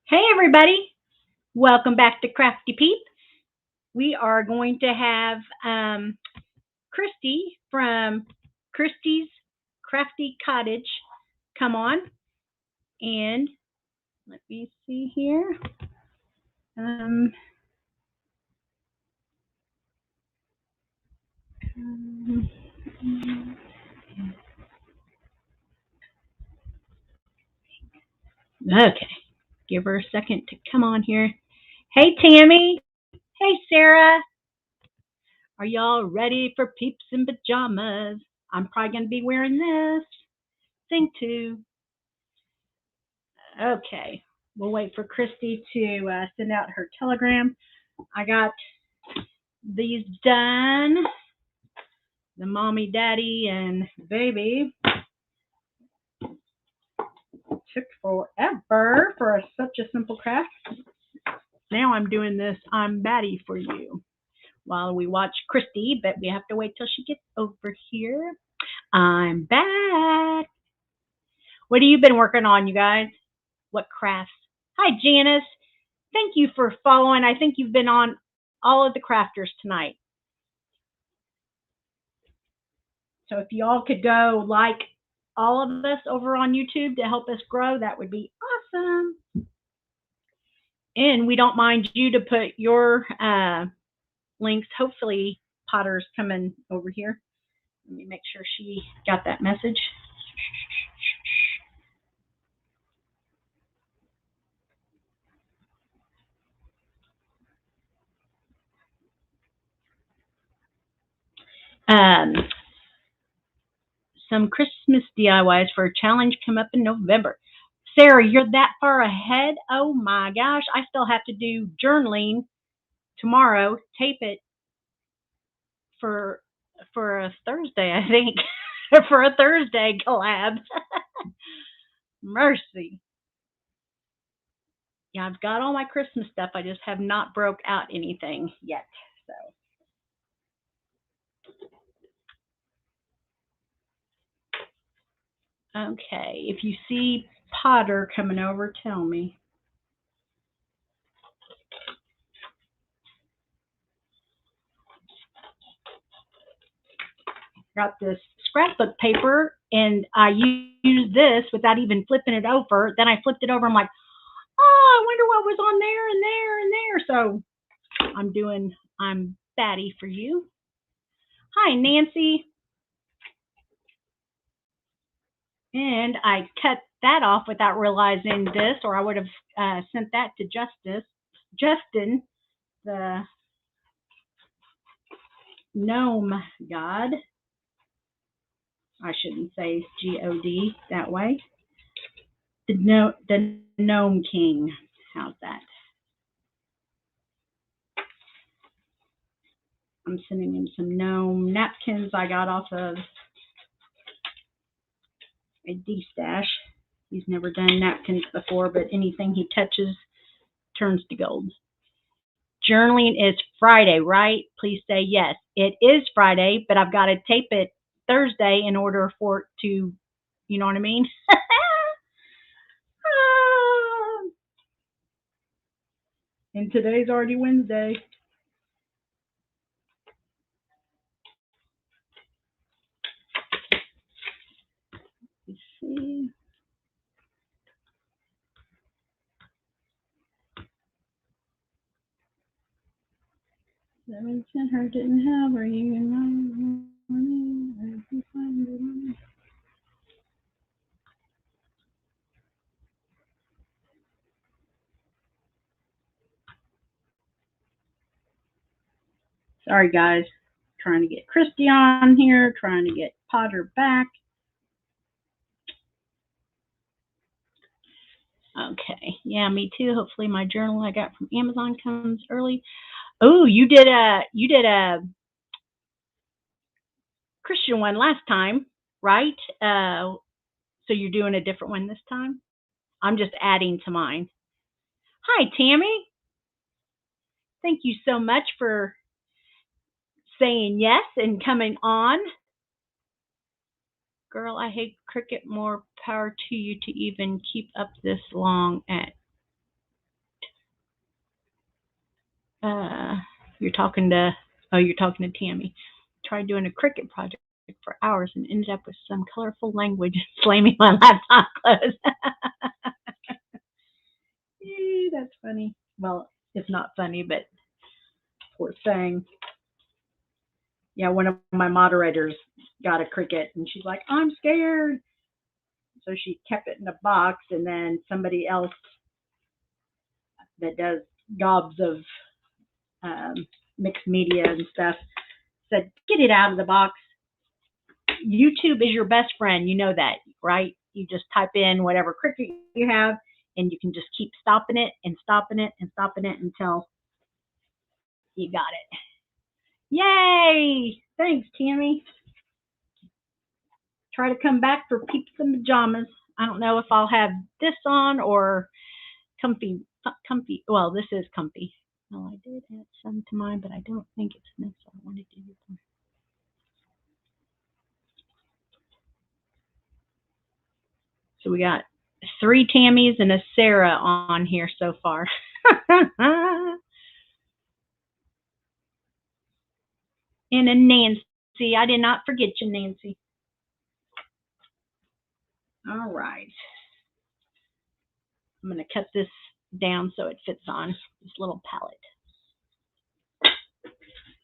Hey everybody, welcome back to Crafty Peep. We are going to have Kristy from Kristy's Crafty Cottage come on, and let me see here. Um, okay, give her a second to come on here. Hey Tammy, hey Sarah, are y'all ready for Peeps in Pajamas? I'm probably going to be wearing this thing too. Okay, we'll wait for Kristy to send out her telegram. I got these done. The mommy, daddy, and baby. Took forever for such a simple craft. Now I'm doing this I'm batty for you while we watch Kristy, but we have to wait till she gets over here. I'm back. What have you been working on, you guys? What crafts? Hi, Janice. Thank you for following. I think you've been on all of the crafters tonight. So if y'all could go like all of us over on YouTube to help us grow, that would be awesome. And we don't mind you to put your links. Hopefully Potter's coming over here. Let me make sure she got that message. Some Christmas DIYs for a challenge come up in November. Sarah, you're that far ahead? Oh my gosh, I still have to do journaling tomorrow, tape it for a Thursday, I think. For a Thursday collab. Mercy. Yeah, I've got all my Christmas stuff. I just have not broke out anything yet. So okay, if you see Potter coming over, tell me. Got this scrapbook paper, and I used this without even flipping it over. Then I flipped it over. I'm like, oh, I wonder what was on there and there and there. So I'm batty for you. Hi, Nancy. And I cut that off without realizing this, or I would have sent that to Justin, the gnome god. I shouldn't say God that way. The gnome king. How's that? I'm sending him some gnome napkins I got off of a D-stash. He's never done napkins before, but anything he touches turns to gold. Journaling is Friday, right? Please say yes. It is Friday, but I've got to tape it Thursday in order for it to, you know what I mean? And today's already Wednesday. Let's see. Seven sent her didn't have her. You know. Sorry, guys. Trying to get Kristy on here. Trying to get Potter back. Okay. Yeah, me too. Hopefully my journal I got from Amazon comes early. Oh, you did a Christian one last time, right? So you're doing a different one this time? I'm just adding to mine. Hi, Tammy. Thank you so much for saying yes and coming on. Girl, I hate Cricut. More power to you to even keep up this long at. You're talking to, oh, you're talking to Tammy. Tried doing a Cricut project for hours and ended up with some colorful language slamming my laptop closed. That's funny. Well, it's not funny, but poor thing. Yeah, one of my moderators got a Cricut and she's like, I'm scared. So she kept it in a box, and then somebody else that does gobs of um, mixed media and stuff said, get it out of the box. YouTube is your best friend. You know that, right? You just type in whatever Cricut you have, and you can just keep stopping it and stopping it and stopping it until you got it. Yay! Thanks, Tammy. Try to come back for Peeps in Pajamas. I don't know if I'll have this on or comfy. Well, this is comfy. Well, I did add some to mine, but I don't think it's this. I wanted to do some. So we got 3 Tammys and a Sarah on here so far. And a Nancy. I did not forget you, Nancy. All right. I'm going to cut this down so it fits on this little palette.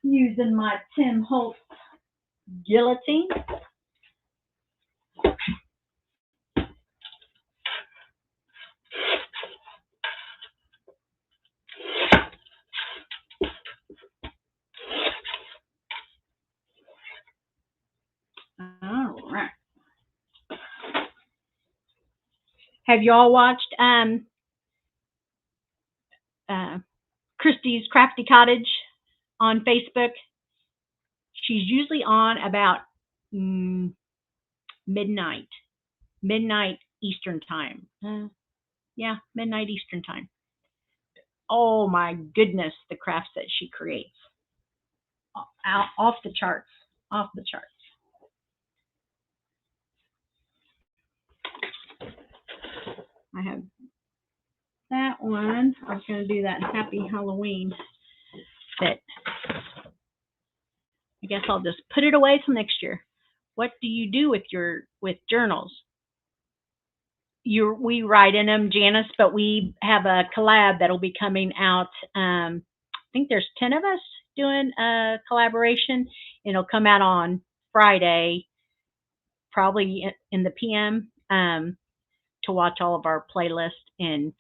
Using my Tim Holtz guillotine. All right. Have you all watched Kristy's Crafty Cottage on Facebook? She's usually on about midnight Eastern time. Yeah, midnight Eastern time. Oh my goodness, the crafts that she creates. Off the charts. Off the charts. I have that one. I was going to do that Happy Halloween, but I guess I'll just put it away till next year. What do you do with journals? We write in them, Janice, but we have a collab that'll be coming out. I think there's 10 of us doing a collaboration. It'll come out on Friday, probably in the PM, to watch all of our playlists. And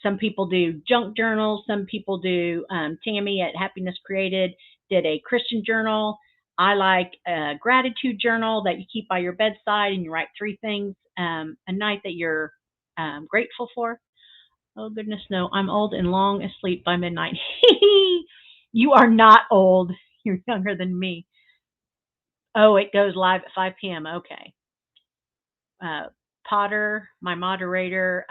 some people do junk journals. Some people do, Tammy at Happiness Created did a Christian journal. I like a gratitude journal that you keep by your bedside and you write 3 things a night that you're grateful for. Oh, goodness, no. I'm old and long asleep by midnight. You are not old. You're younger than me. Oh, it goes live at 5 p.m. Okay. Potter, my moderator,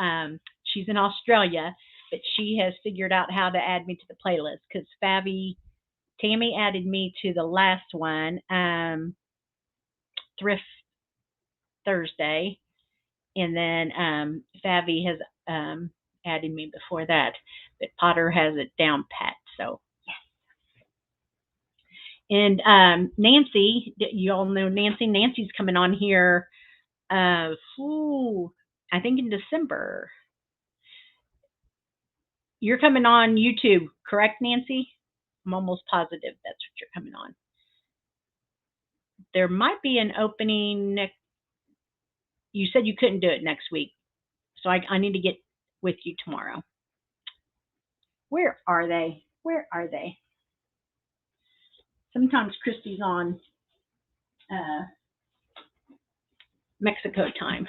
she's in Australia, but she has figured out how to add me to the playlist because Tammy added me to the last one, Thrift Thursday, and then Favy has added me before that, but Potter has it down pat. So yes. And Nancy, you all know Nancy. Nancy's coming on here. I think in December. You're coming on YouTube, correct, Nancy? I'm almost positive that's what you're coming on. There might be an opening next. You said you couldn't do it next week, so I need to get with you tomorrow. Where are they? Where are they? Sometimes Kristy's on Mexico time.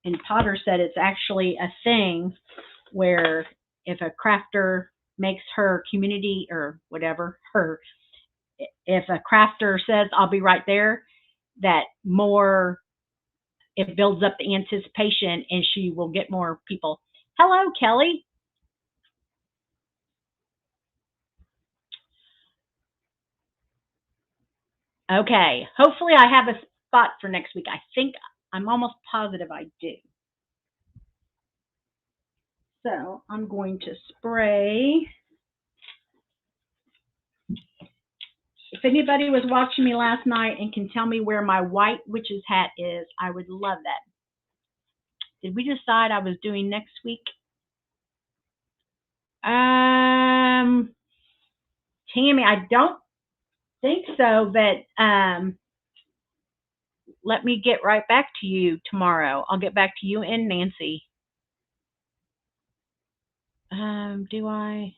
And Potter said it's actually a thing where if a crafter makes her community or whatever, if a crafter says, I'll be right there, that more, it builds up the anticipation and she will get more people. Hello, Kelly. Okay, hopefully I have a spot for next week. I think I'm almost positive I do. So I'm going to spray. If anybody was watching me last night and can tell me where my white witch's hat is, I would love that. Did we decide I was doing next week? Tammy, I don't think so, but let me get right back to you tomorrow. I'll get back to you and Nancy. Do I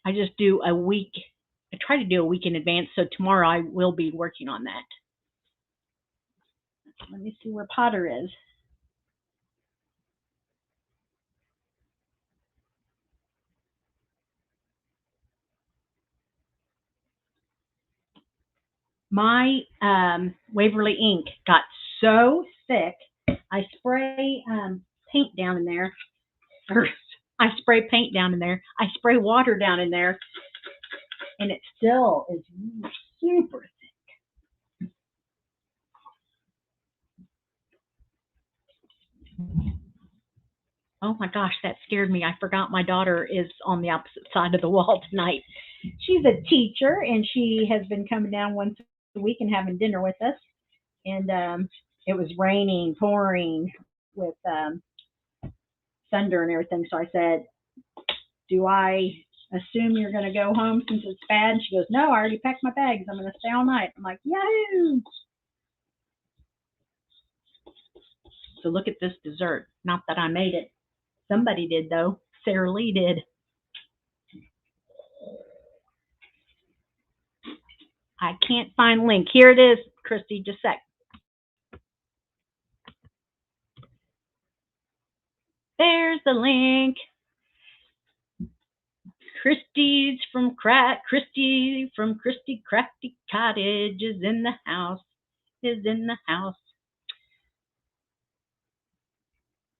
just do a week. I try to do a week in advance, so tomorrow I will be working on that. Let me see where Potter is. My Waverly ink got so thick, I spray paint down in there. I spray paint down in there. I spray water down in there, and it still is super thick. Oh my gosh, that scared me. I forgot my daughter is on the opposite side of the wall tonight. She's a teacher, and she has been coming down once a week and having dinner with us. And it was raining, pouring with thunder and everything. So I said, do I assume you're going to go home since it's bad? And she goes, no, I already packed my bags. I'm going to stay all night. I'm like, yahoo! So look at this dessert. Not that I made it. Somebody did, though. Sarah Lee did. I can't find link. Here it is, Kristy, just a sec. There's the link. Kristy from Crafty Cottage is in the house.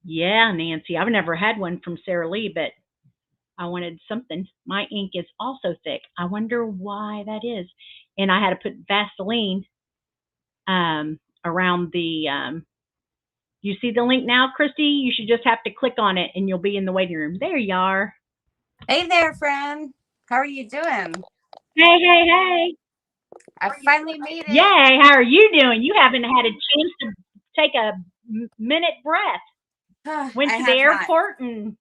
Yeah, Nancy. I've never had one from Sarah Lee, but I wanted something. My ink is also thick. I wonder why that is. And I had to put Vaseline around the. You see the link now, Kristy? You should just have to click on it, and you'll be in the waiting room. There you are. Hey there, friend. How are you doing? Hey. I finally made it. Yay, how are you doing? You haven't had a chance to take a minute breath. Went to the airport and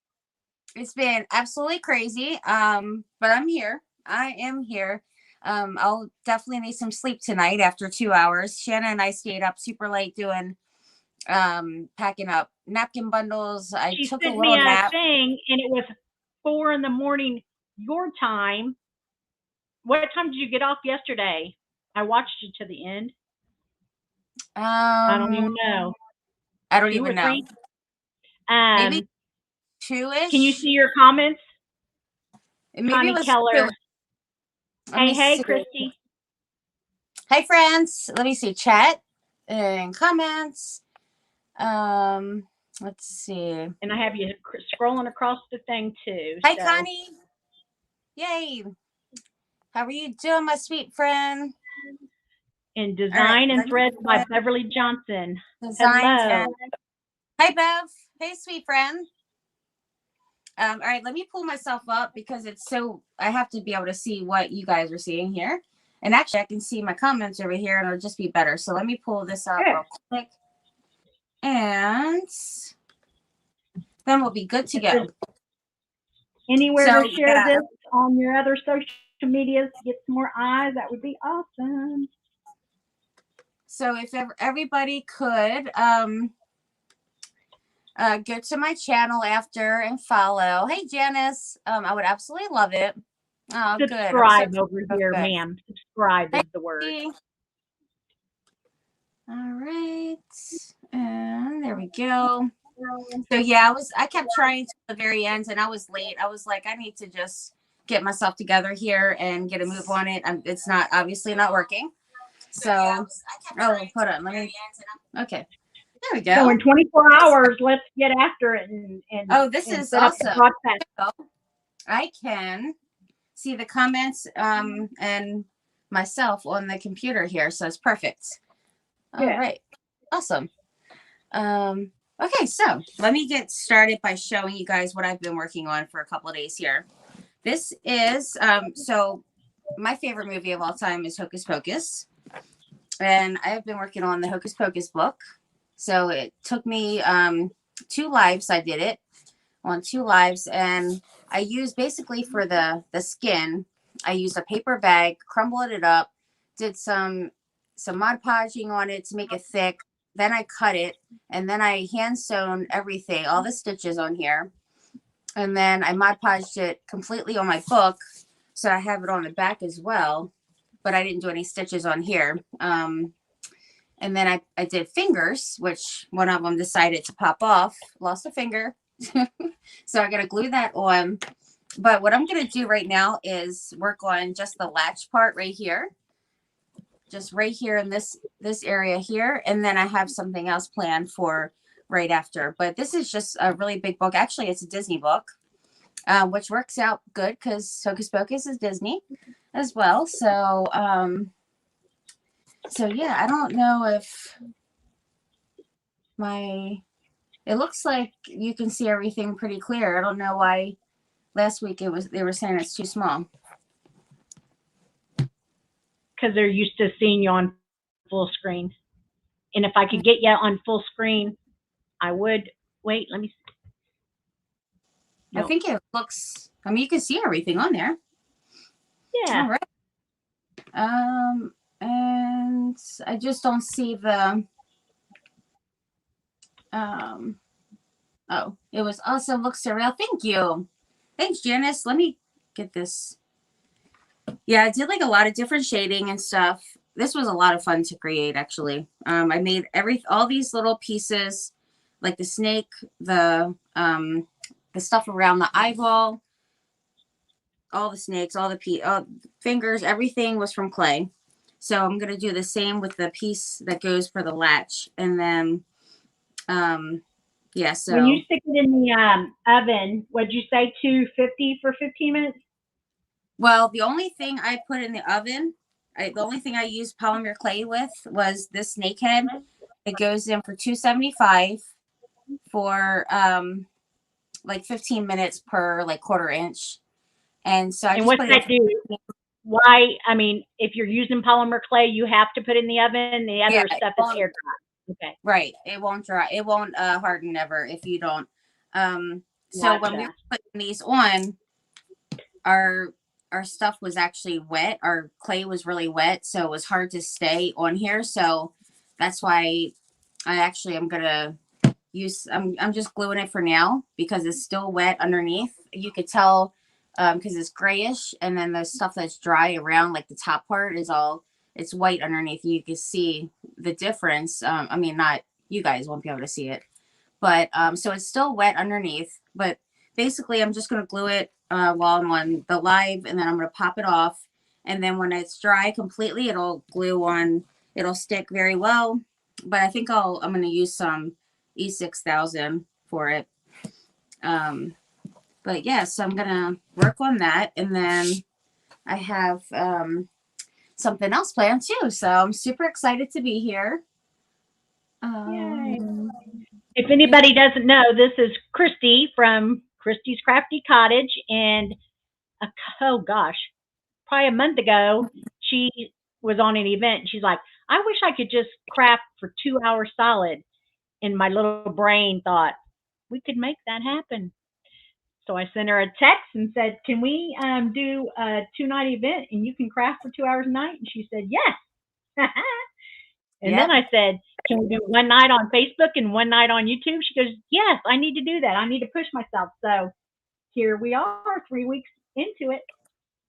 it's been absolutely crazy. But I'm here. I am here. I'll definitely need some sleep tonight after 2 hours. Shanna and I stayed up super late doing packing up napkin bundles. She took a little nap. Thing, and it was 4 a.m. your time. What time did you get off yesterday? I watched you to the end. I don't even know. I don't even know. Maybe 2-ish. Can you see your comments? Maybe Connie it was Keller. Hey, Kristy. Hi, friends. Let me see chat and comments. Let's see. And I have you scrolling across the thing too. Hi, Connie. Yay. How are you doing, my sweet friend? And Design and Threads by Beverly Johnson. Hello. Hi, Bev. Hey, sweet friend. All right, let me pull myself up because it's so, I have to be able to see what you guys are seeing here. And actually, I can see my comments over here and it'll just be better. So let me pull this up real quick. And then we'll be good to go. Anywhere to share this on your other social medias to get some more eyes, that would be awesome. So if everybody could go to my channel after and follow. Hey, Janice. I would absolutely love it. Oh, subscribe good. Over here, ma'am. Subscribe is the word. All right. And there we go. So yeah, I kept trying to the very end and I was late. I was like, I need to just get myself together here and get a move on it. It's not obviously not working. So, hold on. Let me. Okay. There we go. So in 24 hours, let's get after it. And this is awesome. I can see the comments and myself on the computer here. So it's perfect. All right. Awesome. Okay, so let me get started by showing you guys what I've been working on for a couple of days here. This is, so my favorite movie of all time is Hocus Pocus. And I have been working on the Hocus Pocus book. So it took me 2 lives. I did it on 2 lives. And I used basically for the skin, I used a paper bag, crumbled it up, did some Mod Podging on it to make it thick. Then I cut it, and then I hand sewn everything, all the stitches on here. And then I Mod Podged it completely on my book. So I have it on the back as well, but I didn't do any stitches on here. And then I did fingers, which one of them decided to pop off, lost a finger. So I got to glue that on. But what I'm going to do right now is work on just the latch part right here. Just right here in this area here. And then I have something else planned for right after. But this is just a really big book. Actually, it's a Disney book, which works out good because Hocus Pocus is Disney as well. So, so yeah, I don't know if it looks like you can see everything pretty clear. I don't know why last week they were saying it's too small. Because they're used to seeing you on full screen. And if I could get you on full screen, I would. Wait, let me see. No. I think it looks, I mean, you can see everything on there. Yeah. All right. And I just don't see the, oh, it was awesome. Looks surreal. Thank you. Thanks, Janice. Let me get this. Yeah, I did like a lot of different shading and stuff. This was a lot of fun to create, actually. I made all these little pieces, like the snake, the stuff around the eyeball, all the snakes, all the fingers, everything was from clay. So I'm going to do the same with the piece that goes for the latch. And then, yeah, so. When you stick it in the oven, what'd you say, 250 for 15 minutes? Well, the only thing I put in the oven, the only thing I used polymer clay with was this snake head. It goes in for 275 for like 15 minutes per like 1/4 inch. And so I just what's that do? Why? I mean, if you're using polymer clay, you have to put in the oven. The other stuff is air dry. Okay. Right. It won't dry. It won't harden ever if you don't. So when we were putting these on, our stuff was actually wet. Our clay was really wet, so it was hard to stay on here. So that's why I'm gonna use. I'm just gluing it for now because it's still wet underneath. You could tell because it's grayish, and then the stuff that's dry around, like the top part, it's white underneath. You can see the difference. I mean, not you guys won't be able to see it, but so it's still wet underneath. But basically, I'm just gonna glue it while I'm on the live, and then I'm going to pop it off. And then when it's dry completely, it'll glue on, it'll stick very well. But I think I'm going to use some E6000 for it. But yeah, so I'm going to work on that. And then I have something else planned too. So I'm super excited to be here. Yay. If anybody doesn't know, this is Kristy from Kristy's Crafty Cottage, and oh gosh, probably a month ago, she was on an event. And she's like, I wish I could just craft for 2 hours solid. And my little brain thought, we could make that happen. So I sent her a text and said, can we do a 2-night event and you can craft for 2 hours a night? And she said, yes. And then I said, can we do one night on Facebook and one night on YouTube? She goes, yes, I need to do that. I need to push myself. So here we are 3 weeks into it.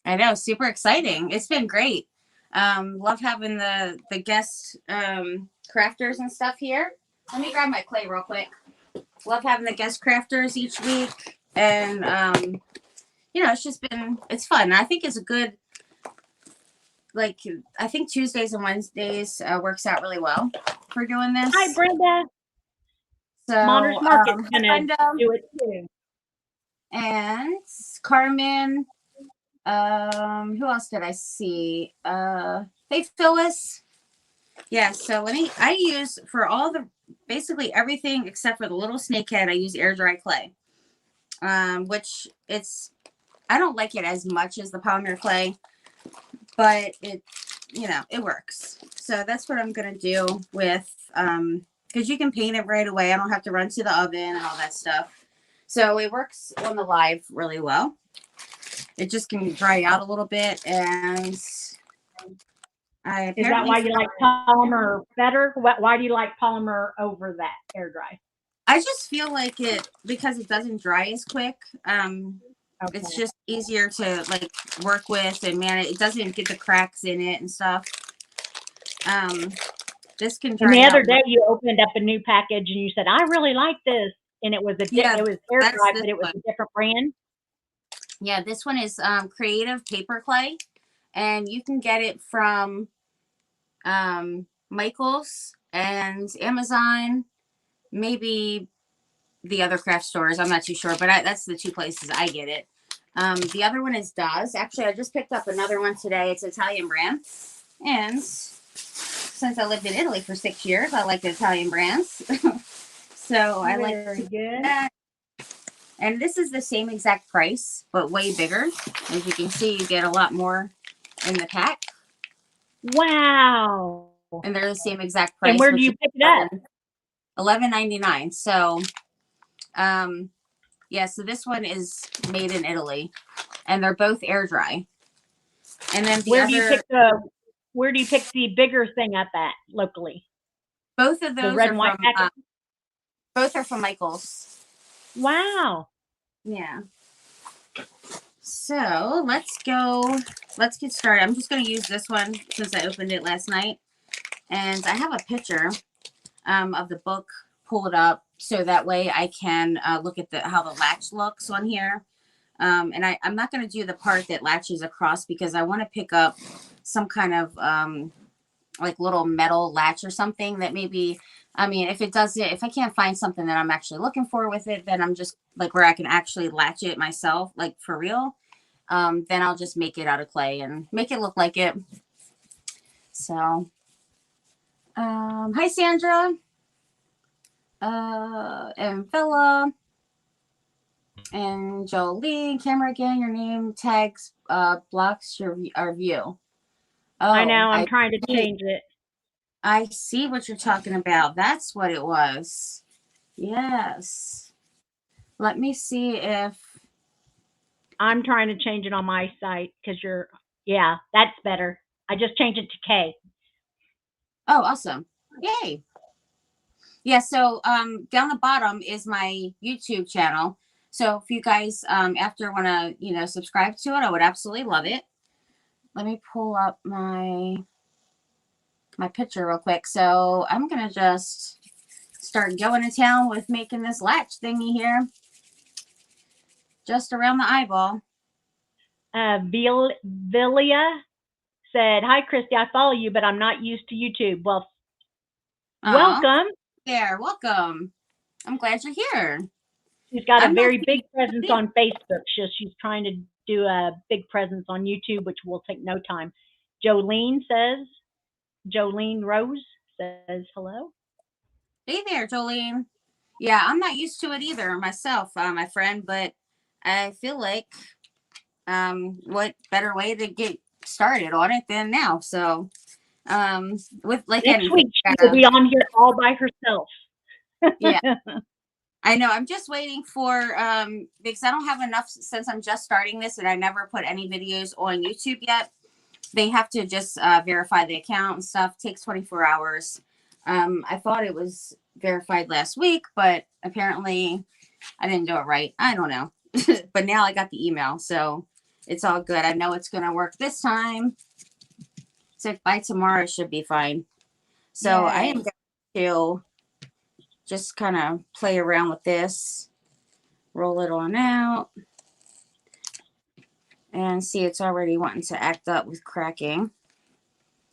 I know, super exciting. It's been great. Love having the guest crafters and stuff here. Let me grab my clay real quick. Love having the guest crafters each week. And, you know, it's fun. I think it's a good, like, I think Tuesdays and Wednesdays works out really well for doing this. Hi, Brenda. So, Monter's Market's going to do it too. And Carmen. Who else did I see? Hey, Phyllis. Yeah, so I use for all the basically everything except for the little snake head, I use air dry clay. Which I don't like it as much as the polymer clay, but it, it works. So that's what I'm going to do with, because you can paint it right away. I don't have to run to the oven and all that stuff. So it works on the live really well. It just can dry out a little bit. And is that why you like polymer better? Why do you like polymer over that air dry? I just feel like it, because it doesn't dry as quick. Okay. It's just easier to like work with and manage. It doesn't get the cracks in it and stuff. This can dry out. And the other day you opened up a new package and you said, I really like this. And it was it was air dry, but it was a different brand. Yeah, this one is Creative Paper Clay. And you can get it from Michael's and Amazon, maybe the other craft stores. I'm not too sure, but that's the two places I get it. The other one is Does. Actually, I just picked up another one today. It's Italian brand. And since I lived in Italy for 6 years, I like the Italian brands. So I like to do that. And this is the same exact price, but way bigger. As you can see, you get a lot more in the pack. Wow. And they're the same exact price. And where do you pick it up? $11.99. So, yeah, so this one is made in Italy, and they're both air dry. And then where do you pick the bigger thing up at locally? Both of those the red and white package? Both are from Michael's. Wow. Yeah. So let's get started. I'm just going to use this one since I opened it last night. And I have a picture of the book pulled up so that way I can look at how the latch looks on here. And I'm not going to do the part that latches across because I want to pick up some kind of like little metal latch or something that maybe, I mean, if I can't find something that I'm actually looking for with it, then I'm just like where I can actually latch it myself, like for real. Then I'll just make it out of clay and make it look like it. So, hi, Sandra. And Phila. And Jolie, camera again, your name tags blocks our view. Oh, I know, I'm trying to change it. I see what you're talking about. That's what it was. Yes. Let me see if I'm trying to change it on my site because yeah, that's better. I just changed it to K. Oh, awesome. Yay. Yeah, so down the bottom is my YouTube channel. So if you guys after want to, subscribe to it, I would absolutely love it. Let me pull up my picture real quick. So I'm going to just start going to town with making this latch thingy here. Just around the eyeball. Vilia said, hi, Kristy, I follow you, but I'm not used to YouTube. Well, welcome. There, welcome. I'm glad you're here. She's got a very big presence on Facebook. She's trying to do a big presence on YouTube, which will take no time. Jolene Rose says hello. Hey there, Jolene. Yeah, I'm not used to it either myself, my friend, but I feel like what better way to get started on it than now. So with like next week she will be on here all by herself. Yeah. I know. I'm just waiting for because I don't have enough since I'm just starting this and I never put any videos on YouTube yet. They have to just verify the account and stuff. It takes 24 hours. I thought it was verified last week, but apparently I didn't do it right. I don't know. But now I got the email, so it's all good. I know it's going to work this time. So by tomorrow it should be fine. So I am going to just kind of play around with this, roll it on out, and see it's already wanting to act up with cracking.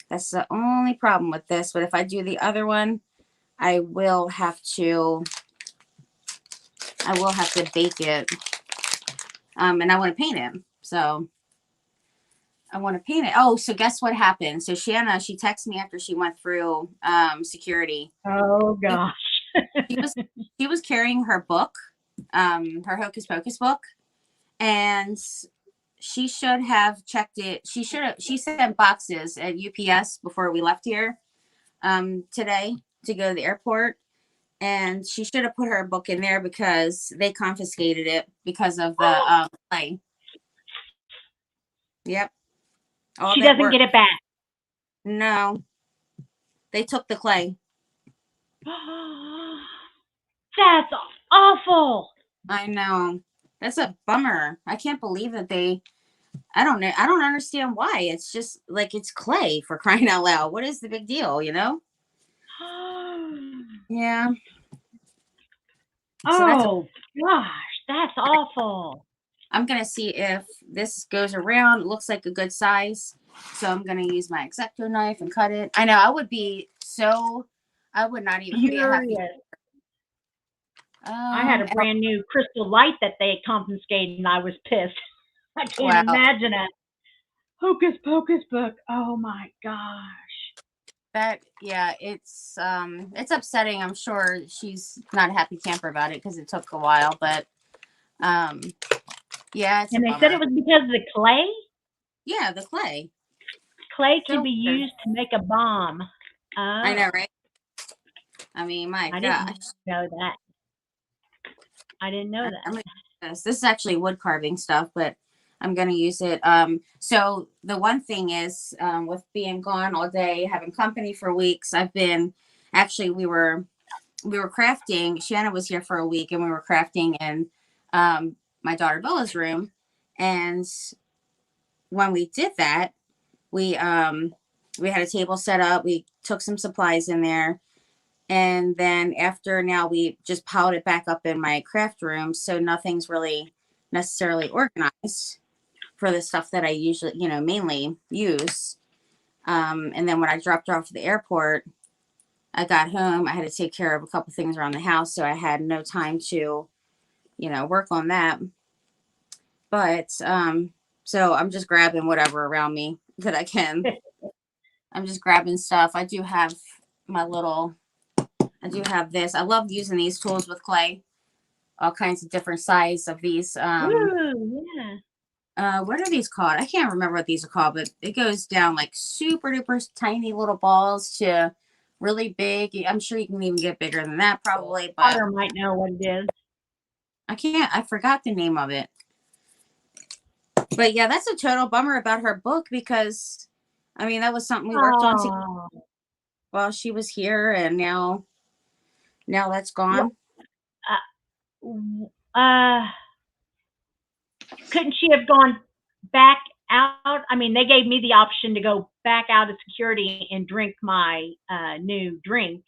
That's the only problem with this. But if I do the other one, I will have to bake it. And I want to paint it. So I want to paint it. Oh, so guess what happened? So Shanna, she texted me after she went through security. Oh gosh. She was carrying her book, her Hocus Pocus book, and she should have checked it. She sent boxes at UPS before we left here today to go to the airport, and she should have put her book in there because they confiscated it because of the clay. Yep. She doesn't get it back. No. They took the clay. That's awful. I know. That's a bummer. I can't believe that I don't know. I don't understand why. It's just like it's clay, for crying out loud. What is the big deal, you know? Yeah. Oh, gosh, that's awful. I'm going to see if this goes around. It looks like a good size. So I'm going to use my X-Acto knife and cut it. I know I would not even be happy. I had a brand new crystal light that they confiscated and I was pissed. I can't imagine it. Hocus Pocus book. Oh my gosh. It's upsetting. I'm sure she's not a happy camper about it because it took a while, but yeah. And they said it was because of the clay? Yeah, the clay. Clay can be used to make a bomb. I know, right? I mean, my gosh. Didn't know that. I didn't know that. This is actually wood carving stuff, but I'm going to use it. So the one thing is, with being gone all day, having company for weeks, we were crafting. Shanna was here for a week and we were crafting in my daughter Bella's room. And when we did that, we had a table set up. We took some supplies in there. And then now we just piled it back up in my craft room. So nothing's really necessarily organized for the stuff that I usually, mainly use. And then when I dropped her off at the airport, I got home. I had to take care of a couple things around the house. So I had no time to, work on that. But so I'm just grabbing whatever around me that I can. I'm just grabbing stuff. I do have this. I love using these tools with clay. All kinds of different size of these. Ooh, yeah. What are these called? I can't remember what these are called, but it goes down like super duper tiny little balls to really big. I'm sure you can even get bigger than that probably, but Potter might know what it is. I forgot the name of it. But yeah, that's a total bummer about her book because I mean that was something we worked on together while she was here, and now that's gone. Couldn't she have gone back out? I mean, they gave me the option to go back out of security and drink my new drink.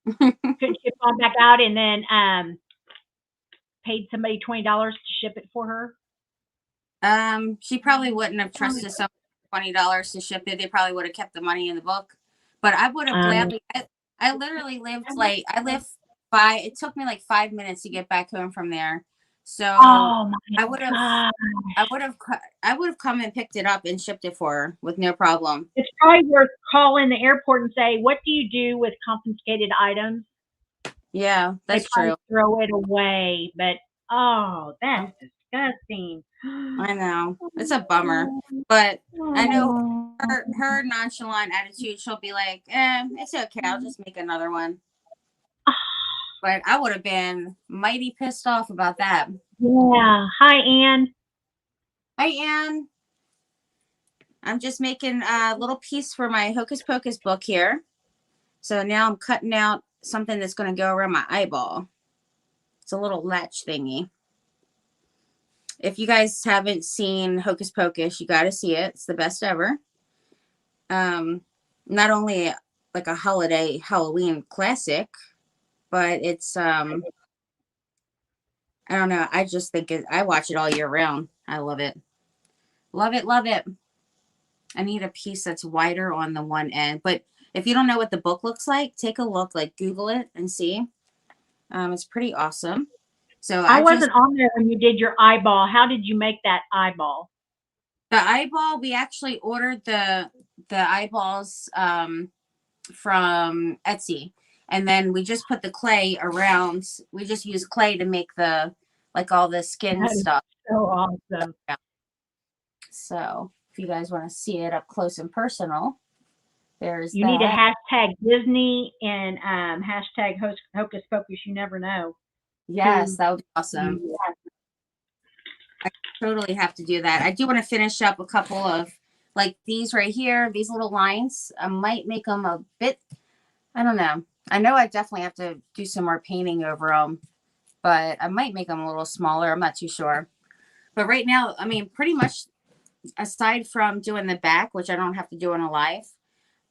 Couldn't she have gone back out and then paid somebody $20 to ship it for her? She probably wouldn't have trusted someone $20 to ship it. They probably would have kept the money in the book. But I would have gladly. I literally lived it took me like 5 minutes to get back home from there. So I would have come and picked it up and shipped it for her with no problem. It's probably worth calling the airport and say, what do you do with confiscated items? Yeah, that's true. Throw it away, but that's disgusting. I know. It's a bummer. But I know her nonchalant attitude, she'll be like, it's okay, I'll just make another one. But I would have been mighty pissed off about that. Yeah. Hi, Ann. Hi, Ann. I'm just making a little piece for my Hocus Pocus book here. So now I'm cutting out something that's going to go around my eyeball. It's a little latch thingy. If you guys haven't seen Hocus Pocus, you got to see it. It's the best ever. Not only like a holiday Halloween classic, but it's I don't know. I just think I watch it all year round. I love it. Love it, love it. I need a piece that's wider on the one end. But if you don't know what the book looks like, take a look, like Google it and see. It's pretty awesome. So I wasn't on there when you did your eyeball. How did you make that eyeball? The eyeball, we actually ordered the eyeballs from Etsy. And then we just put the clay around. We just use clay to make the, like all the skin That is stuff. so awesome. So if you guys want to see it up close and personal, there's You that. need to hashtag Disney and hashtag Hocus Pocus. You never know. Yes, that would be awesome. I totally have to do that. I do want to finish up a couple of like these right here, these little lines. I might make them a bit, I don't know. I know I definitely have to do some more painting over them, but I might make them a little smaller. I'm not too sure. But right now, I mean, pretty much aside from doing the back, which I don't have to do in a live,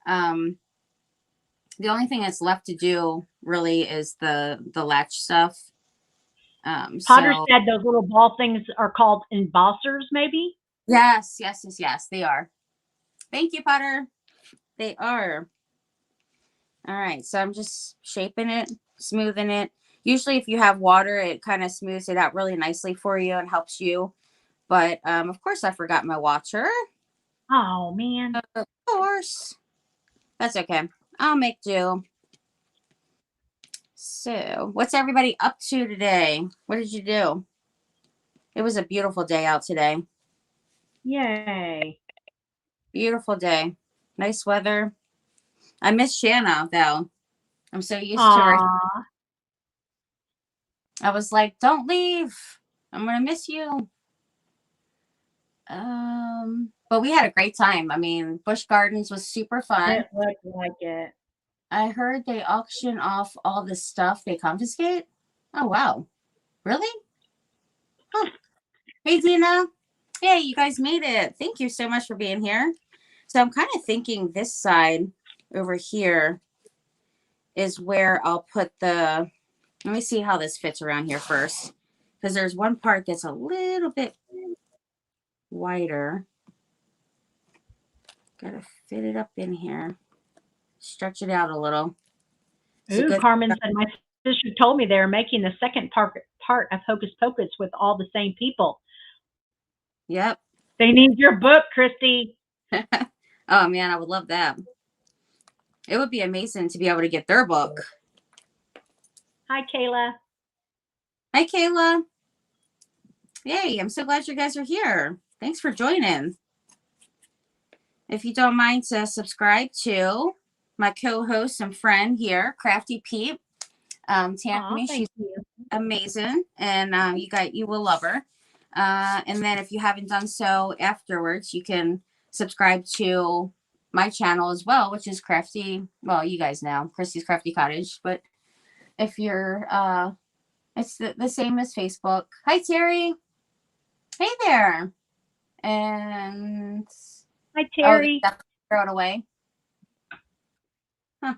the only thing that's left to do really is the latch stuff. Potter said those little ball things are called embossers, maybe? Yes, they are. Thank you, Potter. They are. All right, so I'm just shaping it, smoothing it. Usually if you have water, it kind of smooths it out really nicely for you and helps you. But of course I forgot my watcher. Oh, man. Of course. That's okay. I'll make do. So, what's everybody up to today? What did you do? It was a beautiful day out today. Yay. Beautiful day. Nice weather. I miss Shanna, though. I'm so used to her. I was like, don't leave. I'm going to miss you. But we had a great time. I mean, Busch Gardens was super fun. It looked like it. I heard they auction off all the stuff they confiscate. Oh, wow. Really? Huh. Hey, Dina. Hey, you guys made it. Thank you so much for being here. So I'm kind of thinking this side over here is where I'll put the, let me see how this fits around here first. Because there's one part that's a little bit wider. Gotta fit it up in here. Stretch it out a little. Ooh, Carmen said, my sister told me they were making the second part of Hocus Pocus with all the same people. Yep. They need your book, Kristy. Oh, man, I would love that. It would be amazing to be able to get their book. Hi, Kayla. Hi, Kayla. Yay, I'm so glad you guys are here. Thanks for joining. If you don't mind to subscribe to my co-host and friend here, Crafty Peep. Tammy, she's amazing, and you will love her. And then if you haven't done so afterwards, you can subscribe to my channel as well, which is Crafty. Well, you guys know Kristy's Crafty Cottage, but if you're, it's the same as Facebook. Hi, Terry. Hey there. And hi, Terry. Oh, throw it away. Huh.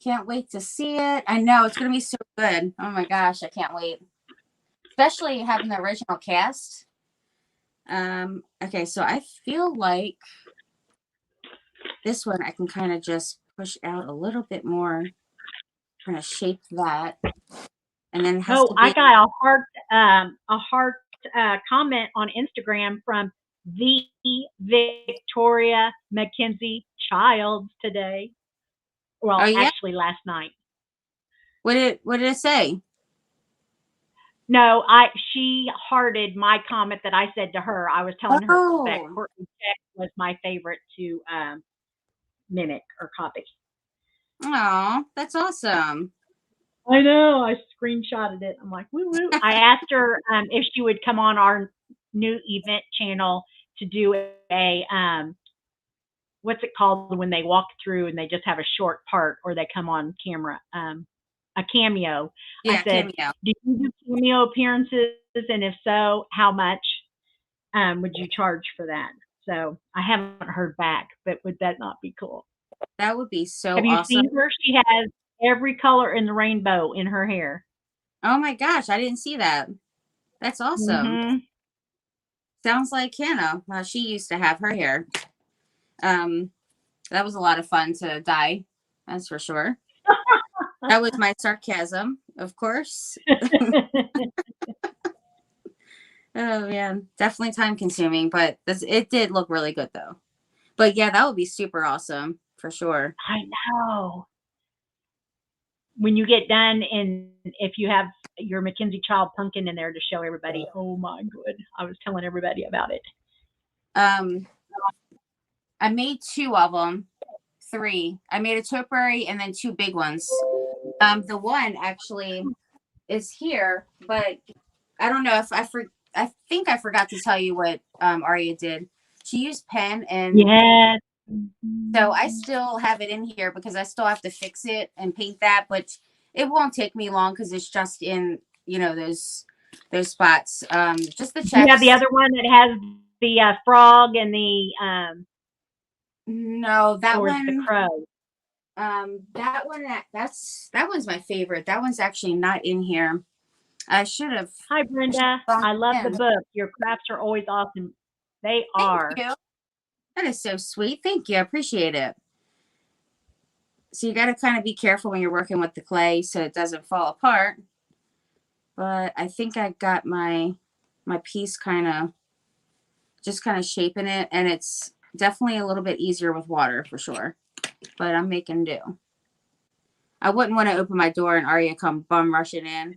Can't wait to see it. I know it's gonna be so good. Oh my gosh, I can't wait. Especially having the original cast. Okay, so I feel like this one I can kind of just push out a little bit more, kind of shape that, and then it has to be. I got a heart comment on Instagram from the Victoria McKenzie Childs today. Well, actually last night. What did it say? No, she hearted my comment that I said to her. I was telling her that Courtney Check was my favorite to mimic or copy. Oh, that's awesome. I know. I screenshotted it. I'm like, woo woo. I asked her if she would come on our new event channel to do a what's it called when they walk through and they just have a short part or they come on camera, a cameo. Yeah, I said, cameo. do you do cameo appearances? And if so, how much would you charge for that? So I haven't heard back, but would that not be cool? That would be so awesome. Have you seen her? She has every color in the rainbow in her hair. Oh my gosh, I didn't see that. That's awesome. Mm-hmm. Sounds like Hannah. She used to have her hair. That was a lot of fun to dye. That's for sure. That was my sarcasm, of course. Oh man, definitely time consuming, but it did look really good though. But yeah, that would be super awesome for sure. I know. when you get done, and if you have your Mackenzie Child pumpkin in there to show everybody, oh my good, I was telling everybody about it. I made 2 of them, 3. I made a topiary and then 2 big ones. The one actually is here, but I don't know if I think I forgot to tell you what Aria did. She used pen, and Yes. so I still have it in here because I still have to fix it and paint that, but it won't take me long because it's just in, you know, those spots. Just the You have checks. the other one that has the frog and the No, that or one. the crow. That one. That one's my favorite. That one's actually not in here. I should have. Hi, Brenda. I love the book. Your crafts are always awesome. They are. Thank you. That is so sweet. Thank you. I appreciate it. So you got to kind of be careful when you're working with the clay so it doesn't fall apart. But I think I got my piece kind of shaping it, and it's definitely a little bit easier with water for sure. But I'm making do. I wouldn't want to open my door and Aria come bum rushing in.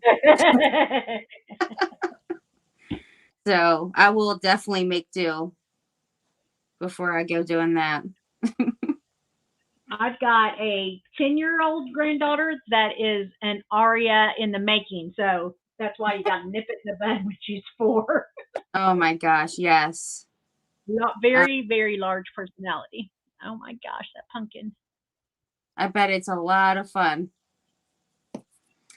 So I will definitely make do before I go doing that. I've got a 10-year-old granddaughter that is an Aria in the making. So that's why you got to nip it in the bud when she's 4. Oh my gosh, yes. Not very, very large personality. Oh my gosh, that pumpkin. I bet it's a lot of fun.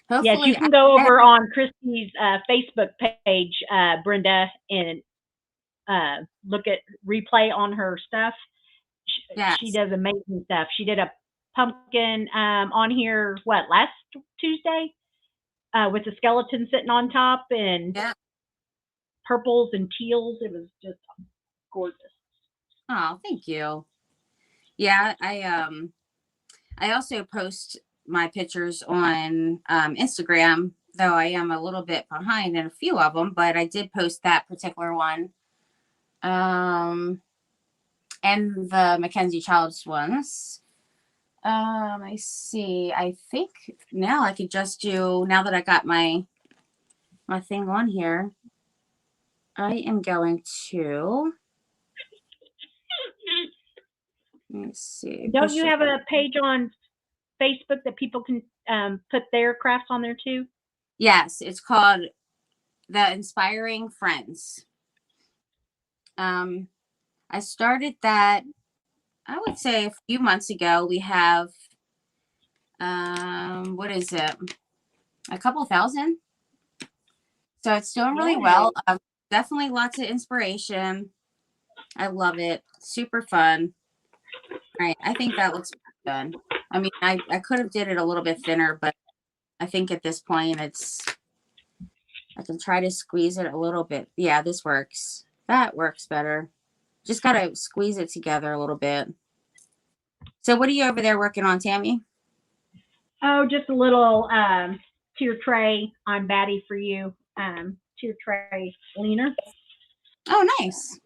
Hopefully, yes, you can go over on Kristy's Facebook page, Brenda, and look at replay on her stuff. She does amazing stuff. She did a pumpkin on here, last Tuesday with the skeleton sitting on top and purples and teals. It was just gorgeous. Oh, thank you. Yeah, I also post my pictures on Instagram, though I am a little bit behind in a few of them, but I did post that particular one. And the Mackenzie Child's ones. I see. I think now I could just do, now that I got my thing on here, I am going to, let me see. Don't you have a page on Facebook that people can put their crafts on there too? Yes, it's called The Inspiring Friends. I started that, I would say, a few months ago. We have, what is it? A couple thousand. So it's doing really well. Definitely lots of inspiration. I love it. Super fun. All right. I think that looks good. I mean, I could have did it a little bit thinner, but I think at this point I can try to squeeze it a little bit. Yeah, this works. That works better. Just got to squeeze it together a little bit. So what are you over there working on, Tammy? Oh, just a little tier tray. I'm batty for you. Tier tray leaner. Oh, nice.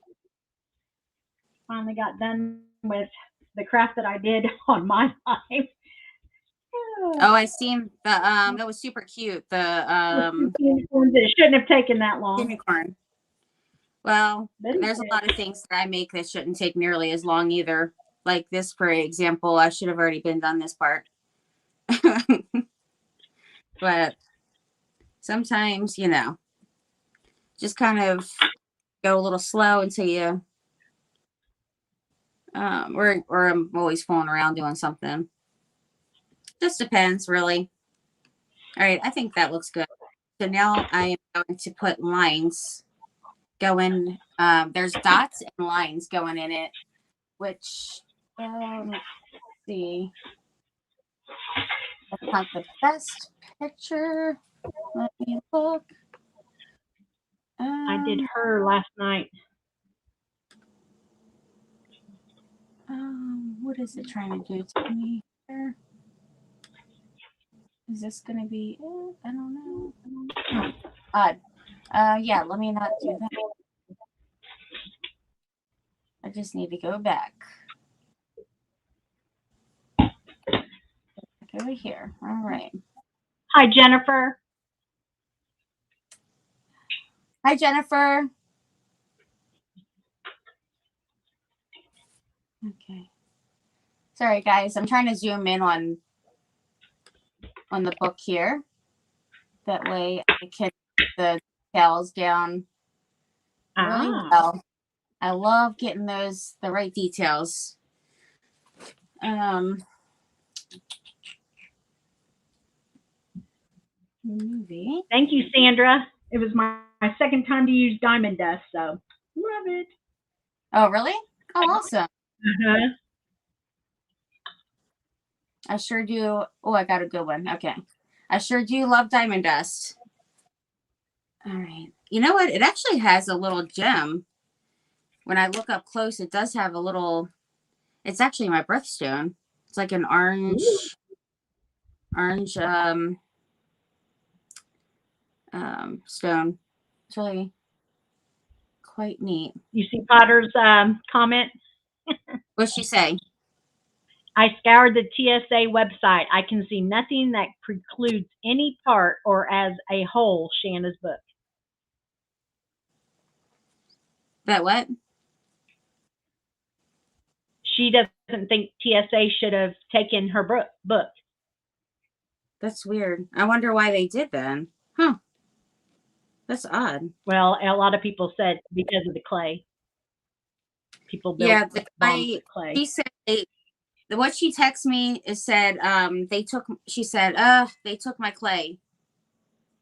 Finally got done with the craft that I did on my life. Oh, I seen the that was super cute. The it shouldn't have taken that long. Unicorn. Well, there's a lot of things that I make that shouldn't take nearly as long either. Like this, for example, I should have already been done this part. But sometimes, you know, just kind of go a little slow until you or I'm always fooling around doing something. Just depends, really. All right, I think that looks good. So now I am going to put lines going. There's dots and lines going in it, which let's see. That's not the best picture. Let me look. I did her last night. What is it trying to do to me here? Is this going to be it? I don't know. Odd. Yeah, let me not do that. I just need to go back. over here. All right. Hi, Jennifer. Hi, Jennifer. Okay. Sorry, guys. I'm trying to zoom in on the book here. That way I can get the details down really well. I love getting the right details. Movie. Thank you, Sandra. It was my second time to use diamond dust, so love it. Oh, really? Oh, awesome. Uh-huh. I sure do. Oh, I got a good one. Okay. I sure do love diamond dust. All right. You know what? It actually has a little gem. When I look up close, it does have a little, it's actually my birthstone. It's like an orange, stone. It's really quite neat. You see Potter's comment? What's she say? I scoured the TSA website. I can see nothing that precludes any part or as a whole Shanna's book. That what? She doesn't think TSA should have taken her book. That's weird. I wonder why they did that. Huh. That's odd. Well, a lot of people said because of the clay. People built the bombs with clay. She said what she texted me is said they took my clay.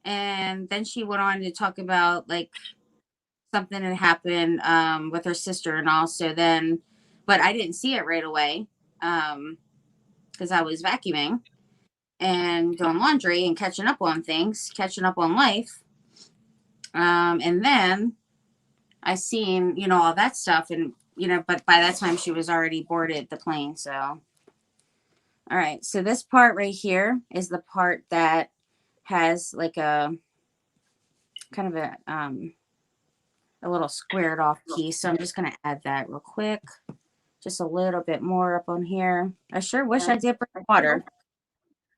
And then she went on to talk about like something that happened with her sister and also then, but I didn't see it right away because I was vacuuming and doing laundry and catching up on things, catching up on life. And then I seen, all that stuff and, but by that time she was already boarded the plane. So, all right. So this part right here is the part that has like a kind of a little squared off piece. So I'm just going to add that real quick. Just a little bit more up on here. I sure wish I did bring water.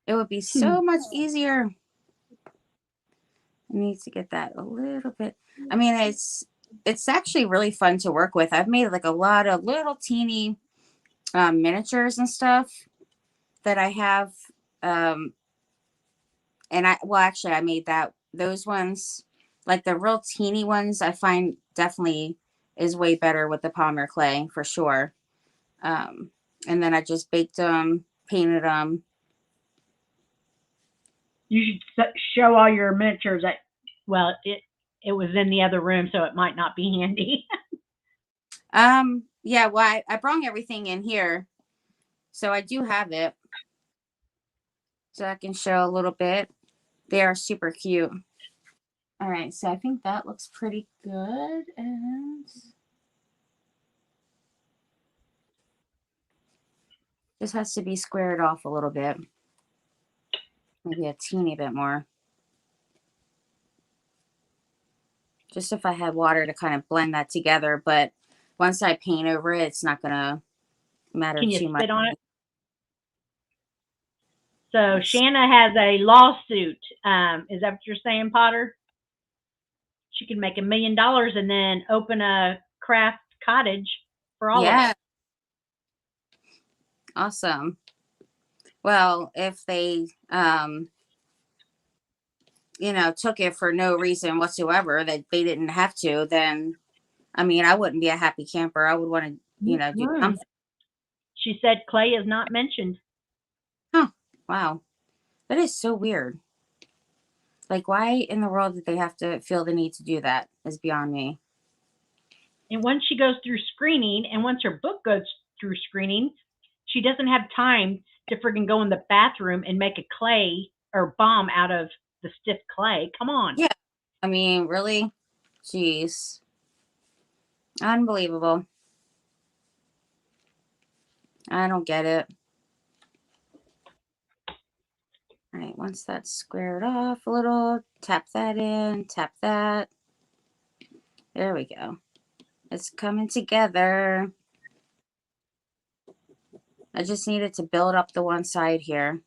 It would be so much easier. I need to get that a little bit. I mean, it's actually really fun to work with. I've made like a lot of little teeny miniatures and stuff that I have. And I made those ones, like the real teeny ones, I find definitely is way better with the polymer clay for sure. And then I just baked them, painted them. You should show all your miniatures. It was in the other room, so it might not be handy. Yeah, well, I brought everything in here, so I do have it, so I can show a little bit. They are super cute. All right, so I think that looks pretty good, and this has to be squared off a little bit, maybe a teeny bit more. Just if I had water to kind of blend that together, but once I paint over it, it's not gonna matter Can you too much. spit on it? So Shanna has a lawsuit. Is that what you're saying, Potter? She could make $1 million and then open a craft cottage for all of us. Awesome. Well, if they took it for no reason whatsoever, that they didn't have to, then I mean, I wouldn't be a happy camper. I would want to, do something. She said clay is not mentioned. Huh. Wow. That is so weird. Like, why in the world did they have to feel the need to do that is beyond me. And once she goes through screening, and once her book goes through screening, she doesn't have time to friggin' go in the bathroom and make a clay or bomb out of the stiff clay. Come on. Yeah. I mean, really? Jeez. Unbelievable. I don't get it. All right, once that's squared off a little, tap that in, tap that. There we go. It's coming together. I just needed to build up the one side here.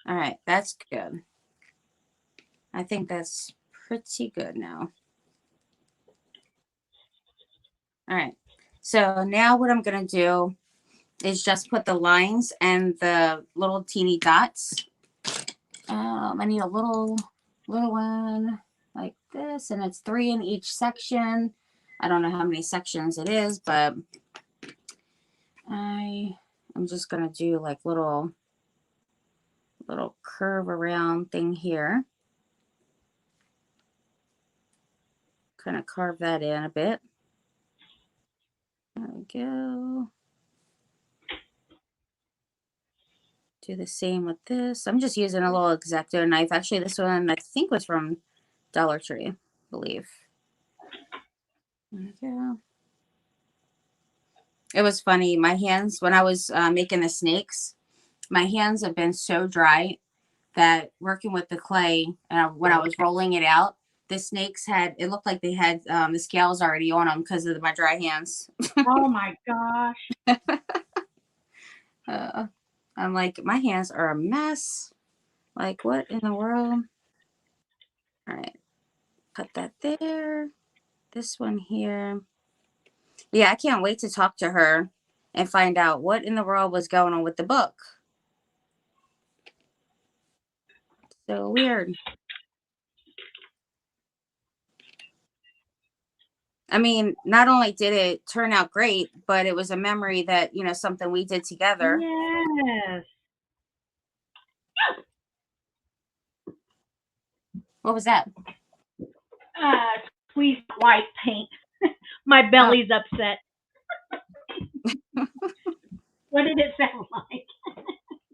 All right, that's good. I think that's pretty good now. All right, so now what I'm gonna do is just put the lines and the little teeny dots. I need a little one like this, and it's 3 in each section. I don't know how many sections it is, but I'm just gonna do like little curve around thing here. Kind of carve that in a bit. There we go. Do the same with this. I'm just using a little X-Acto knife. Actually, this one I think was from Dollar Tree, I believe. There we go. It was funny. My hands, when I was making the snakes, my hands have been so dry that working with the clay, when I was rolling it out, the snakes it looked like they had the scales already on them because of my dry hands. Oh my gosh. I'm like, my hands are a mess. Like, what in the world? All right. Put that there. This one here. Yeah, I can't wait to talk to her and find out what in the world was going on with the book. So weird. I mean, not only did it turn out great, but it was a memory that, something we did together. Yes. What was that? Squeezed white paint. My belly's upset. What did it sound like?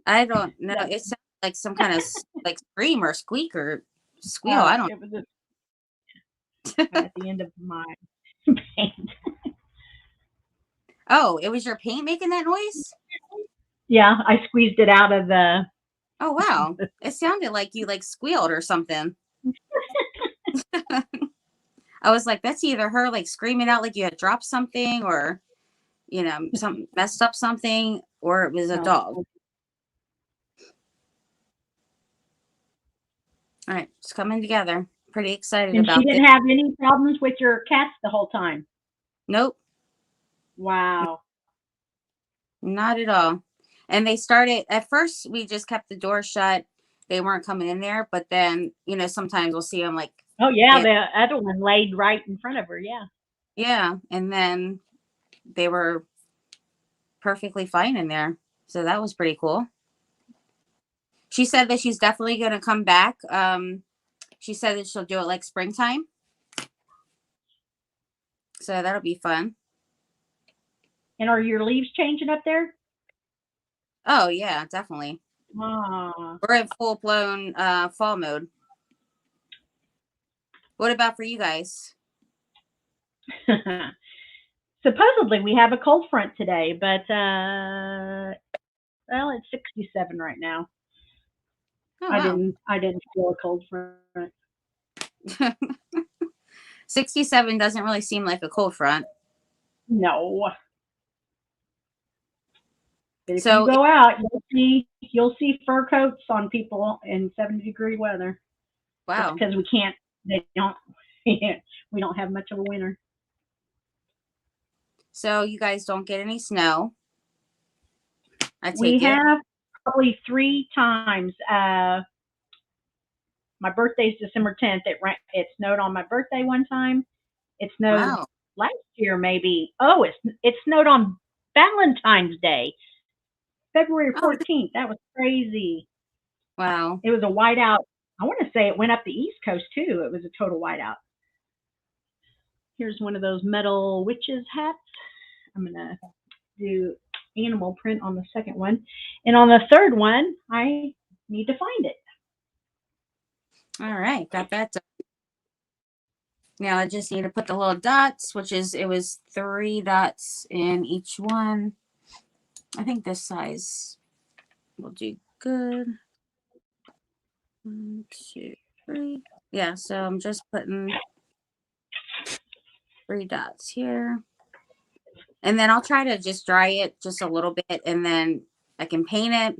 I don't know. It sounded like some kind of like scream or squeak or squeal. I don't. It was at the end of my paint. Oh, it was your paint making that noise? Yeah, I squeezed it out of the. Oh, wow. It sounded like you like squealed or something. I was like, that's either her like screaming out like you had dropped something or, some messed up something, or it was a dog. All right, it's coming together. Pretty excited And about she didn't this. have any problems with your cats the whole time? Nope. Wow. Not at all. And they started, at first, we just kept the door shut. They weren't coming in there, but then, sometimes we'll see them like. Oh, yeah, the other one laid right in front of her, yeah. Yeah, and then they were perfectly fine in there. So that was pretty cool. She said that she's definitely going to come back. She said that she'll do it like springtime. So that'll be fun. And are your leaves changing up there? Oh, yeah, definitely. Ah. We're in full-blown fall mode. What about for you guys? Supposedly we have a cold front today, but well, it's 67 right now. Oh, wow. I didn't feel a cold front. 67 doesn't really seem like a cold front. No. But if you go out, you'll see fur coats on people in 70-degree weather. Wow. Because we don't have much of a winter. So you guys don't get any snow. We have probably 3 times. My birthday's December 10th. It snowed on my birthday one time. It snowed last year maybe. Oh, it snowed on Valentine's Day, February 14th. That was crazy. Wow. It was a whiteout. I want to say it went up the East Coast too. It was a total whiteout. Here's one of those metal witches hats. I'm going to do animal print on the second one. And on the third one, I need to find it. All right. Got that done. Now I just need to put the little dots, it was 3 dots in each one. I think this size will do good. 1, 2, 3. Yeah, so I'm just putting 3 dots here. And then I'll try to just dry it just a little bit and then I can paint it.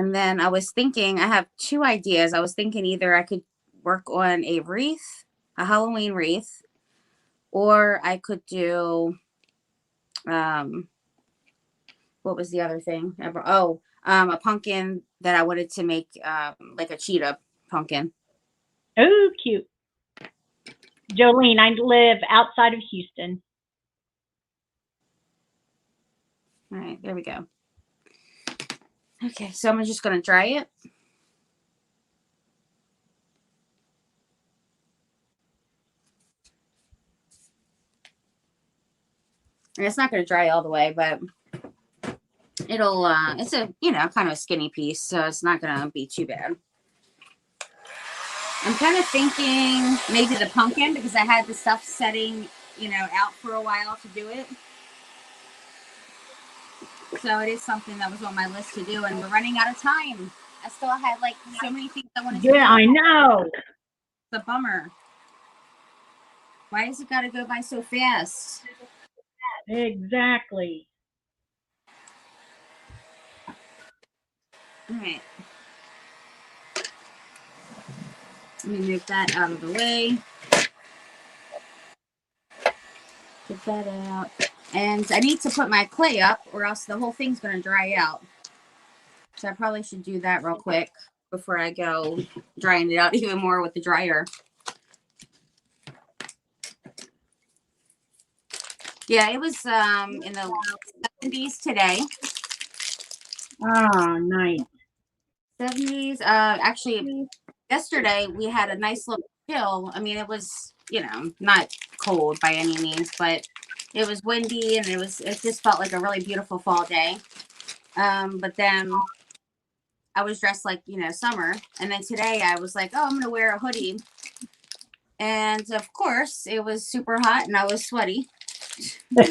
And then I was thinking, I have two ideas. I was thinking either I could work on a wreath, a Halloween wreath, or I could do, what was the other thing? Oh, a pumpkin that I wanted to make, like a cheetah pumpkin. Oh, cute. Jolene, I live outside of Houston. All right, there we go. Okay, so I'm just going to dry it. And it's not going to dry all the way, but it'll, it's a, you know, kind of a skinny piece, so it's not going to be too bad. I'm kind of thinking maybe the pumpkin, because I had the stuff setting, you know, out for a while to do it. So it is something that was on my list to do, and we're running out of time. I still had like so many things I wanted to do. Yeah, I know. It's a bummer. Why does it got to go by so fast? Exactly. All right. Let me move that out of the way. Get that out. And I need to put my clay up, or else the whole thing's going to dry out. So I probably should do that real quick before I go drying it out even more with the dryer. Yeah, it was in the 70s today. Oh, nice. 70s. Actually, yesterday we had a nice little chill. I mean, it was, you know, not cold by any means, but it was windy, and it just felt like a really beautiful fall day. But then I was dressed like, you know, summer, and then today I was like, oh, I'm gonna wear a hoodie, and of course it was super hot and I was sweaty. All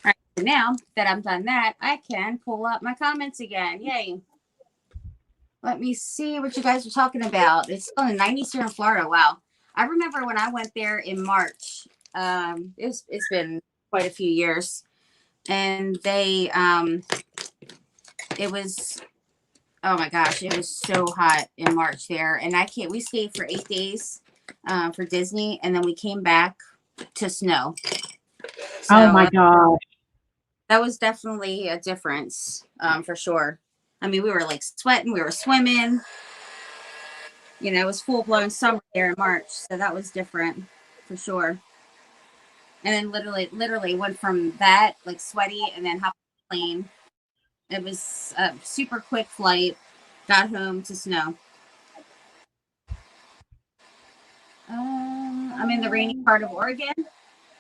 right, so now that I've done that, I can pull up my comments again. Yay. Let me see what you guys are talking about. It's still in the 90s here in Florida. Wow. I remember when I went there in March. It's been quite a few years. And they, it was, oh my gosh, it was so hot in March there. And we stayed for 8 days for Disney. And then we came back to snow. So, oh my gosh. that was definitely a difference for sure. I mean, we were like sweating, we were swimming. You know, it was full blown summer there in March, so that was different for sure. And then literally went from that like sweaty, and then hopped on the plane. It was a super quick flight. Got home to snow. I'm in the rainy part of Oregon.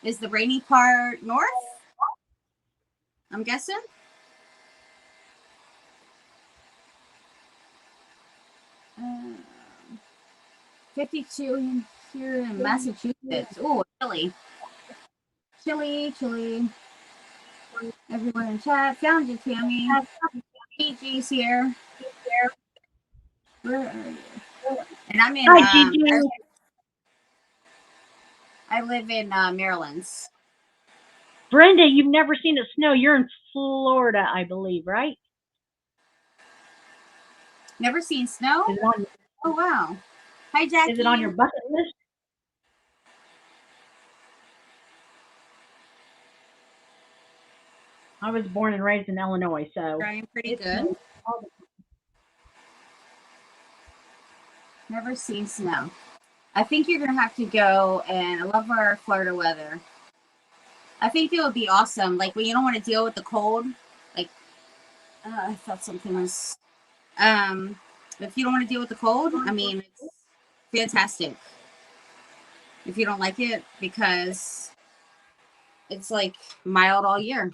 Is the rainy part north? I'm guessing. 52 here in Massachusetts. Oh, chilly. Chilly. Everyone in chat. Found you, Tammy. Gigi's here. Where are you? And I'm in. Hi, Gigi. I live in Maryland. Brenda, you've never seen it snow. You're in Florida, I believe, right? Never seen snow? Oh, wow. Hi, Jackie. Is it on your bucket list? I was born and raised in Illinois, so. Trying pretty good. Never seen snow. I think you're going to have to go, and I love our Florida weather. I think it would be awesome. Like, when you don't want to deal with the cold, like, I thought something was, if you don't want to deal with the cold, I mean, it's fantastic. If you don't like it, because it's like mild all year.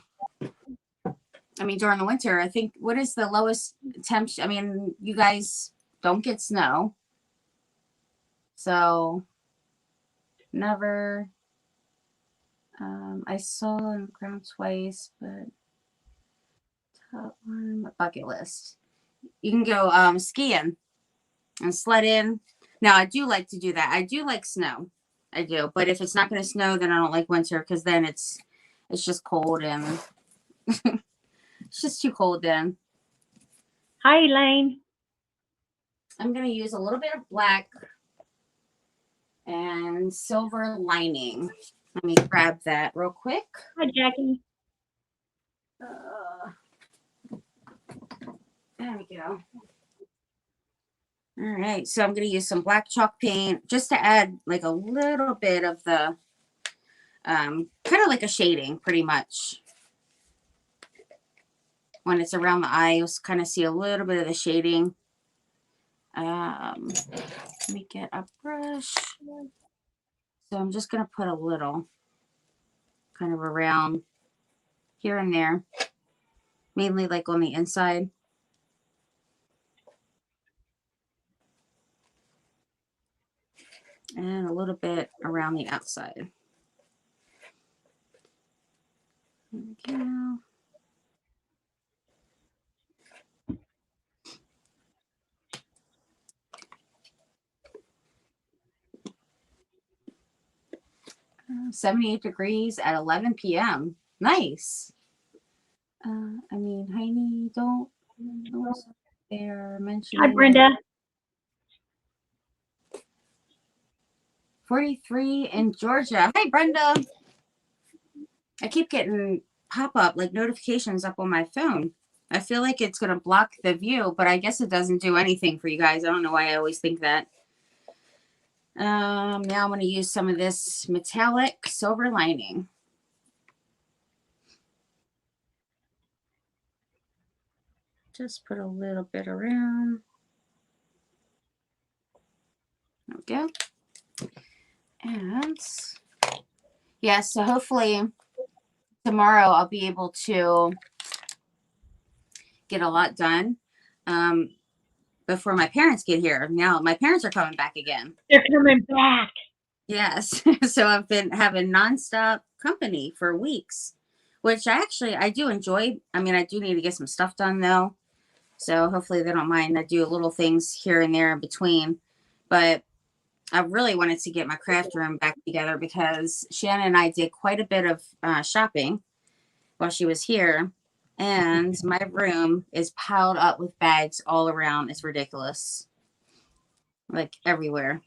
I mean, during the winter, I think, what is the lowest temperature? I mean, you guys don't get snow. So, never. I saw on the ground twice, but top one, my bucket list. You can go skiing and sledding. Now, I do like to do that. I do like snow. I do. But if it's not going to snow, then I don't like winter because then it's just cold and it's just too cold then. Hi, Elaine. I'm going to use a little bit of black and silver lining. Let me grab that real quick. Hi, Jackie. There we go. All right, so I'm going to use some black chalk paint just to add like a little bit of the, kind of like a shading pretty much. When it's around the eye, you'll kind of see a little bit of the shading. Let me get a brush. So I'm just going to put a little kind of around here and there, mainly like on the inside. And a little bit around the outside. There we go. 78 degrees at 11 p.m. Nice. I mean, Heini, don't they're mentioning. Hi, Brenda. 43 in Georgia. Hi, Brenda. I keep getting pop-up, like notifications up on my phone. I feel like it's going to block the view, but I guess it doesn't do anything for you guys. I don't know why I always think that. Now I'm going to use some of this metallic silver lining. Just put a little bit around. There we go. And yeah, so hopefully tomorrow I'll be able to get a lot done before my parents get here. Now my parents are coming back again. They're coming back. Yes. So I've been having nonstop company for weeks, which I do enjoy. I mean, I do need to get some stuff done though. So hopefully they don't mind. I do little things here and there in between, but I really wanted to get my craft room back together because Shannon and I did quite a bit of shopping while she was here. And my room is piled up with bags all around. It's ridiculous. Like everywhere.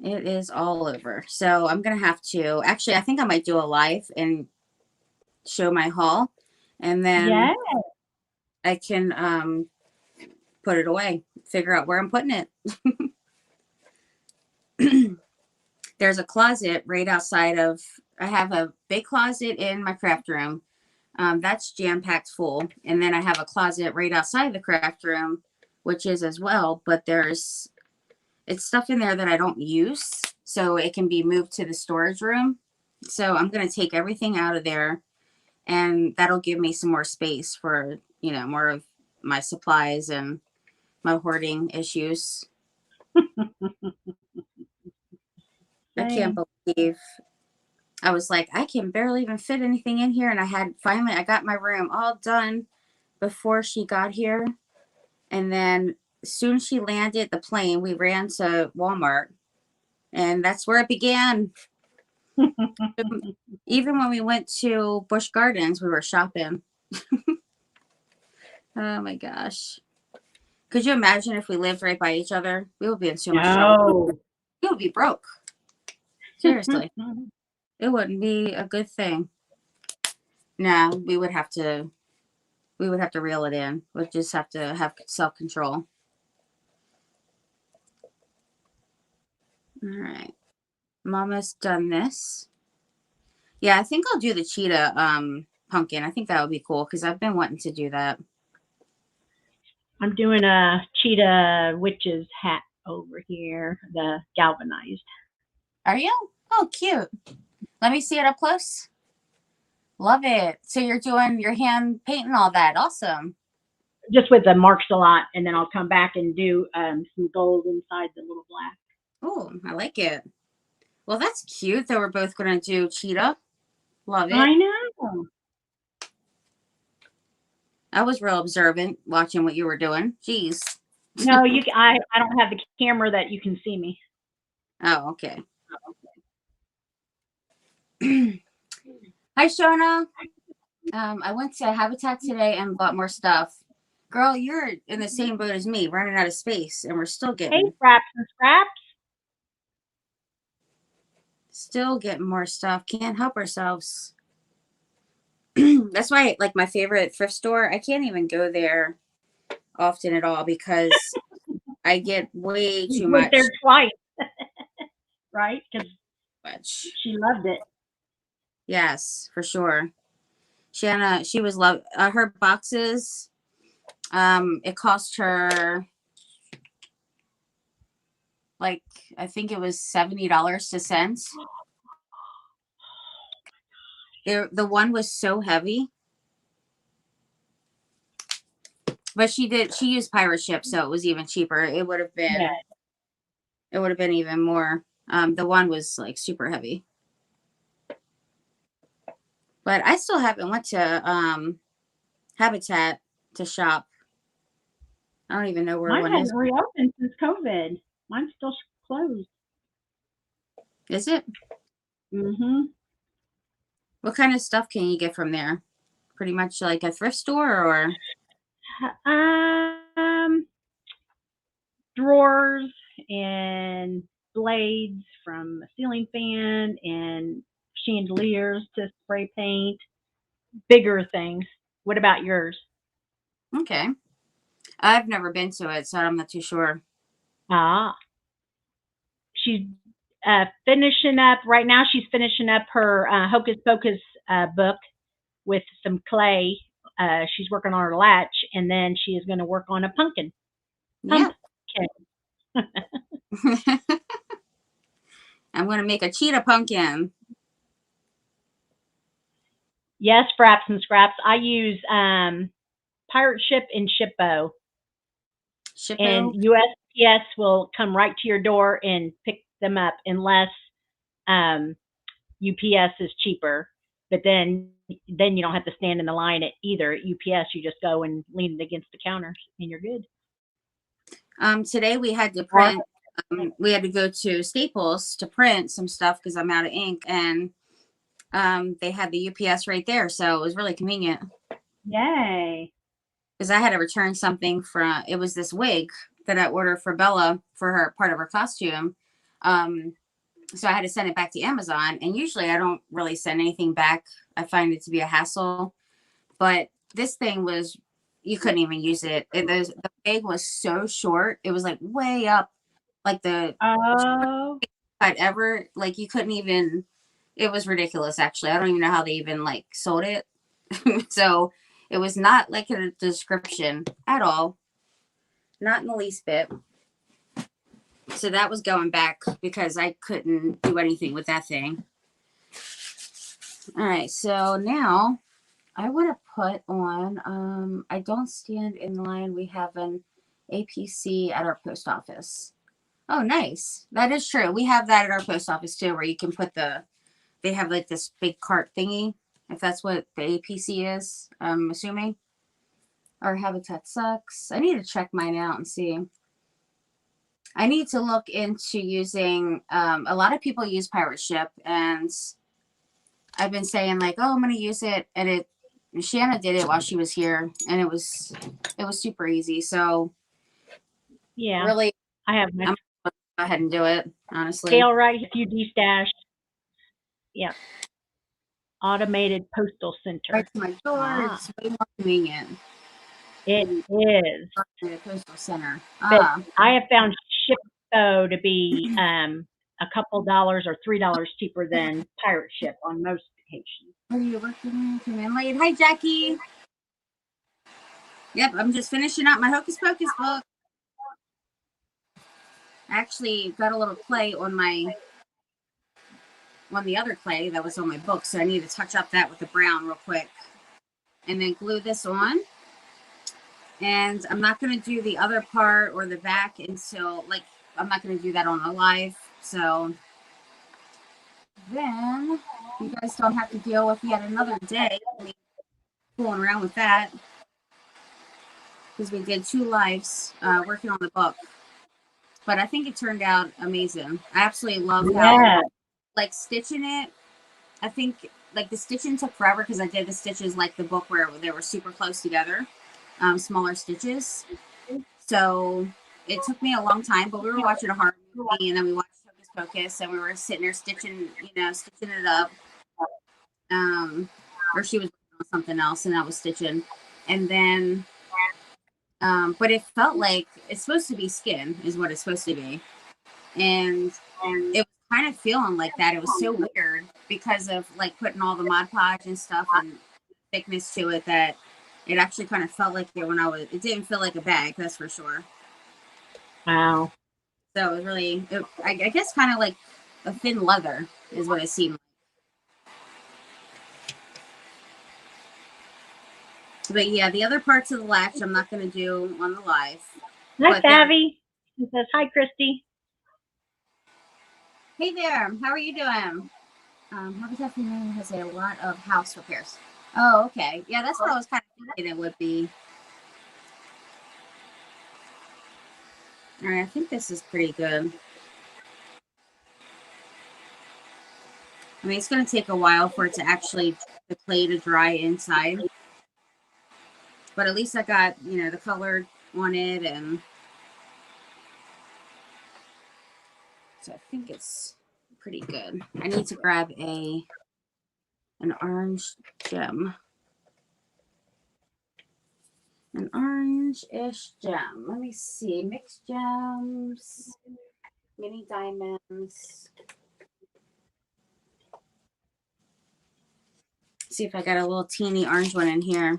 It is all over. So I'm going to have to, actually, I think I might do a live and show my haul. And then I can put it away, figure out where I'm putting it. There's a closet right outside of, I have a big closet in my craft room. That's jam-packed full. And then I have a closet right outside the craft room, which is as well, but it's stuff in there that I don't use. So it can be moved to the storage room. So I'm going to take everything out of there and that'll give me some more space for, you know, more of my supplies and my hoarding issues. I can't believe I was like, I can barely even fit anything in here. And I got my room all done before she got here. And then as soon as she landed the plane, we ran to Walmart and that's where it began. Even when we went to Busch Gardens, we were shopping. Oh my gosh. Could you imagine if we lived right by each other? We would be in so much trouble. We would be broke. Seriously. It wouldn't be a good thing. No, we would have to reel it in. We'd just have to have self-control. All right. Mama's done this. Yeah, I think I'll do the cheetah pumpkin. I think that would be cool because I've been wanting to do that. I'm doing a cheetah witch's hat over here, the galvanized. Are you? Oh, cute. Let me see it up close. Love it. So you're doing your hand painting all that. Awesome. Just with the marks a lot, and then I'll come back and do some gold inside the little black. Oh, I like it. Well, that's cute that we're both going to do cheetah. Love it. I know. I was real observant watching what you were doing. Jeez. No, I don't have the camera that you can see me. Oh, okay. Hi, Shona. I went to Habitat today and bought more stuff. Girl, you're in the same boat as me, running out of space, and we're still Hey, getting Fraps and Scraps. more stuff. Can't help ourselves. That's why, like, my favorite thrift store, I can't even go there often at all because I get way We too went there much. twice, right? Because Much. she loved it. Yes, for sure. Shanna, she was love her boxes. It cost her like I think it was $70 to send. The one was so heavy, but she used pirate ship, so it was even cheaper. It would have Yeah. been even more. The one was like super heavy, but I still haven't went to Habitat to shop. I don't even know where Mine one is. hasn't reopened since COVID. Mine's still closed. Is it? Mm-hmm. What kind of stuff can you get from there? Pretty much like a thrift store or Um, drawers and blades from a ceiling fan and chandeliers to spray paint, bigger things. What about yours? okay. I've never been to it, so I'm not too sure. Ah, she's finishing up right now. She's finishing up her Hocus Pocus book with some clay. She's working on her latch, and then she is going to work on a pumpkin. Yeah. Pumpkin. I'm gonna make a cheetah pumpkin. Yes, Fraps and Scraps. I use Pirate Ship and Shippo, and Shippo. USPS will come right to your door and pick them up unless um, UPS is cheaper. But then you don't have to stand in the line at either. At UPS, you just go and lean it against the counter, and you're good. Today we had to Or print. We had to go to Staples to print some stuff because I'm out of ink, and they had the UPS right there, so it was really convenient. yay! Because I had to return something from. It was this wig that I ordered for Bella for her part of her costume. So I had to send it back to Amazon, and usually I don't really send anything back. I find it to be a hassle, but this thing was you couldn't even use it. The wig was so short; it was like way up, like the Oh, cut ever. Like you couldn't even. It was ridiculous. Actually, I don't even know how they even like sold it. So it was not like a description at all, not in the least bit. So that was going back because I couldn't do anything with that thing. All right, so now I want to put on, I don't stand in line. We have an APC at our post office. Oh, nice. That is true. We have that at our post office too, where you can put they have like this big cart thingy, if that's what the APC is, I'm assuming. Our Habitat sucks. I need to check mine out and see. I need to look into using, a lot of people use Pirate Ship, and I've been saying like, oh, I'm going to use it. And Shanna did it while she was here, and it was super easy. So yeah. really, I have my I'm going to go ahead and do it, honestly. scale right. If you de-stash, yeah. Automated postal Right center. to my door. Ah, It's way more convenient it than is. the postal center. But Ah, I have found Shippo to be a couple dollars or $3 cheaper than Pirate Ship on most occasions. are you working? Come in late. Hi, Jackie. Yep, I'm just finishing up my Hocus Pocus book. I actually got a little clay on the other clay that was on my book, so I need to touch up that with the brown real quick. And then glue this on. And I'm not going to do the other part or the back until, like, I'm not going to do that on a live. So then you guys don't have to deal with yet another day me fooling around with that. Because we did 2 lives working on the book. but I think it turned out amazing. I absolutely love how, like, stitching it. I think, like, the stitching took forever because I did the stitches like the book where they were super close together, smaller stitches. So it took me a long time, but we were watching a horror movie and then we watched Hocus Pocus and we were sitting there stitching, stitching it up. Or she was doing something else and I was stitching. And then, but it felt like it's supposed to be skin is what it's supposed to be. And it was kind of feeling like that. It was so weird because of like putting all the Mod Podge and stuff and thickness to it that it actually kind of felt like it didn't feel like a bag, that's for sure. Wow. So it was really, I guess kind of like a thin leather is what it seemed like. But yeah, the other parts of the latch I'm not going to do on the live. Hi, Savvy. He says, hi, Kristy. Hey there. How are you doing? Habitat for Humanity has a lot of house repairs. Oh, okay. Yeah, that's what I was kind of thinking it would be. All right, I think this is pretty good. I mean, it's going to take a while for it to actually, the clay to dry inside. But at least I got, the color on it. And so I think it's pretty good. I need to grab an orange gem. An orange-ish gem. Let me see. Mixed gems. Mini diamonds. See if I got a little teeny orange one in here.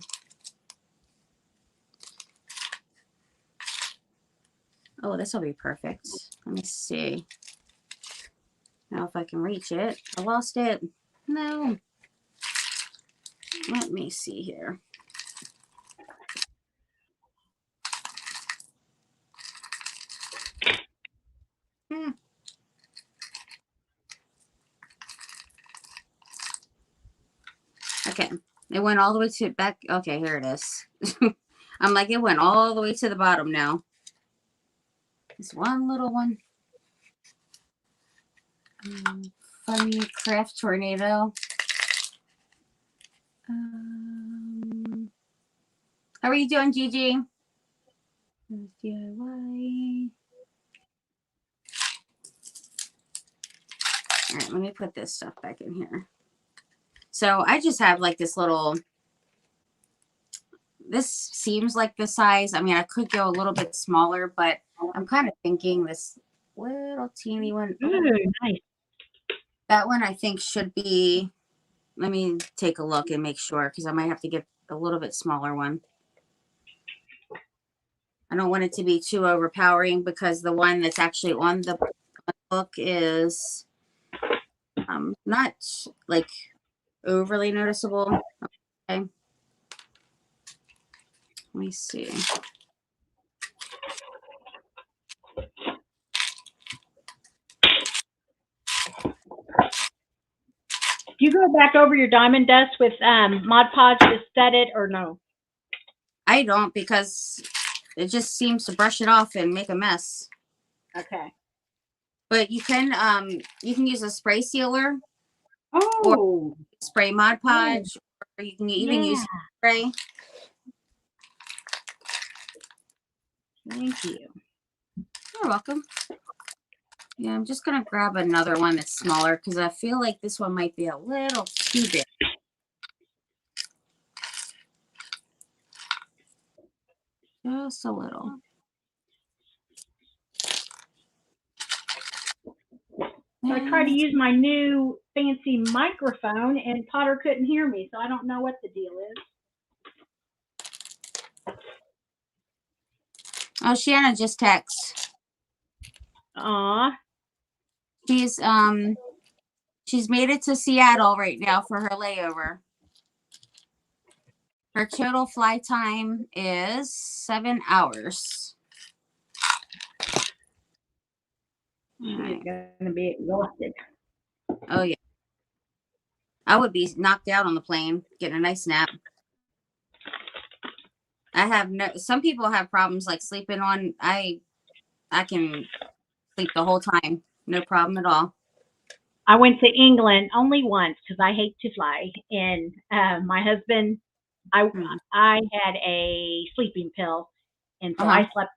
Oh, this will be perfect. Let me see. Now if I can reach it. I lost it. No. Let me see here. Okay. It went all the way to back. Okay, here it is. I'm like, it went all the way to the bottom now. This one little one. Funny craft tornado. How are you doing, Gigi? DIY. All right, let me put this stuff back in here. So I just have like this little, this seems like the size. I mean, I could go a little bit smaller, but I'm kind of thinking this little teeny one. Ooh, nice. That one I think should be, let me take a look and make sure because I might have to get a little bit smaller one. I don't want it to be too overpowering because the one that's actually on the book is not like overly noticeable. Okay. Let me see. Do you go back over your diamond dust with Mod Podge to set it or no? I don't because it just seems to brush it off and make a mess. Okay. But you can use a spray sealer. Oh. Or spray Mod Podge. Or you can even use spray. Thank you. You're welcome. Yeah, I'm just going to grab another one that's smaller because I feel like this one might be a little too big. Just a little. So I tried to use my new fancy microphone and Potter couldn't hear me, so I don't know what the deal is. Oh, Shanna just texted. Aw. She's made it to Seattle right now for her layover. Her total flight time is 7 hours. She's gonna be exhausted. Oh yeah. I would be knocked out on the plane, getting a nice nap. Some people have problems like sleeping on. I can sleep the whole time. No problem at all. I went to England only once because I hate to fly, and my husband, I had a sleeping pill, and so I slept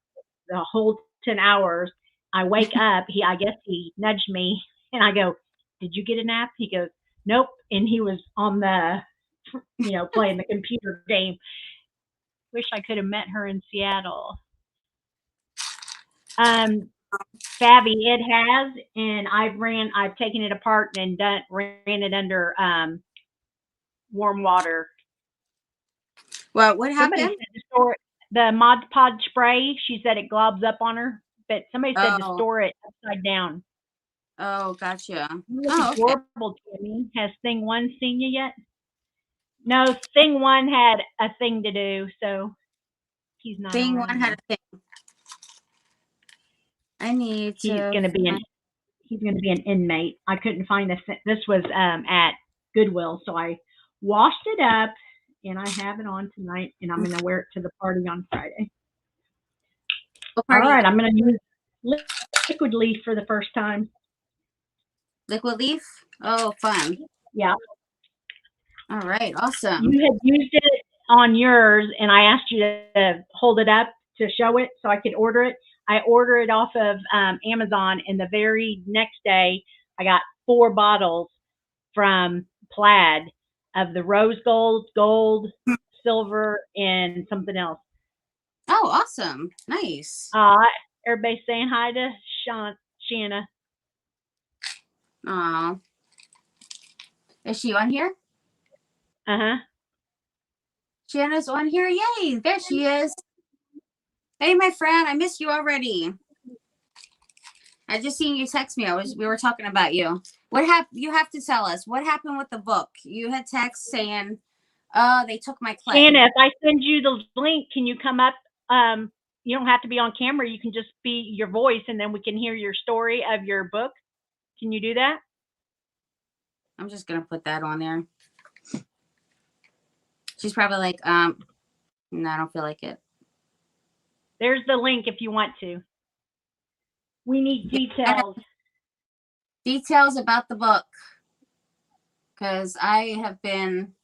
the whole 10 hours. I wake up, I guess he nudged me, and I go, "Did you get a nap?" He goes, "Nope," and he was on the, playing the computer game. Wish I could have met her in Seattle. Fabby, it has, and I've taken it apart and ran it under warm water. Well, what happened? Somebody said to store the Mod Podge spray. She said it globs up on her, but somebody said to store it upside down. Oh, gotcha. You look adorable, Timmy. Has Thing One seen you yet? No, Thing One had a thing to do, so he's not. Thing One had a thing. I need to. He's gonna be an inmate. I couldn't find this was at Goodwill, so I washed it up and I have it on tonight, and I'm gonna wear it to the party on Friday. All right, I'm gonna use liquid leaf for the first time. Liquid leaf? Oh, fun. Yeah. All right, awesome. You had used it on yours, and I asked you to hold it up to show it so I could order it. I ordered it off of Amazon, and the very next day, I got 4 bottles from PLAID of the rose gold, silver, and something else. Oh, awesome. Nice. Everybody's saying hi to Shanna. Aw. Is she on here? Uh-huh. Shanna's on here. Yay. There she is. Hey, my friend. I missed you already. I just seen you text me. We were talking about you. What happened? You have to tell us. What happened with the book? You had text saying, they took my clay. Shanna, if I send you the link, can you come up? You don't have to be on camera. You can just be your voice, and then we can hear your story of your book. Can you do that? I'm just going to put that on there. She's probably like, no, I don't feel like it. There's the link if you want to. We need details. Details about the book. Because I have been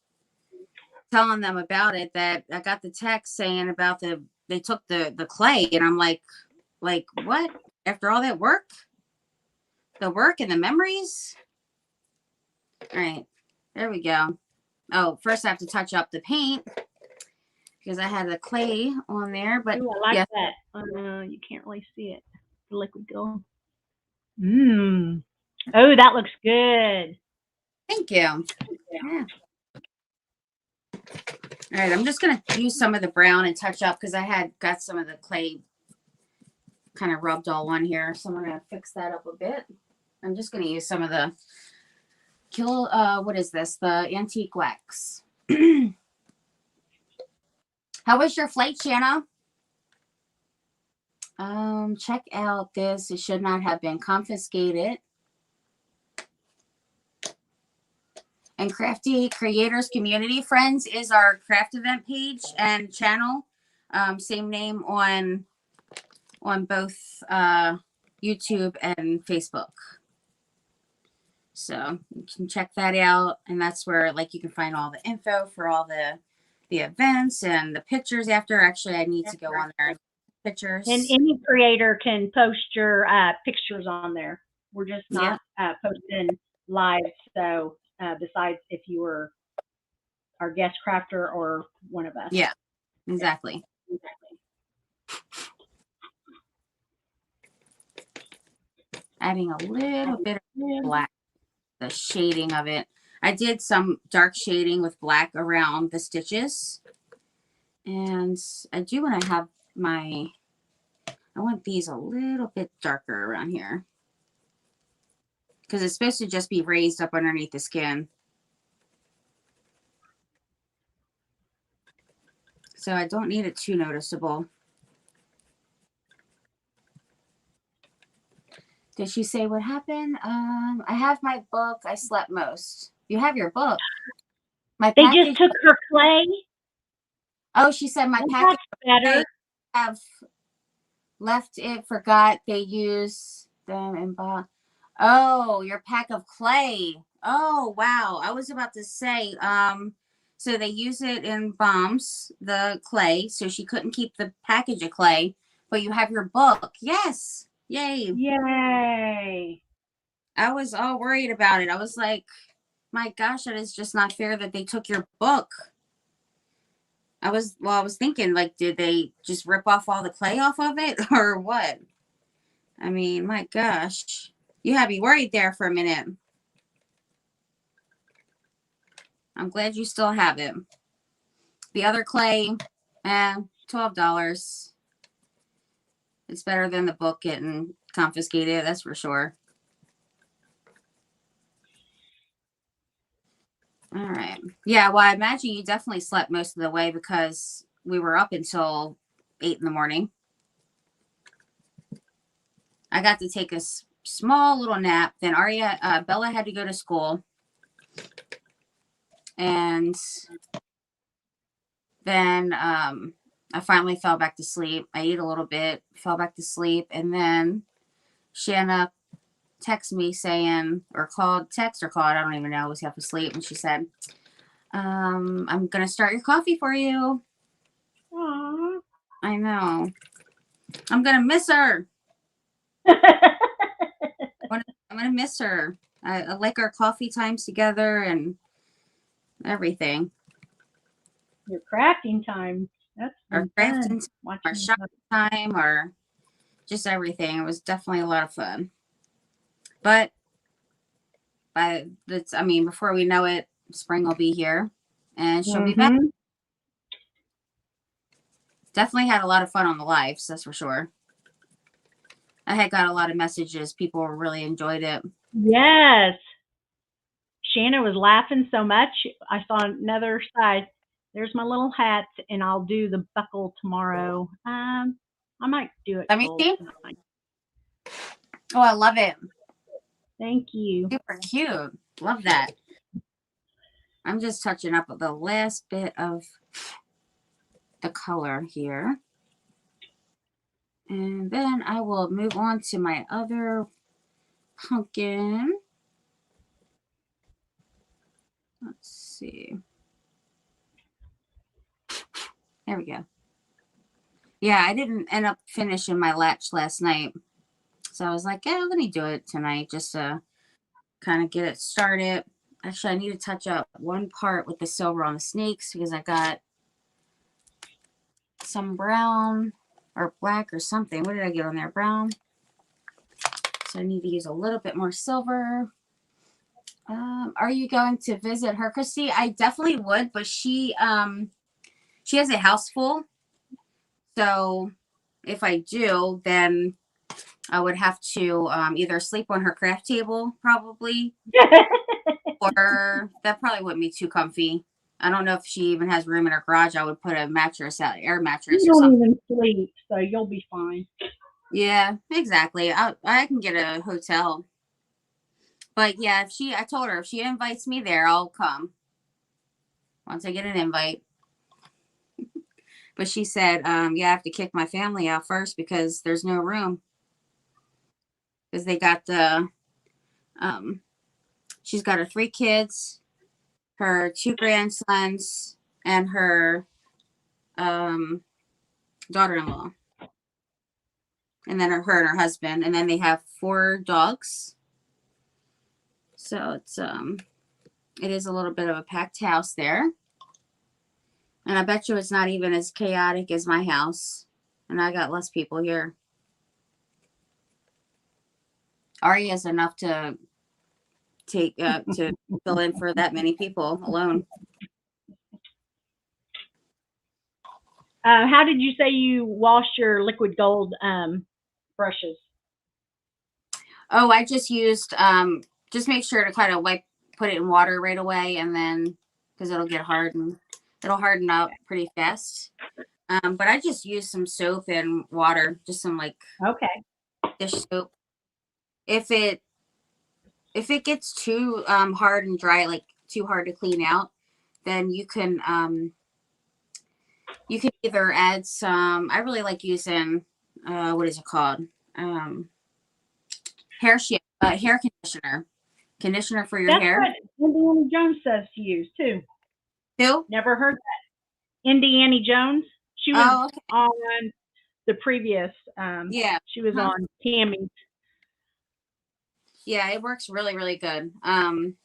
telling them about it, that I got the text saying about they took the clay, and I'm like what? After all that work? The work and the memories? All right, there we go. Oh, first I have to touch up the paint because I had the clay on there, but ooh, I like that. You can't really see it. The liquid gold. Oh, that looks good. Thank you. Yeah. All right, I'm just going to use some of the brown and touch up because I had got some of the clay kind of rubbed all on here. So I'm going to fix that up a bit. I'm just going to use some of the what is this? The antique wax. How was your flight, Shanna? Check out this. It should not have been confiscated. And Crafty Creators Community Friends is our craft event page and channel. Same name on both YouTube and Facebook. So you can check that out. And that's where you can find all the info for all the events and the pictures after. Actually, I need to go on there and pictures. And any creator can post your pictures on there. We're just not posting live. So besides if you were our guest crafter or one of us. Yeah, exactly. Adding a little bit of black, the shading of it. I did some dark shading with black around the stitches. And I do want to have I want these a little bit darker around here. Because it's supposed to just be raised up underneath the skin. So I don't need it too noticeable. Did she say what happened? I have my book. I slept most. You have your book. They just took her clay. Oh, she said my package better. have left it, forgot they use them in Oh, your pack of clay. Oh, wow. I was about to say, so they use it in bombs, the clay, so she couldn't keep the package of clay, but you have your book. Yes. Yay. Yay. I was all worried about it. I was like, my gosh, that is just not fair that they took your book. I was thinking, like, did they just rip off all the clay off of it or what? I mean, my gosh. You had me worried there for a minute. I'm glad you still have it. The other clay, $12. It's better than the book getting confiscated, that's for sure. All right. Yeah, well, I imagine you definitely slept most of the way because we were up until 8 in the morning. I got to take a small little nap. Then Bella had to go to school. And then I finally fell back to sleep. I ate a little bit, fell back to sleep. And then Shanna texted me saying, or called, I don't even know, I was half asleep. And she said, I'm going to start your coffee for you. Aww. I know. I'm going to miss her. I'm going to miss her. I like our coffee times together and everything. Your crafting time. That's Our crafting time, our shopping time, or just everything. It was definitely a lot of fun. But before we know it, spring will be here and she'll be back. Definitely had a lot of fun on the lives, that's for sure. I had got a lot of messages. People really enjoyed it. Yes. Shanna was laughing so much. I saw another side. There's my little hat, and I'll do the buckle tomorrow. I might do it. Let me see. Oh, I love it. Thank you. Super cute. Love that. I'm just touching up the last bit of the color here. And then I will move on to my other pumpkin. Let's see. There we go. Yeah, I didn't end up finishing my latch last night. So I was like, yeah, let me do it tonight just to kind of get it started. Actually, I need to touch up one part with the silver on the snakes because I got some brown or black or something. What did I get on there? Brown. So I need to use a little bit more silver. Are you going to visit her, Kristy? I definitely would, but she has a house full. So if I do, then I would have to either sleep on her craft table, probably, or that probably wouldn't be too comfy. I don't know if she even has room in her garage. I would put a mattress out, air mattress you or something. don't even sleep, so you'll be fine. Yeah, exactly. I can get a hotel. But yeah, I told her if she invites me there, I'll come. Once I get an invite. But she said, yeah, I have to kick my family out first because there's no room. Because they got she's got her 3 kids, her 2 grandsons, and her daughter-in-law. And then her and her husband. And then they have 4 dogs. So it is a little bit of a packed house there. And I bet you it's not even as chaotic as my house. And I got less people here. Ari has enough to take to fill in for that many people alone. How did you say you washed your liquid gold brushes? Oh, I just used just make sure to kind of put it in water right away, and then because it'll get hardened. It'll harden up pretty fast. But I just used some soap and water, just some dish soap. If it gets too hard and dry, like too hard to clean out, then you can either add some. I really like using what is it called? hair conditioner for your That's hair. what Indiana Jones says to use too. Who? Never heard that. Indiana Jones. She was Oh, okay. on the previous. Yeah. She was Huh. on Tammy's. Yeah, it works really, really good. And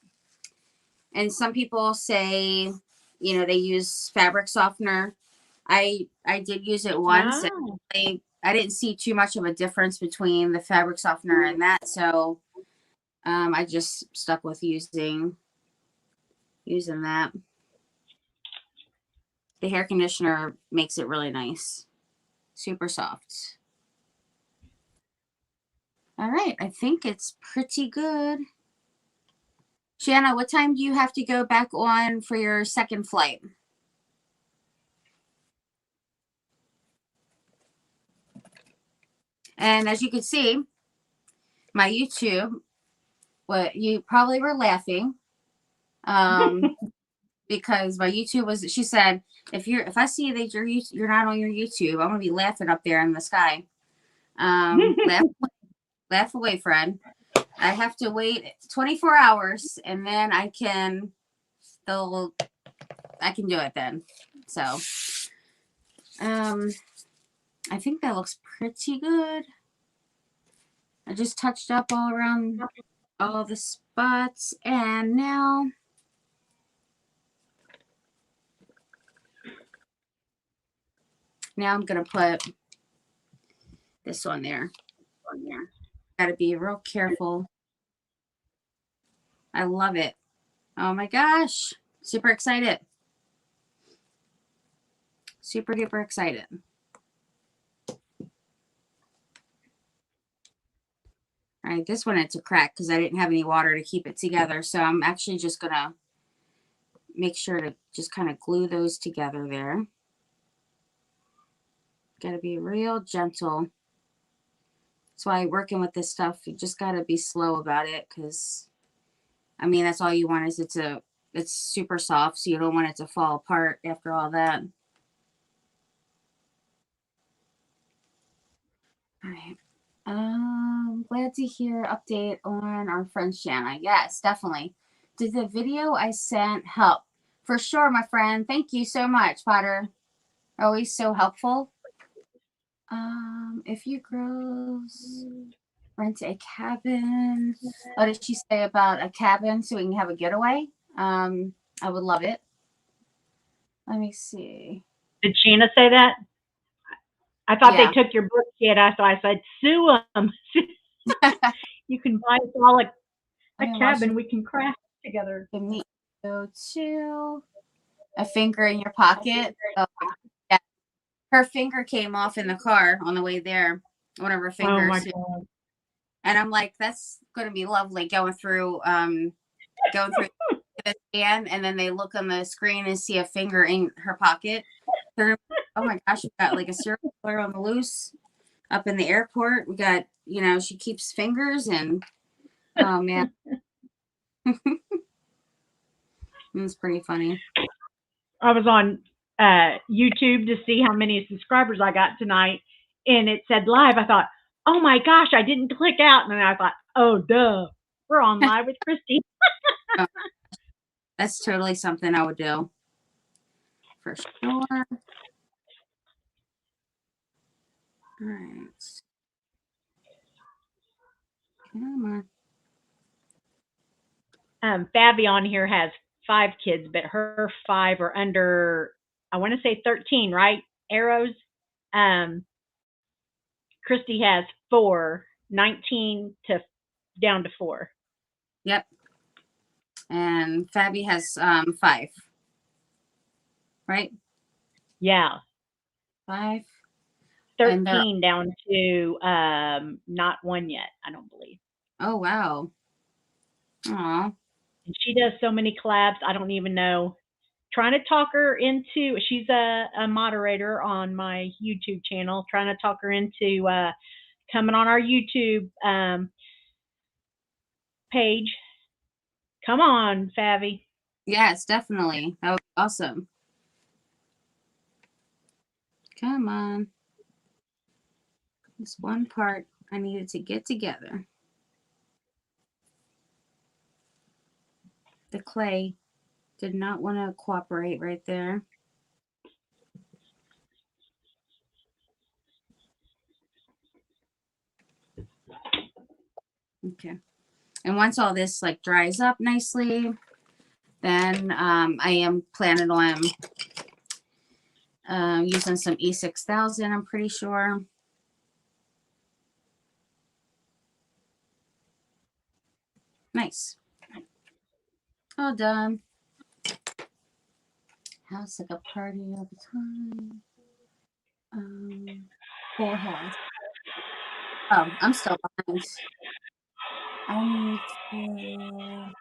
some people say, you know, they use fabric softener. I did use it once. Oh. And I didn't see too much of a difference between the fabric softener and that, so I just stuck with using that. The hair conditioner makes it really nice, super soft. All right, I think it's pretty good. Shanna, what time do you have to go back on for your second flight? And as you can see, my YouTube, what you probably were laughing, because my YouTube was. She said, if I see that you're not on your YouTube, I'm gonna be laughing up there in the sky. Laugh away, friend. I have to wait 24 hours, and then I can do it then. So, I think that looks pretty good. I just touched up all around all the spots, and now I'm gonna put this on there. Gotta be real careful. I love it. Oh my gosh. Super excited. Super duper excited. All right, this one it's a crack because I didn't have any water to keep it together. So I'm actually just gonna make sure to just kind of glue those together there. Gotta be real gentle. That's why working with this stuff, you just gotta be slow about it, because I mean that's all you want is it's super soft, so you don't want it to fall apart after all that. All right. Glad to hear update on our friend Shanna. Yes, definitely. Did the video I sent help? For sure, my friend. Thank you so much, Potter. Always so helpful. If you girls rent a cabin, what did she say about a cabin so we can have a getaway? I would love it. Let me see. Did Sheena say that? I thought Yeah. they took your book, kid. So I said, sue them. You can buy us all a cabin. We can craft together. Go to a finger in your pocket. Oh, yeah. Her finger came off in the car on the way there. One of her fingers. Oh my God. And I'm like, that's going to be lovely going through the scan, and then they look on the screen and see a finger in her pocket. They're, oh my gosh, we got like a serial killer on the loose up in the airport. We got, she keeps fingers, and oh man. It's pretty funny. I was on YouTube to see how many subscribers I got tonight, and it said live. I thought, oh my gosh, I didn't click out. And then I thought, oh, duh, we're on live with Kristy. Oh, that's totally something I would do. For sure. All right. Come on. Fabi on here has 5 kids, but her 5 are under, I want to say 13, right? Arrows. Kristy has 4, 19 to down to 4. Yep. And Fabi has 5. Right? Yeah. 5. 13 down to not 1 yet, I don't believe. Oh wow. Aw. And she does so many collabs, I don't even know. Trying to talk her into, she's a moderator on my YouTube channel, trying to talk her into coming on our YouTube page. Come on, Favi. Yes, definitely. That would be awesome. Come on. This one part I needed to get together. the clay did not want to cooperate right there. Okay. And once all this like dries up nicely, then I am planning on using some E6000, I'm pretty sure. Nice. All done. House like a party all the time. Full house. Oh, I'm still behind. I need to.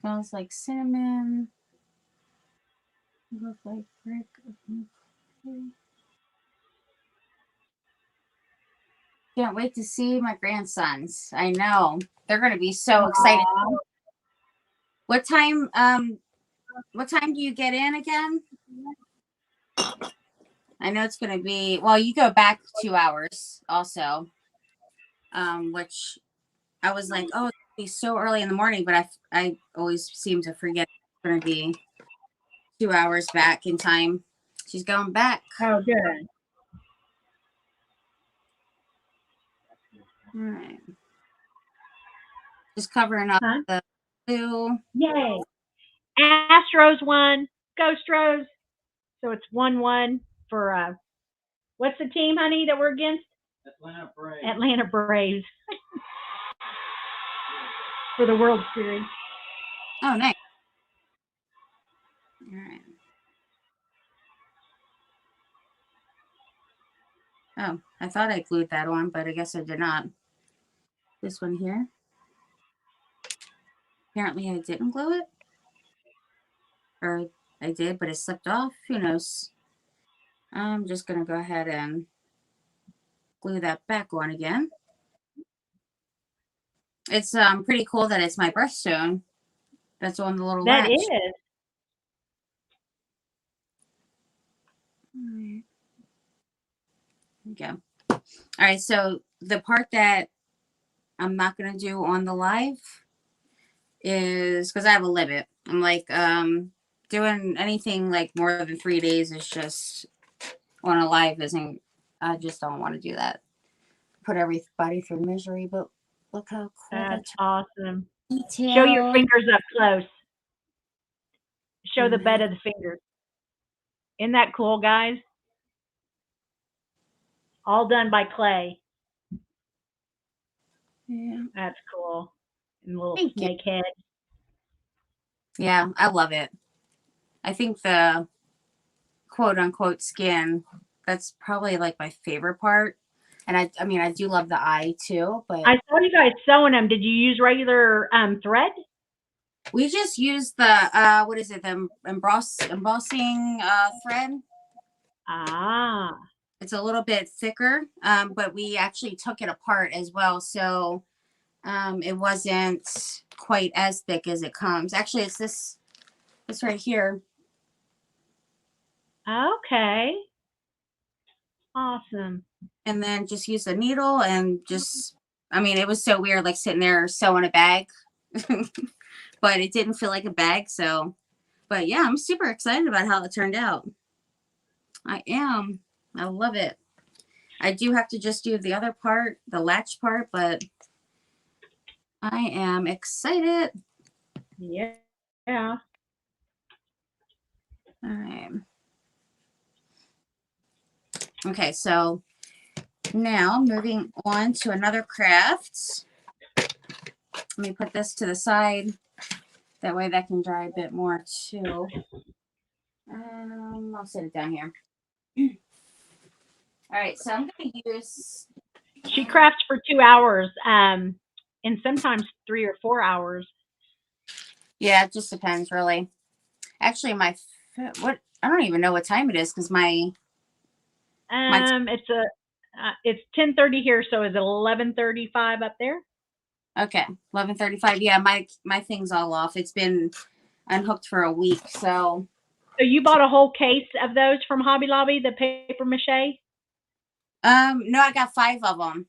Smells like cinnamon. Looks like brick. Can't wait to see my grandsons. I know they're going to be so excited. What time? What time do you get in again? I know it's going to be. Well, you go back 2 hours also. Which I was like, oh, it's gonna be so early in the morning, but I always seem to forget it's going to be 2 hours back in time. She's going back. Oh, good. All right. Just covering up the blue. Yay. Astros won. Go Stros. So it's 1-1 for, what's the team, honey, that we're against? Atlanta Braves. Atlanta Braves. For the World Series. Oh, nice. All right. Oh, I thought I glued that on, but I guess I did not. This one here. Apparently I didn't glue it. Or I did, but it slipped off. Who knows? I'm just going to go ahead and glue that back on again. It's pretty cool that it's my birthstone that's on the little latch. That is. All right. There we go. All right, so the part that I'm not going to do on the live is because I have a limit. I'm like, doing anything like more than 3 days is just on a live isn't, I just don't want to do that. Put everybody through misery, but look how cool That's awesome. detail. Show your fingers up close. Show the bed of the fingers. Isn't that cool, guys? All done by clay. Yeah. That's cool. And a little Thank snake head. Yeah, I love it. I think the quote unquote skin, that's probably like my favorite part. And I mean, I do love the eye too, but I saw you guys sewing them. Did you use regular thread? we just used the what is it, the embossing thread. Ah. It's a little bit thicker, but we actually took it apart as well, so it wasn't quite as thick as it comes. Actually, it's this right here. Okay. Awesome. And then just use a needle and just, I mean, it was so weird, like sitting there sewing a bag, but it didn't feel like a bag. So, but yeah, I'm super excited about how it turned out. I am. I love it. I do have to just do the other part, the latch part, but I am excited. Yeah. Yeah. All right. Okay, so now moving on to another craft. Let me put this to the side. That way that can dry a bit more too. I'll set it down here. All right, so I'm going to use... She crafts for 2 hours, and sometimes 3 or 4 hours. Yeah, it just depends, really. Actually, I don't even know what time it is because it's 10:30 here, so is it 11:35 up there? Okay, 11:35. Yeah, my thing's all off. It's been unhooked for a week, so So you bought a whole case of those from Hobby Lobby, the paper mache? No, I got 5 of them.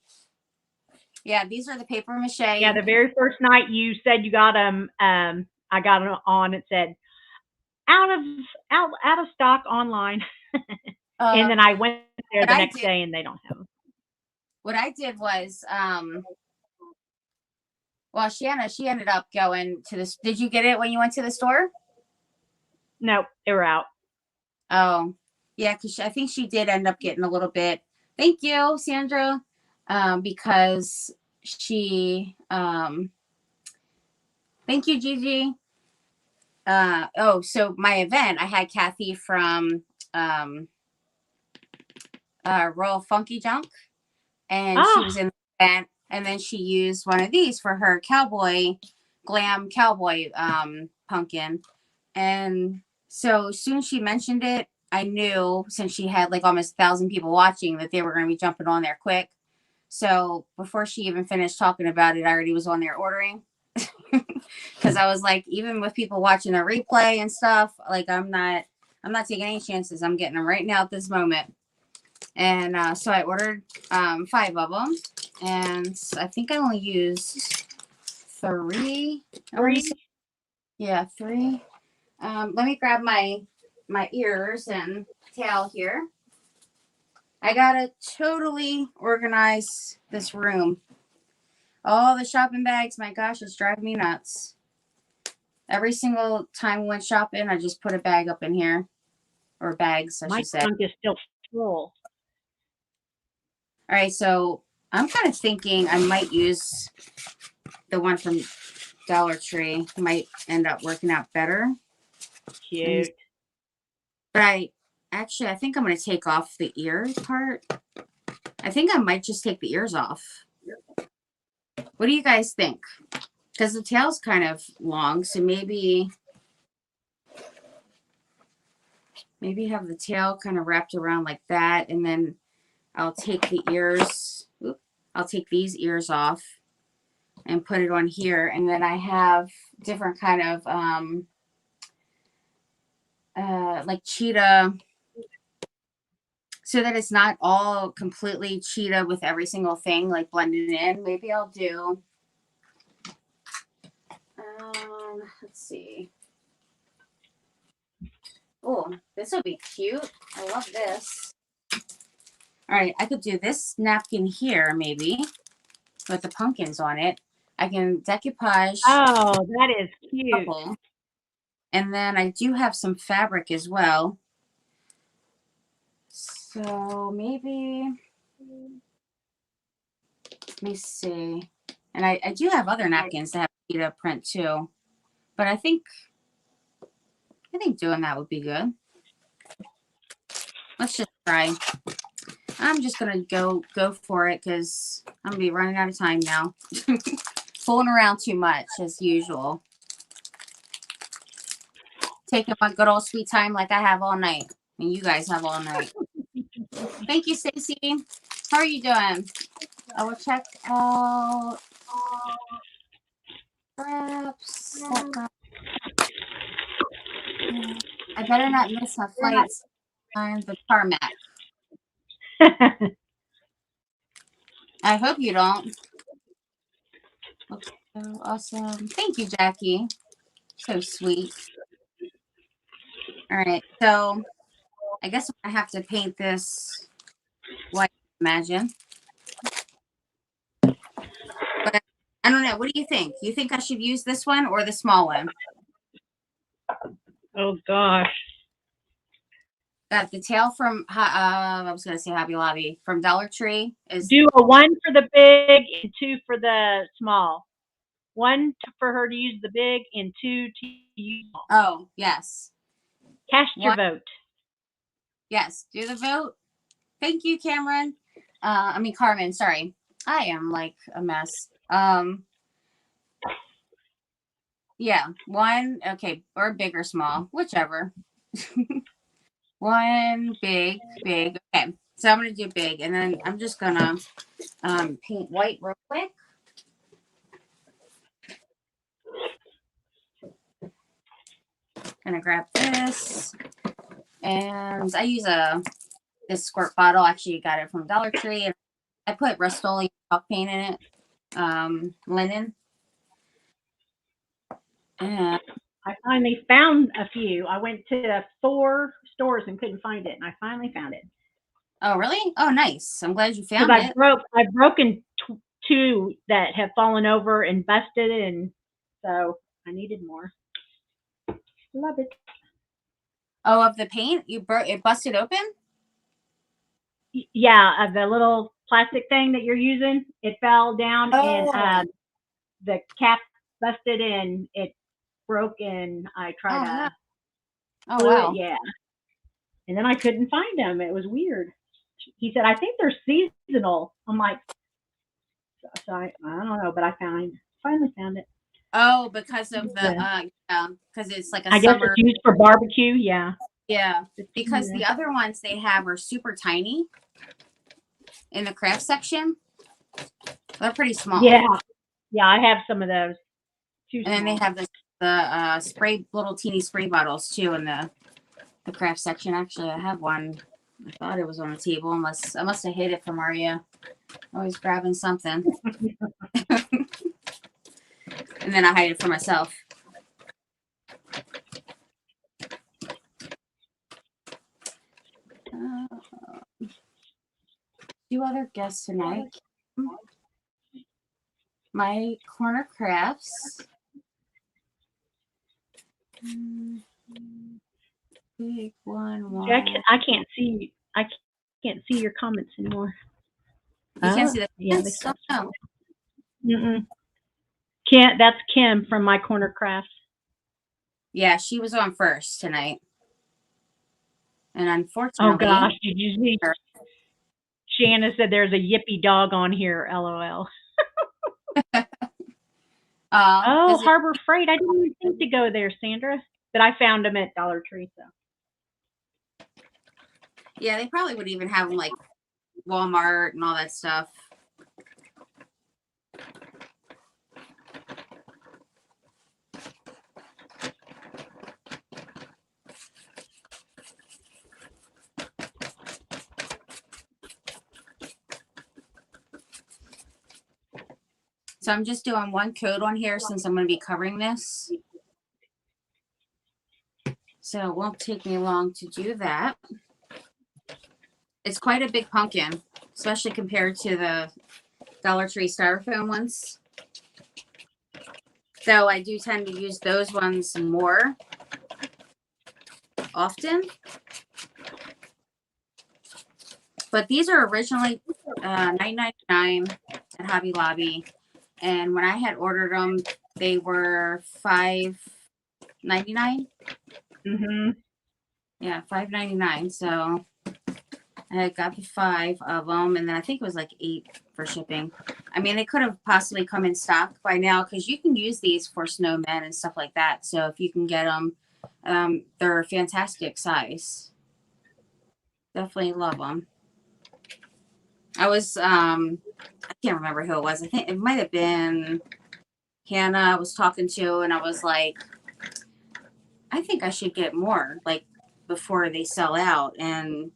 Yeah, these are the paper mache. Yeah, the very first night you said you got them. I got them on. It said out of stock online, and then I went there the next day and they don't have them. What I did was, well, she ended up going to this. Did you get it when you went to the store? Nope, they were out. Oh, yeah, because I think she did end up getting a little bit. Thank you, Sandra, because she. Thank you, Gigi. Oh, so my event, I had Kathy from Royal Funky Junk, and she was in the event, and then she used one of these for her glam cowboy pumpkin. And so as soon as she mentioned it, I knew, since she had like almost 1,000 people watching, that they were going to be jumping on there quick. So before she even finished talking about it, I already was on there ordering. Because I was like, even with people watching a replay and stuff, like I'm not taking any chances. I'm getting them right now at this moment. And so I ordered 5 of them, and I think I only used 3. 3? Yeah, 3. Let me grab my ears and tail here. I gotta totally organize this room. All the shopping bags, my gosh, it's driving me nuts. Every single time we went shopping, I just put a bag up in here. Or bags, I should say. My trunk is still full. All right, so I'm kind of thinking I might use the one from Dollar Tree. Might end up working out better. Cute. But I think I'm going to take off the ear part. I think I might just take the ears off. What do you guys think? Because the tail's kind of long, so maybe have the tail kind of wrapped around like that, and then I'll take the ears. I'll take these ears off and put it on here, and then I have different kind of like cheetah, so that it's not all completely cheetah with every single thing like blended in. Maybe I'll do. Let's see. Oh, this will be cute. I love this. All right, I could do this napkin here, maybe, with the pumpkins on it. I can decoupage. Oh, that is cute. And then I do have some fabric as well. So maybe, let me see. And I do have other napkins that have cheetah print too. But I think doing that would be good. Let's just try. I'm just gonna go for it because I'm gonna be running out of time now. Fooling around too much as usual. Taking my good old sweet time like I have all night, and you guys have all night. Thank you, Stacey. How are you doing? I will check out. Perhaps I better not miss my flights on the tarmac. I hope you don't. Okay, awesome. Thank you, Jackie. So sweet. All right, so I guess I have to paint this white, imagine. But I don't know. What do you think? You think I should use this one or the small one? Oh, gosh. Got the tail from, I was going to say Hobby Lobby, from Dollar Tree. Do a 1 for the big and 2 for the small. 1 for her to use the big and 2 to use small. Oh, yes. Cast your vote. Yes, do the vote. Thank you, Cameron. Carmen, sorry. I am like a mess. Yeah, 1, okay, or big or small, whichever. 1 big. Okay, so I'm gonna do big, and then I'm just gonna paint white real quick. Gonna grab this. And I use this squirt bottle. Actually, got it from Dollar Tree. And I put Rust-Oleum chalk paint in it, linen. And I finally found a few. I went to 4 stores and couldn't find it, and I finally found it. oh, really? Oh, nice. I'm glad you Because found it. I've broken 2 that have fallen over and busted, and so I needed more. Love it. Oh, of the paint? It busted open? Yeah, the little plastic thing that you're using, it fell down, and Oh. the cap busted and it broke, and I tried Oh, no. to Oh, glue it. wow. Yeah, and then I couldn't find them. It was weird. He said, I think they're seasonal. I'm like, so I don't know, but I finally found it. Oh, because of the Yeah. yeah, because it's like a I guess it's summer. used for barbecue. Yeah. Yeah, because Yeah. the other ones they have are super tiny in the craft section. They're pretty small. Yeah. Yeah, I have some of those. Too And then small. they have the spray little teeny spray bottles too in the craft section. Actually, I have one. I thought it was on the table, unless I must have hid it from Maria. Always grabbing something. And then I hide it for myself. Few other guests tonight. My corner crafts. Big one. Jack, I can't see. I can't see your comments anymore. You can't see the yeah, they comments? stopped. Oh, Mm-mm. Can't. That's Kim from My Corner Crafts. yeah, she was on first tonight. And unfortunately, oh gosh, did you see? Shanna said there's a yippy dog on here. LOL. Oh, Harbor Freight. I didn't even think to go there, Sandra, but I found them at Dollar Tree. So. Yeah, they probably would even have them like Walmart and all that stuff. So I'm just doing one coat on here since I'm going to be covering this. So it won't take me long to do that. It's quite a big pumpkin, especially compared to the Dollar Tree styrofoam ones. So I do tend to use those ones more often. But these are originally $9.99 at Hobby Lobby. And when I had ordered them, they were $5.99. Mm-hmm. Yeah, $5.99. So I got the 5 of them, and then I think it was like 8 for shipping. I mean, they could have possibly come in stock by now because you can use these for snowmen and stuff like that. So if you can get them, they're a fantastic size. Definitely love them. I was, I can't remember who it was. I think it might have been Hannah I was talking to, and I was like, I think I should get more, like, before they sell out. And,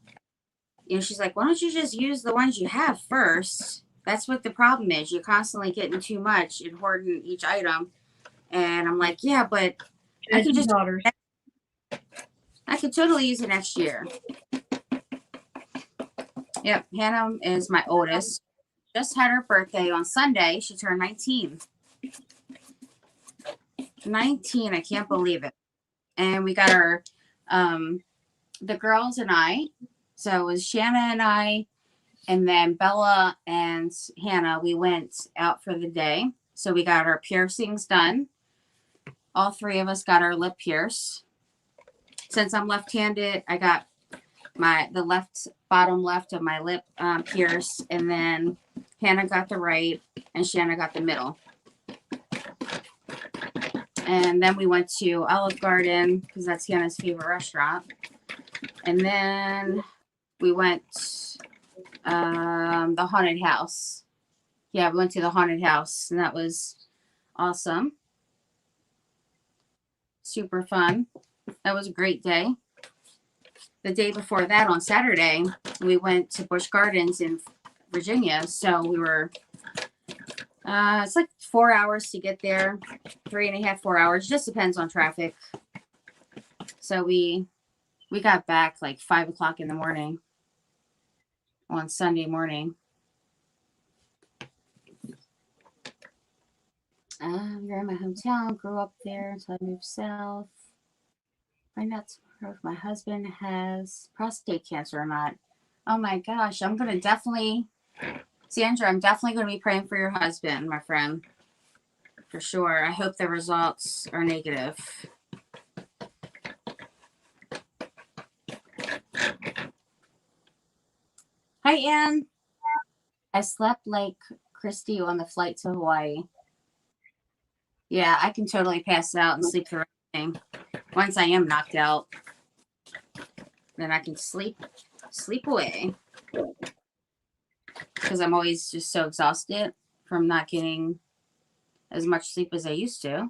you know, she's like, why don't you just use the ones you have first? That's what the problem is. You're constantly getting too much and hoarding each item. And I'm like, yeah, but I could totally use it next year. Yep, Hannah is my oldest. Just had her birthday on Sunday. She turned 19. 19, I can't believe it. And we got our, the girls and I. So it was Shanna and I, and then Bella and Hannah. We went out for the day. So we got our piercings done. All 3 of us got our lip pierced. Since I'm left-handed, I got the bottom left of my lip pierced, and then Hannah got the right, and Shanna got the middle. And then we went to Olive Garden because that's Hannah's favorite restaurant. And then we went the haunted house. Yeah, we went to the haunted house, and that was awesome. Super fun. That was a great day. The day before that, on Saturday, we went to Busch Gardens in Virginia. So we were, it's like 4 hours to get there, 3.5, 4 hours. Just depends on traffic. So we got back like 5 o'clock in the morning on Sunday morning. We're in my hometown, grew up there until I moved south. Find out tomorrow if my husband has prostate cancer or not. Oh my gosh, I'm going to definitely, Sandra, I'm definitely going to be praying for your husband, my friend. For sure. I hope the results are negative. Hi, Ann. I slept like Kristy on the flight to Hawaii. Yeah, I can totally pass out and sleep through everything. Once I am knocked out, then I can sleep away. Because I'm always just so exhausted from not getting as much sleep as I used to.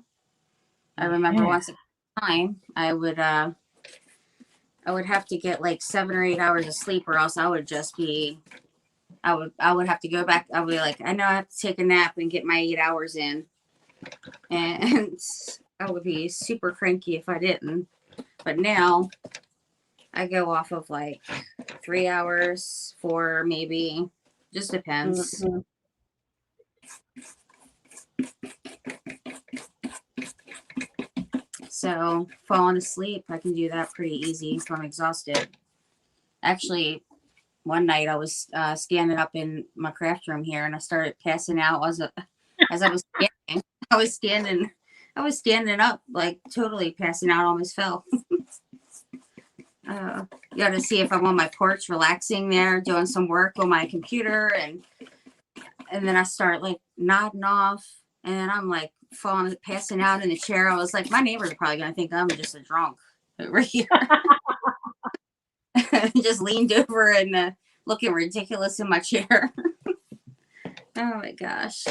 I remember once upon a time, I would have to get like 7 or 8 hours of sleep, or else I would just be, I would have to go back. I would be like, I know I have to take a nap and get my 8 hours in. And I would be super cranky if I didn't. But now I go off of like 3 hours, 4 maybe. Just depends. Mm-hmm. So falling asleep, I can do that pretty easy if I'm exhausted. Actually, one night I was standing up in my craft room here, and I started passing out as I was standing. I was standing up, like totally passing out, almost fell. You got to see if I'm on my porch relaxing there, doing some work on my computer, and then I start like nodding off, and then I'm like falling, passing out in the chair. I was like, my neighbors are probably going to think I'm just a drunk over here. Just leaned over and looking ridiculous in my chair. Oh my gosh.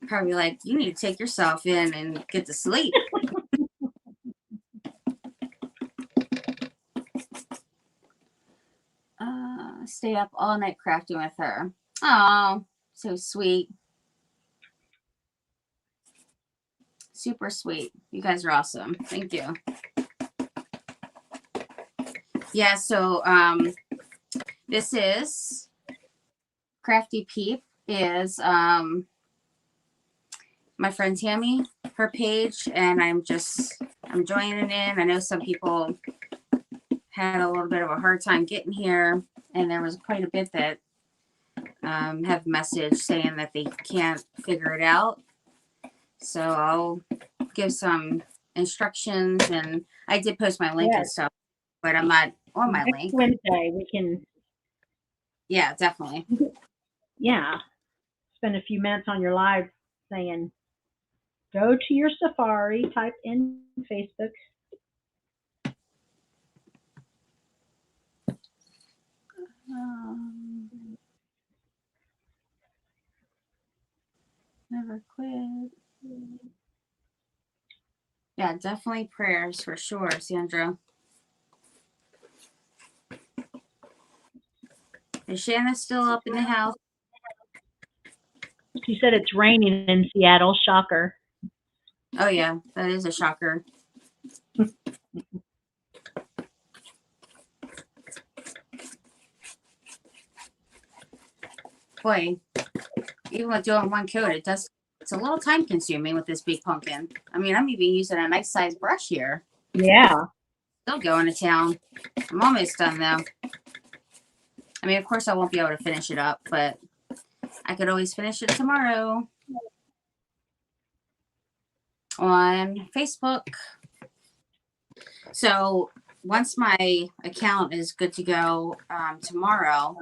Probably like, you need to take yourself in and get to sleep. Stay up all night crafting with her. Oh, so sweet. Super sweet. You guys are awesome. Thank you. Yeah, so this is Crafty Peep is my friend Tammy, her page, and I'm joining in. I know some people had a little bit of a hard time getting here, and there was quite a bit that have messaged saying that they can't figure it out. So I'll give some instructions, and I did post my link and stuff, but I'm not on my link. Wednesday we can. Yeah, definitely. Yeah, spend a few minutes on your live saying, go to your Safari, type in Facebook. Never quit. Yeah, definitely prayers for sure, Sandra. Is Shanna still up in the house? She said it's raining in Seattle. Shocker. Oh, yeah, that is a shocker. Boy, even with doing one coat, it's a little time consuming with this big pumpkin. I mean, I'm even using a nice size brush here. Yeah. Still going to town. I'm almost done though. I mean, of course I won't be able to finish it up, but I could always finish it tomorrow on Facebook. So once my account is good to go tomorrow,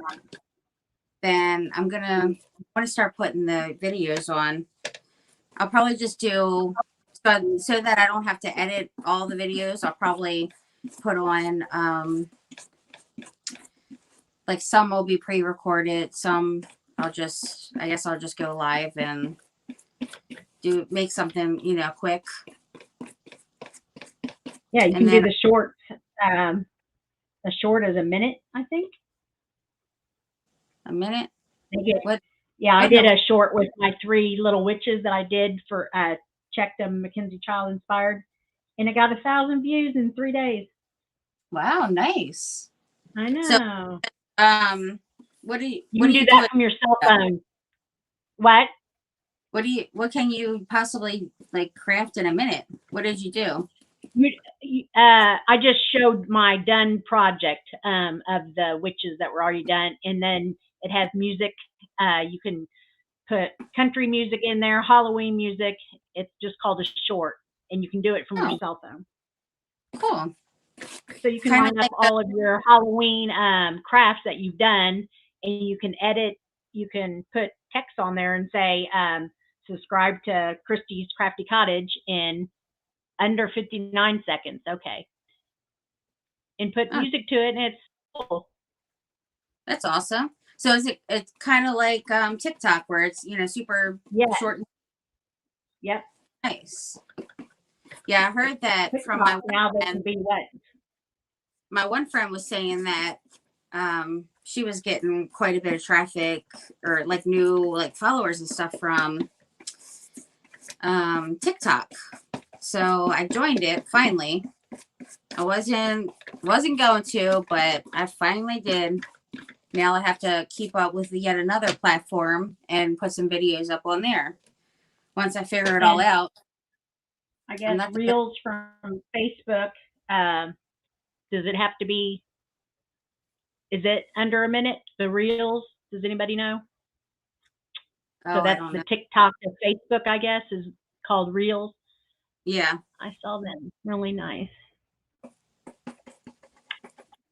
then I want to start putting the videos on. I'll probably just do, so that I don't have to edit all the videos, I'll probably put on, like some will be pre-recorded, some I guess I'll just go live and make something, quick. Yeah, you And can do then the short. A short is a minute, I think. a minute. They get, What? yeah, I What did number? a short with my three little witches that I did for checked them Mackenzie Child inspired, and it got 1,000 views in 3 days. Wow, nice. I So, know. um, what do You what can do do you do? that from your cell phone. What? What can you possibly like craft in a minute? What did you do? I just showed my done project of the witches that were already done, and then it has music. You can put country music in there, Halloween music. It's just called a short, and you can do it from your Oh, cell phone. cool. So you can Kind of line up like all of your Halloween crafts that you've done, and you can edit. You can put text on there and say, subscribe to Kristy's Crafty Cottage in under 59 seconds. Okay. And put oh, music to it, and it's cool. that's awesome. So is it's kind of like TikTok where it's super Yeah. short and Yep. nice. Yeah, I heard that from TikTok now they can be what? my one friend was saying that she was getting quite a bit of traffic or like new like followers and stuff from TikTok. So I joined it finally. I wasn't going to, but I finally did. Now I have to keep up with yet another platform and put some videos up on there. Once I figure it all And out, I I'm guess not the Reels from Facebook. Does it have to be? Is it under a minute? The Reels? Does anybody know? So oh, I that's don't the know. TikTok of Facebook, I guess, is called Reels. Yeah. I saw them. Really nice.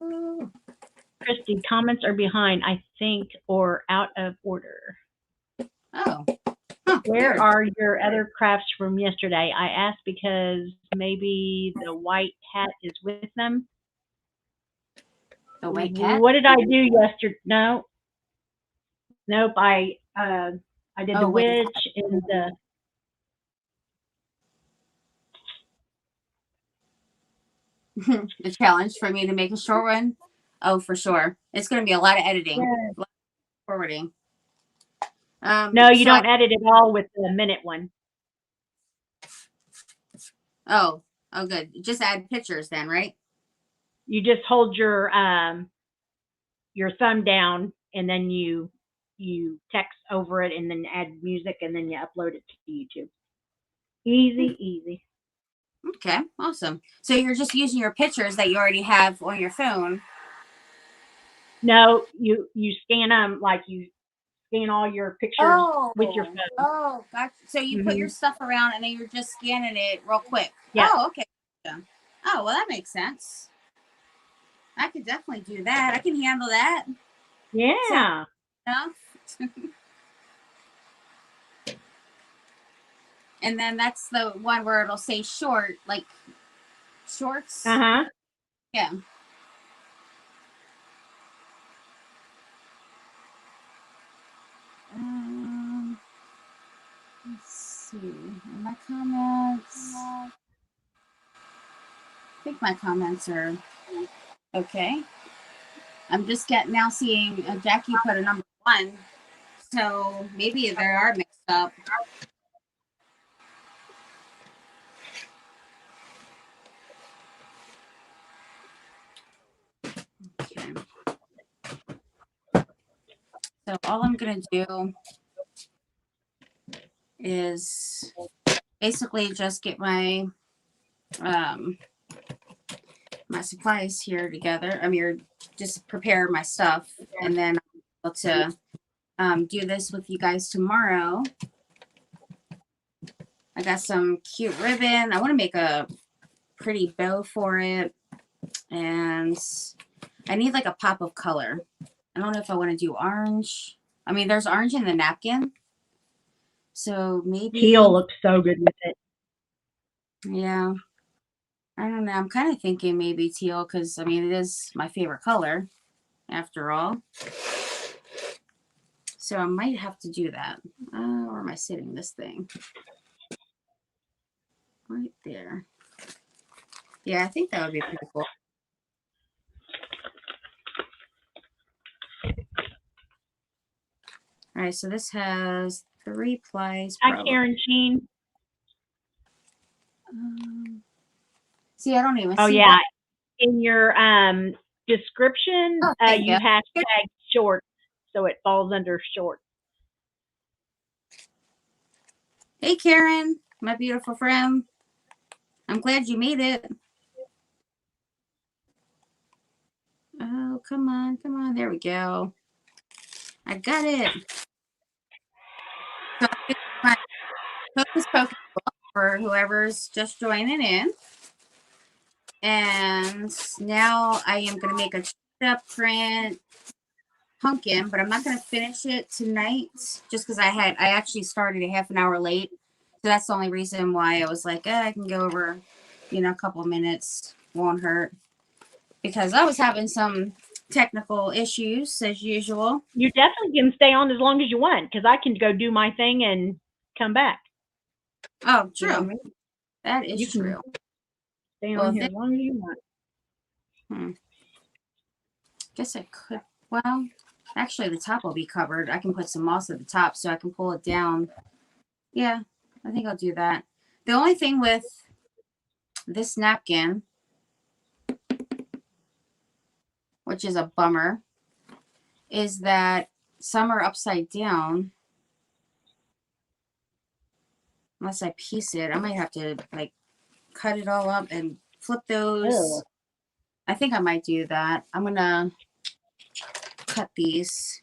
Kristy, comments are behind, I think, or out of order. Oh. Huh, Where weird. are your other crafts from yesterday? I asked because maybe the white hat is with them. The white cat? What did I do yesterday? No, nope. I did the Oh, wait. witch and The challenge for me to make a short one. Oh, for sure. It's going to be a lot of editing, yeah. a lot of forwarding. No, you So don't edit it all with the minute one. oh, good. Just add pictures then, right? You just hold your thumb down and then you text over it and then add music and then you upload it to YouTube. Easy, easy. Okay, awesome. So you're just using your pictures that you already have on your phone. No, you scan them like you scan all your pictures with your phone. Oh, gotcha. So you put your stuff around and then you're just scanning it real quick. Yeah. Oh, okay. Oh, well, that makes sense. I could definitely do that. I can handle that. Yeah. So, and then that's the one where it'll say short, like shorts. Uh-huh. Yeah. Let's see. In my comments. I think my comments are okay. I'm just now seeing Jackie put a number 1. So maybe they are mixed up. Okay. So all I'm going to do is basically just get my my supplies here together. I'm here just prepare my stuff, and then I'm able to do this with you guys tomorrow. I got some cute ribbon. I want to make a pretty bow for it, and I need like a pop of color. I don't know if I want to do orange. I mean, there's orange in the napkin, so maybe Teal looks so good with it. Yeah, I don't know. I'm kind of thinking maybe teal because I mean it is my favorite color, after all. So I might have to do that. Where am I sitting this thing? Right there. Yeah, I think that would be pretty cool. All right, so this has 3 plies. Hi, Karen Jean. See, I don't even Oh see yeah, that. in your description, Oh, you hashtag short, so it falls under short. Hey, Karen, my beautiful friend. I'm glad you made it. Oh, come on, come on. There we go. I got it. So it's my Hocus Pocus book for whoever's just joining in. And now I am going to make a up print pumpkin, but I'm not going to finish it tonight just because I actually started a half an hour late. So that's the only reason why I was like, I can go over, a couple minutes. Won't hurt. Because I was having some technical issues as usual. You definitely can stay on as long as you want because I can go do my thing and come back. Oh, true. You know what I mean? That is true. Stay on here as long as you want. Guess I could. Well, actually, the top will be covered. I can put some moss at the top so I can pull it down. Yeah, I think I'll do that. The only thing with this napkin, which is a bummer, is that some are upside down. Unless I piece it, I might have to like cut it all up and flip those. Ew. I think I might do that. I'm gonna cut these.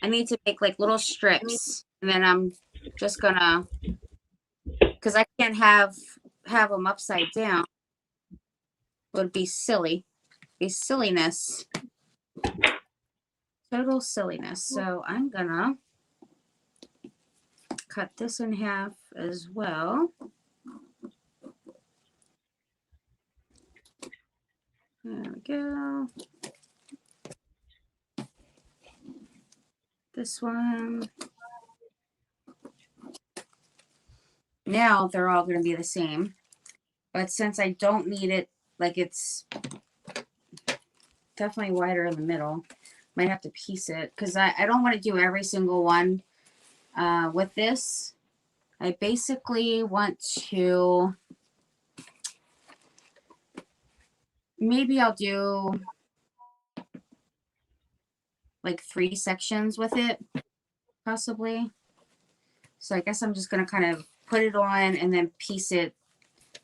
I need to make like little strips, and then I'm just gonna, because I can't have them upside down. It would be silly. Be silliness. Total silliness. So I'm gonna cut this in half as well. There we go. This one. Now they're all going to be the same. But since I don't need it, like it's definitely wider in the middle, might have to piece it because I don't want to do every single one with this. I basically want to, maybe I'll do like 3 sections with it, possibly. So I guess I'm just going to kind of put it on and then piece it.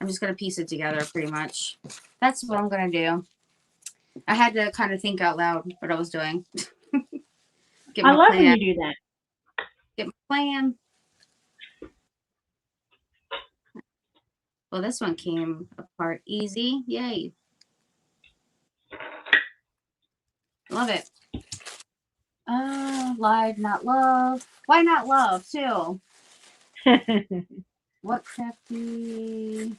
I'm just going to piece it together pretty much. That's what I'm going to do. I had to kind of think out loud what I was doing. I love when you do that. Get my plan. Well, this one came apart easy. Yay. Love it. Live, not love. Why not love, too? What crafty?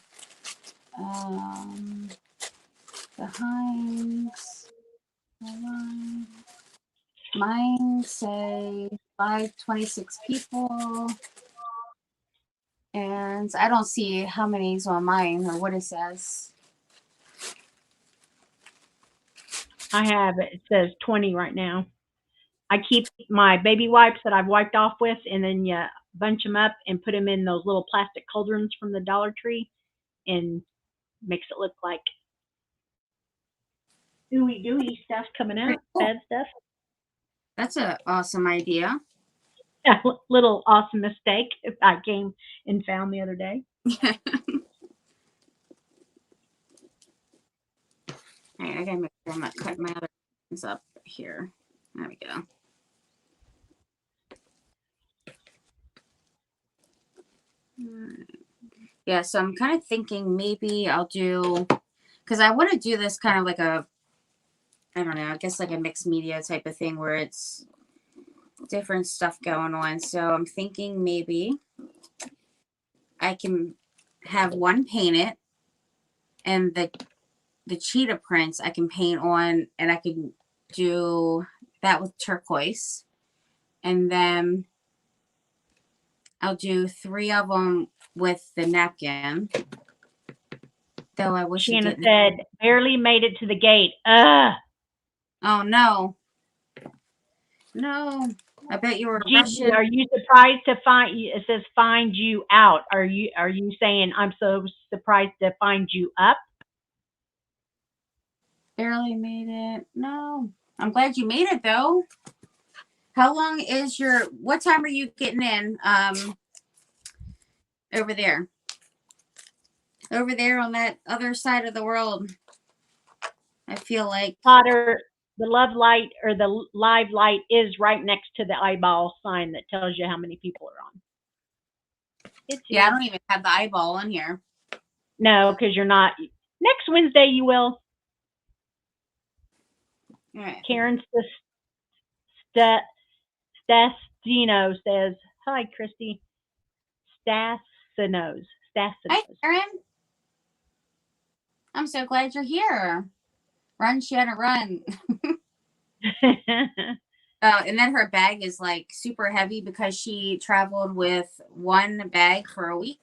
The Heinz. Mine say 526 people. And I don't see how many's on mine or what it says. I have it. It says 20 right now. I keep my baby wipes that I've wiped off with, and then you bunch them up and put them in those little plastic cauldrons from the Dollar Tree, and makes it look like ooey gooey stuff coming out, Cool. bad stuff. That's an awesome idea. A little awesome mistake I came and found the other day. All right, I gotta make sure I'm not cutting my other things up here. There we go. Yeah, so I'm kind of thinking maybe I'll do, because I want to do this kind of like a, I don't know, I guess like a mixed media type of thing where it's different stuff going on. So I'm thinking maybe I can have one painted, and the cheetah prints I can paint on, and I can do that with turquoise. And then I'll do 3 of them with the napkin. Though I wish Shanna it didn't. said, barely made it to the gate. Ugh. Oh no. No. I bet you were Gigi, rushing. are you surprised to find? It says find you out. Are you saying I'm so surprised to find you up? Barely made it. No. I'm glad you made it though. How long is your, what time are you getting in over there? Over there on that other side of the world. I feel like Potter, the love light or the live light is right next to the eyeball sign that tells you how many people are on. It's yeah, I don't even have the eyeball on here. No, because you're not. Next Wednesday you will. All right. Karen Stastino says, hi, Kristy. Stassinos. Hi, Karen. I'm so glad you're here. Run, Shanna, run. And then her bag is like super heavy because she traveled with one bag for a week.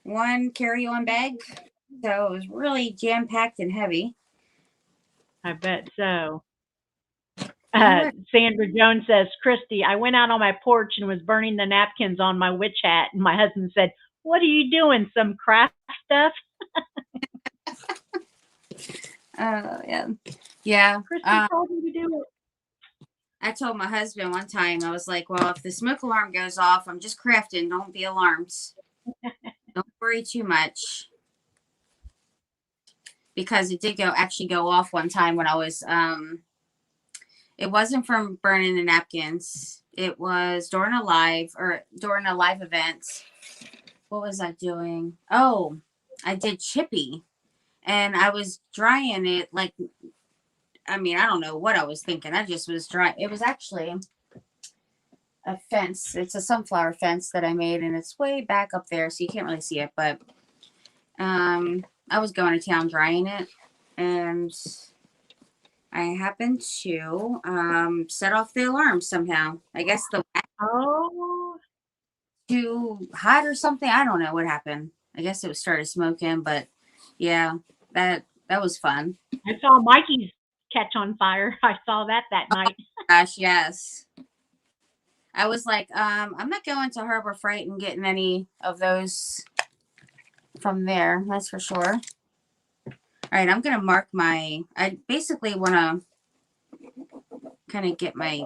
One carry-on bag. So it was really jam-packed and heavy. I bet so. Sandra Jones says, Kristy, I went out on my porch and was burning the napkins on my witch hat. And my husband said, what are you doing? Some craft stuff? Yeah. Yeah. Kristy told me to do it. I told my husband one time, I was like, well, if the smoke alarm goes off, I'm just crafting. Don't be alarmed. Don't worry too much. Because it did actually go off one time when I was, it wasn't from burning the napkins. It was during a live event. What was I doing? Oh, I did chippy. And I was drying it like, I mean, I don't know what I was thinking. I just was drying. It was actually a fence. It's a sunflower fence that I made, and it's way back up there, so you can't really see it. But I was going to town drying it, and I happened to set off the alarm somehow. I guess the wax too hot or something. I don't know what happened. I guess it started smoking, but yeah, that was fun. I saw Mikey's catch on fire. I saw that night. Gosh, yes. I was like, I'm not going to Harbor Freight and getting any of those from there. That's for sure. All right, I'm going to mark I basically want to kind of get my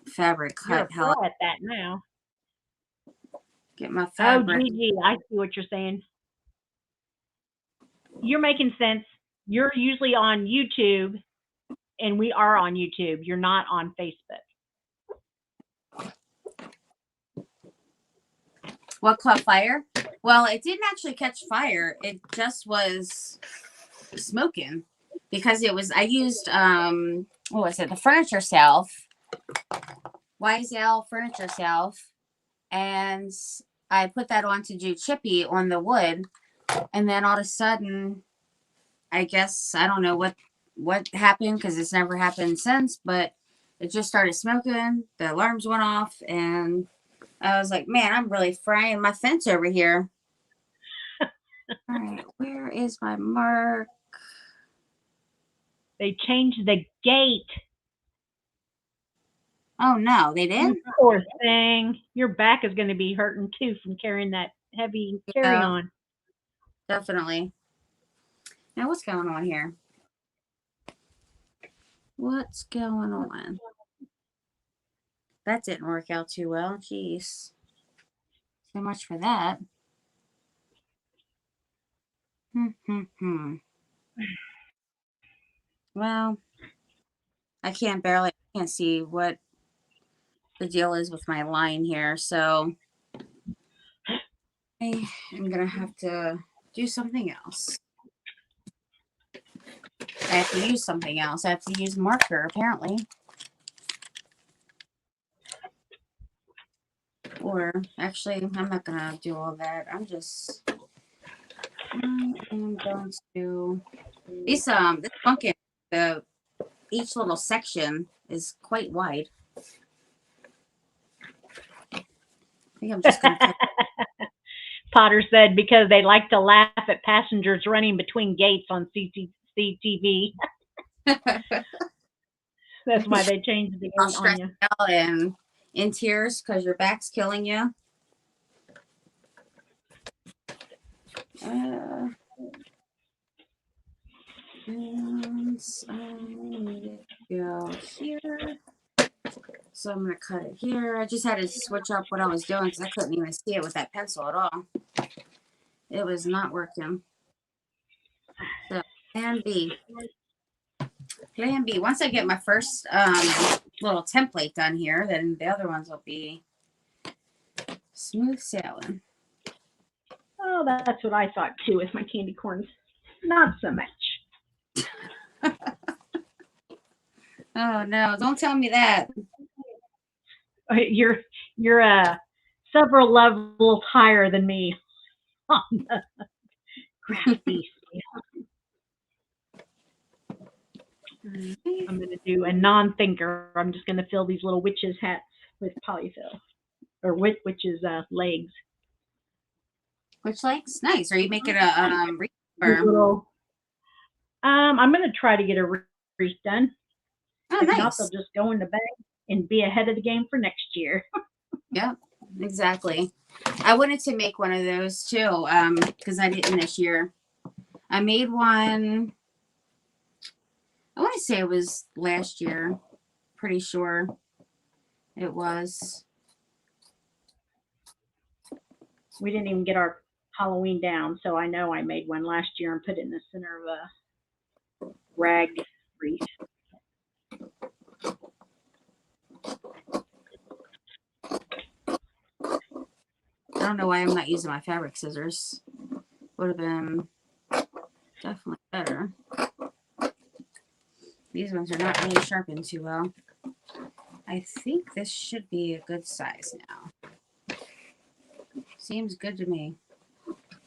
fabric cut. You're a pro at that now. Get my fabric. Oh, Gigi, I see what you're saying. You're making sense. You're usually on YouTube, and we are on YouTube. You're not on Facebook. What caught fire? Well, it didn't actually catch fire. It just was smoking because it was, I used, what was it? The furniture salve, YSL furniture salve. And I put that on to do chippy on the wood. And then all of a sudden, I guess, I don't know what happened because it's never happened since, but it just started smoking. The alarms went off and I was like, man, I'm really frying my fence over here. All right, where is my mark? They changed the gate. Oh, no, they didn't? Poor thing. Your back is going to be hurting, too, from carrying that heavy carry-on. Definitely. Now, what's going on here? What's going on? That didn't work out too well. Jeez. So much for that. Well, I can't see what the deal is with my line here, so I am gonna have to do something else. I have to use something else. I have to use marker, apparently. Or actually, I'm not gonna do all that. I am going to this pumpkin. Each little section is quite wide. I think I'm just going to Potter said because they like to laugh at passengers running between gates on CCTV. That's why they changed the all 8 on stressed you. out and in tears because your back's killing you. And I need to go here. So I'm going to cut it here. I just had to switch up what I was doing because I couldn't even see it with that pencil at all. It was not working. So plan B. Plan B. Once I get my first little template done here, then the other ones will be smooth sailing. Oh, that's what I thought too with my candy corns. Not so much. Oh no! Don't tell me that. You're several levels higher than me on the crafty scale. I'm going to do a non-thinker. I'm just going to fill these little witches' hats with polyfill. Or witches' legs. Which legs? Nice. Are you making a little, I'm going to try to get a wreath done. Oh, if nice. not, they'll just go in the bag and be ahead of the game for next year. Yeah, exactly. I wanted to make one of those too, because I didn't this year. I made one, I want to say it was last year. Pretty sure it was. We didn't even get our Halloween down, so I know I made one last year and put it in the center of a rag wreath. I don't know why I'm not using my fabric scissors. Would have been definitely better. These ones are not really sharpened too well. I think this should be a good size now. Seems good to me.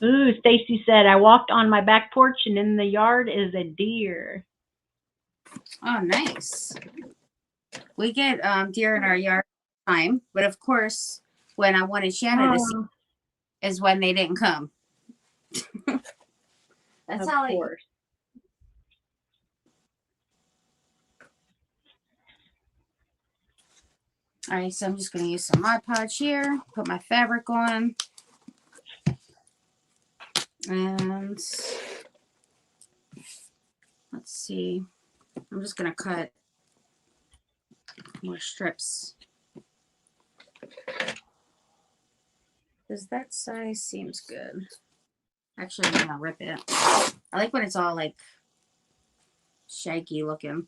Ooh, Stacy said, I walked on my back porch and in the yard is a deer. Oh, nice. We get deer in our yard all the time, but of course, when I wanted Shanna to see is when they didn't come. That's how of course. All right, so I'm just going to use some Mod Podge here, put my fabric on, and let's see. I'm just going to cut more strips. Because that size seems good. Actually, I'm going to rip it. I like when it's all like shaggy looking.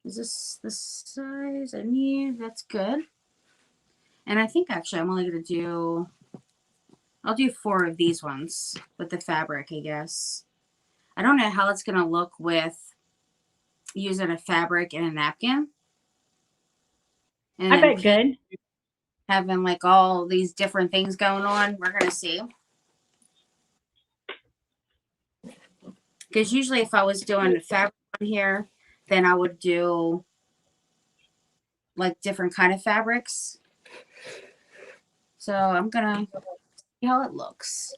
Is this the size I need? That's good. And I think actually I'm only going to do, I'll do 4 of these ones with the fabric, I guess. I don't know how it's going to look with using a fabric and a napkin. And I bet good. Having like all these different things going on. We're going to see. Because usually if I was doing the fabric on here, then I would do like different kind of fabrics. So I'm going to see how it looks.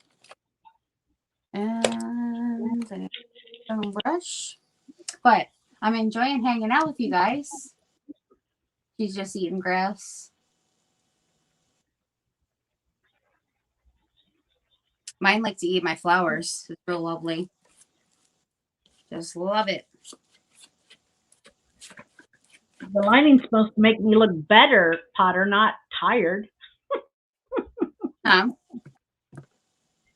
And some brush. But I'm enjoying hanging out with you guys. She's just eating grass. Mine like to eat my flowers. It's real lovely. Just love it. The lining's supposed to make me look better, Potter, not tired.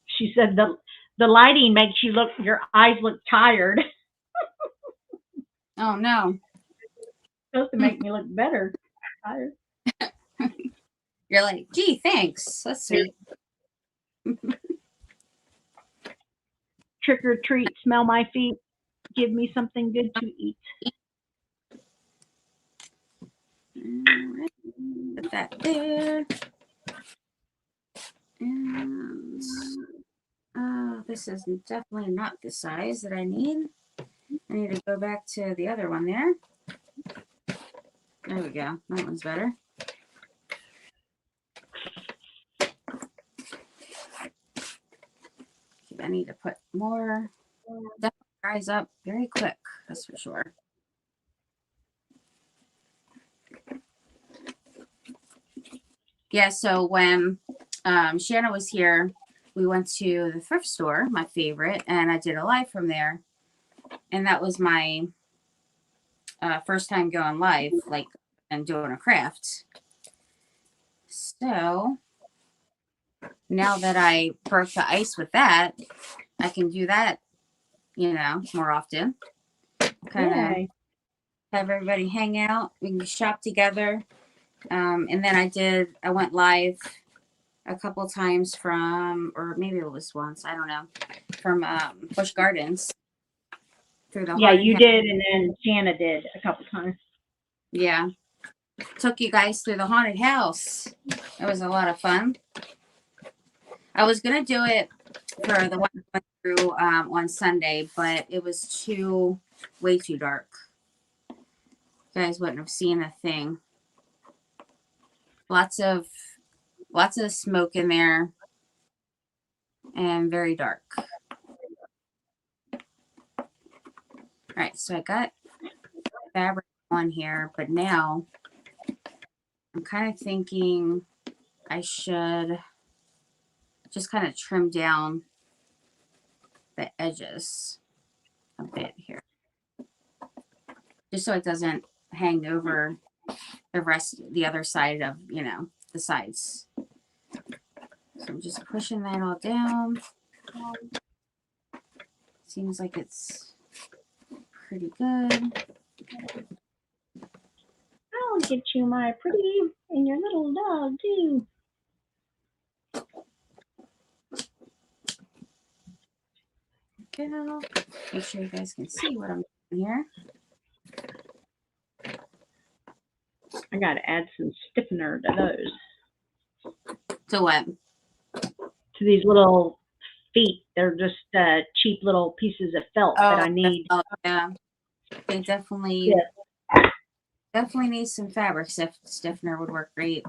She said the lighting makes you look, your eyes look tired. Oh no. It's supposed to make me look better. Tired. You're like, gee, thanks. That's sweet. Trick or treat, smell my feet, give me something good to eat. Put that there. And this is definitely not the size that I need. I need to go back to the other one there. There we go. That one's better. I need to put more. That dries up very quick, that's for sure. Yeah, so when Shanna was here, we went to the thrift store, my favorite, and I did a live from there. And that was my first time going live, like, and doing a craft. So now that I broke the ice with that, I can do that, you know, more often. Kind of have everybody hang out. We can shop together. And then I went live a couple times from, or maybe it was once, I don't know, from Busch Gardens through the Yeah, you did, and then Shanna did a couple times. Yeah. Took you guys through the haunted house. It was a lot of fun. I was going to do it for the one I went through on Sunday, but it was way too dark. You guys wouldn't have seen a thing. Lots of smoke in there and very dark. All right, so I got fabric on here, but now I'm kind of thinking I should just kind of trim down the edges a bit here, just so it doesn't hang over the other side of, you know, the sides. So I'm just pushing that all down. Seems like it's pretty good. I'll get you my pretty and your little dog too. Go. Make sure you guys can see what I'm doing here. I gotta add some stiffener to those. To what? To these little feet. They're just cheap little pieces of felt that I need. Oh, yeah. They definitely need some fabric stiffener. Would work great.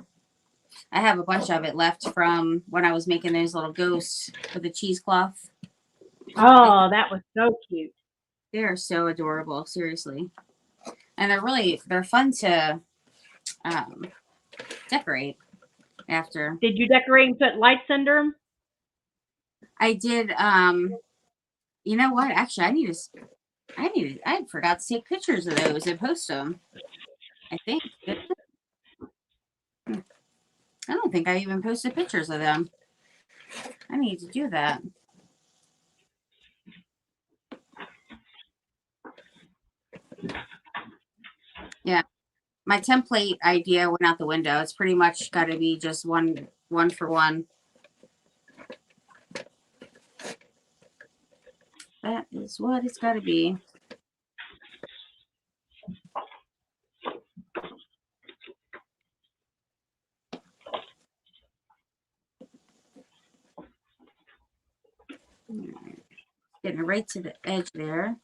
I have a bunch of it left from when I was making those little ghosts with the cheesecloth. Oh, that was so cute. They are so adorable, seriously. And they're fun to decorate after. Did you decorate and put lights under them? I did. You know what? Actually, I forgot to take pictures of those and post them. I think. I don't think I even posted pictures of them. I need to do that. Yeah. My template idea went out the window. It's pretty much got to be just one for one. That is what it's got to be. Getting right to the edge there.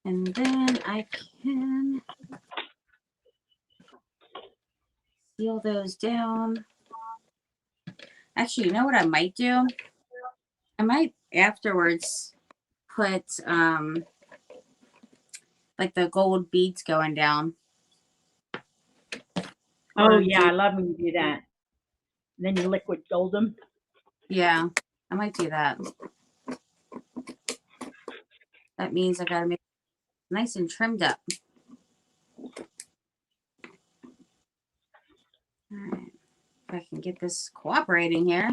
And then I can seal those down. Actually, you know what I might do? I might afterwards put like the gold beads going down. Oh yeah, I love when you do that. Then you liquid gold them. Yeah, I might do that. That means I gotta make it nice and trimmed up. All right. If I can get this cooperating here,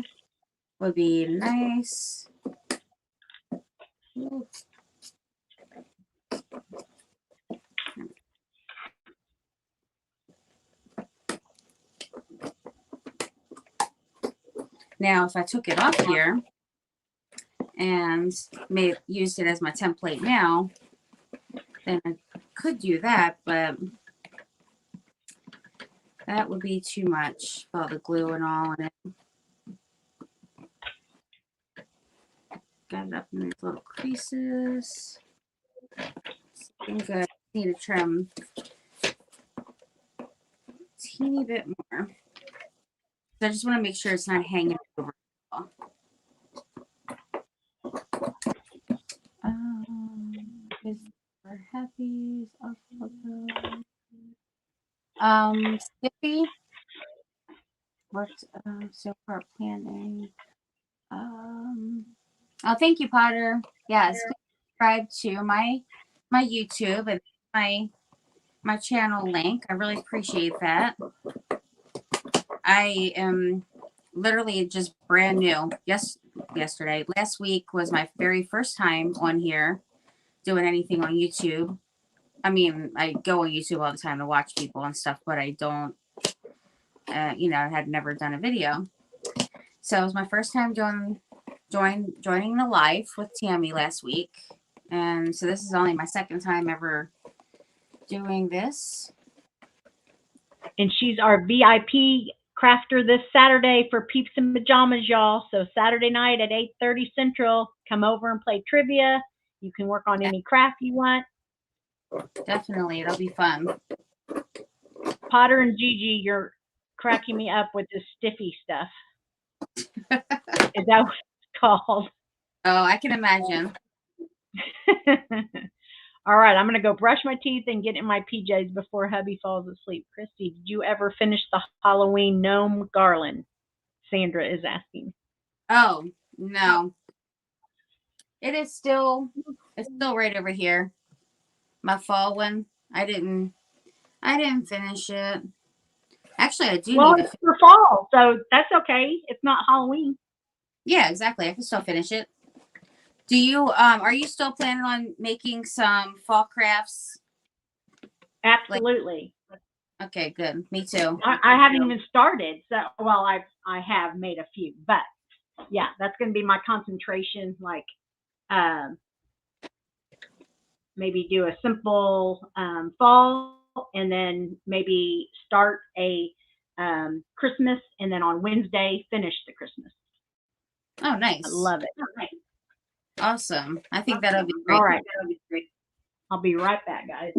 would be nice. Oops. Now, if I took it off here and used it as my template now, then I could do that, but that would be too much, all the glue and all in it. Got it up in these little creases. Looking good. Need to trim a teeny bit more. So I just want to make sure it's not hanging over. Happy. Skippy worked so far planning. Oh, thank you, Potter. Yes, subscribe to my YouTube and my channel link. I really appreciate that. I am literally just brand new. Yesterday. Last week was my very first time on here doing anything on YouTube. I mean, I go on YouTube all the time to watch people and stuff, but I don't, I had never done a video. So it was my first time joining the live with Tammy last week. And so this is only my second time ever doing this. And she's our VIP crafter this Saturday for Peeps in Pajamas, y'all. So Saturday night at 8:30 Central, come over and play trivia. You can work on any craft you want. Definitely, it'll be fun. Potter and Gigi, you're cracking me up with this stiffy stuff. Is that what it's called? Oh, I can imagine. All right, I'm going to go brush my teeth and get in my PJs before hubby falls asleep. Kristy, did you ever finish the Halloween gnome garland? Sandra is asking. Oh, no. It's still right over here. My fall one. I didn't finish it. Actually, I do. Well, it's for fall, so that's okay. It's not Halloween. Yeah, exactly. I can still finish it. Do you are you still planning on making some fall crafts? Absolutely. Okay, good. Me too. I haven't even started. So, well, I have made a few, but yeah, that's going to be my concentration. Like, maybe do a simple fall, and then maybe start a Christmas, and then on Wednesday finish the Christmas. Oh, nice. I love it. Awesome. I think that'll be great. All right. That'll be great. I'll be right back, guys.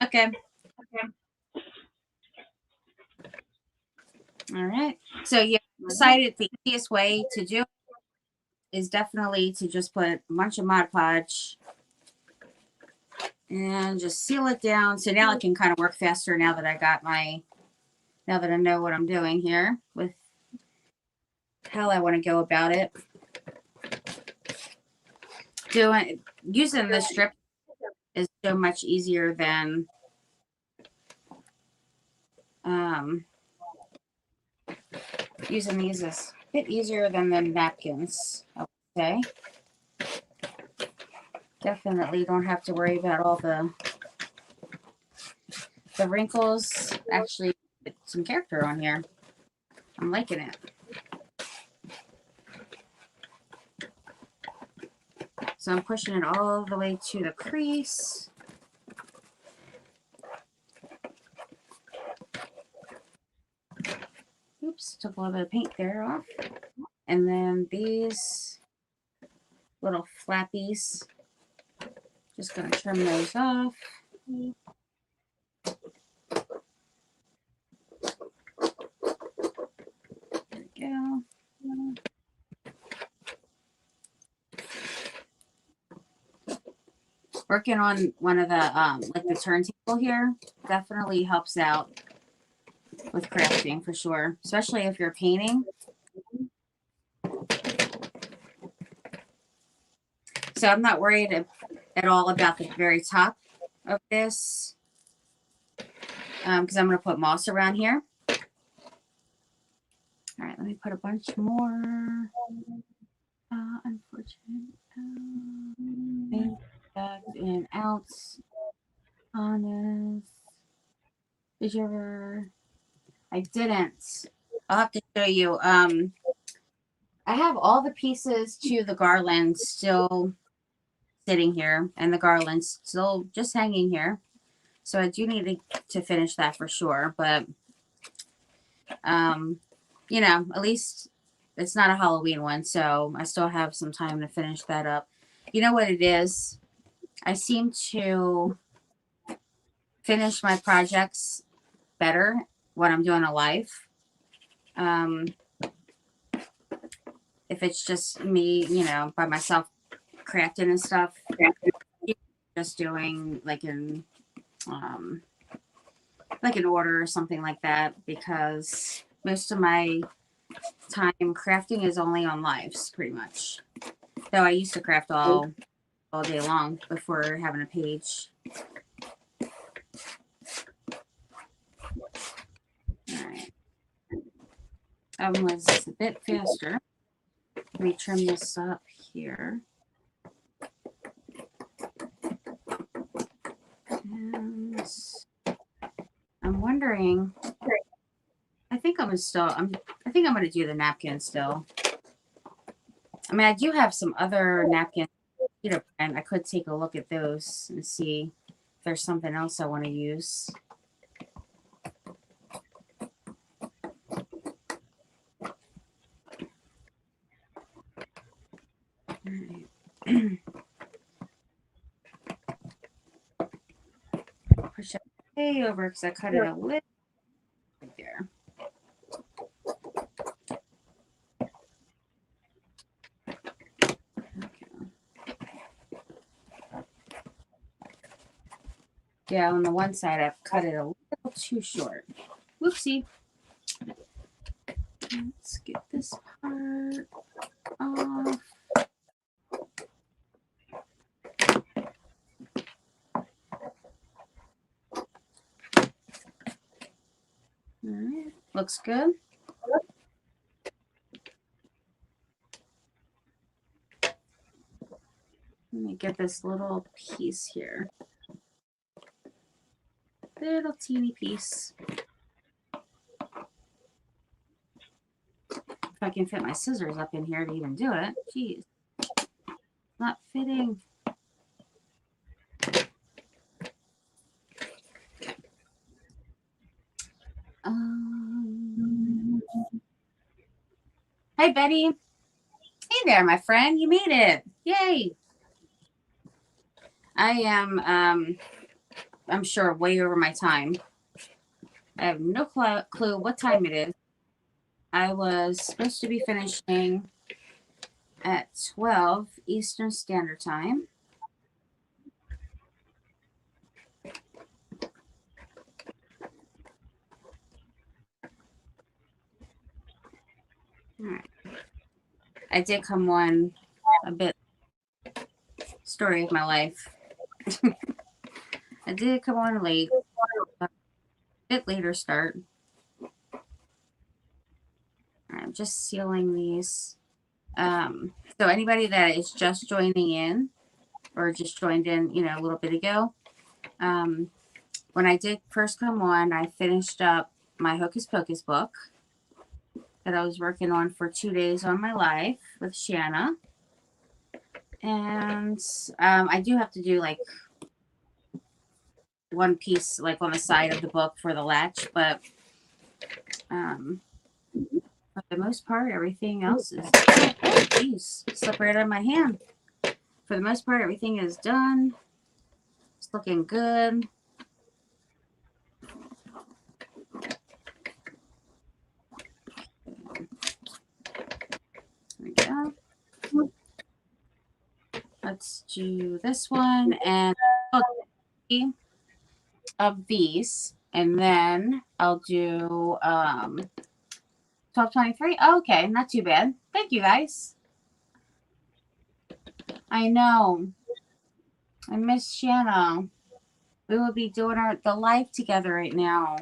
Okay. All right. So yeah, decided the easiest way to do it is definitely to just put a bunch of Mod Podge and just seal it down. So now I can kind of work faster now that I know what I'm doing here with how I want to go about it. Using the strip is so much easier than using these is a bit easier than the napkins, I would say. Definitely don't have to worry about all the wrinkles. Actually, some character on here. I'm liking it. So I'm pushing it all the way to the crease. Oops, took a little bit of paint there off. And then these little flappies, just gonna trim those off. There we go. Working on one of the like the turntable here definitely helps out with crafting for sure, especially if you're painting. So I'm not worried at all about the very top of this because I'm going to put moss around here. All right, let me put a bunch more. Unfortunate. Back and out. Honest. Did you ever? I didn't. I'll have to show you. I have all the pieces to the garland still sitting here, and the garland's still just hanging here. So I do need to finish that for sure. But, at least it's not a Halloween one, so I still have some time to finish that up. You know what it is? I seem to finish my projects better when I'm doing a live. If it's just me, by myself crafting and stuff, just doing like an order or something like that, because most of my time crafting is only on lives pretty much. Though I used to craft all day long before having a page. All right. Was a bit faster. Let me trim this up here. And I'm wondering, I think I'm gonna do the napkin still. I mean, I do have some other napkins, and I could take a look at those and see if there's something else I want to use. Push it way over because I cut it a little right there. Yeah, on the one side, I've cut it a little too short. Whoopsie. Let's get this part off. All right, looks good. Let me get this little piece here. Little teeny piece. If I can fit my scissors up in here to even do it. Jeez. Not fitting. Hi, Betty. Hey there, my friend. You made it. Yay. I am, I'm sure, way over my time. I have no clue what time it is. I was supposed to be finishing at 12 Eastern Standard Time. All right. I did come on a bit, story of my life. I did come on late, a bit later start. I'm just sealing these. So anybody that is just joining in or just joined in, you know, a little bit ago, when I did first come on, I finished up my Hocus Pocus book that I was working on for 2 days on my live with Shanna. And I do have to do like one piece like on the side of the book for the latch, but for the most part, everything else is, oh, geez, slipped right out of my hand. For the most part, everything is done. It's looking good. There we go. Let's do this one and of these, and then I'll do 1223. Oh, okay, not too bad. Thank you, guys. I know. I miss Shanna. We will be doing the live together right now.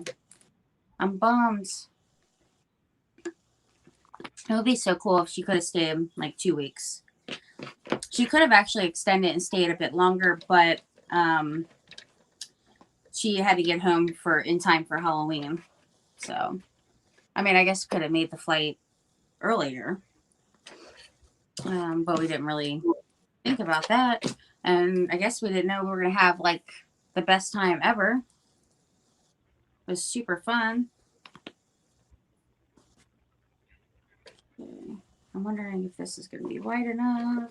I'm bummed. It would be so cool if she could have stayed like 2 weeks. She could have actually extended and stayed a bit longer, but she had to get home in time for Halloween. So, I mean, I guess could have made the flight earlier, but we didn't really think about that. And I guess we didn't know we were going to have like the best time ever. It was super fun. Okay. I'm wondering if this is going to be wide enough.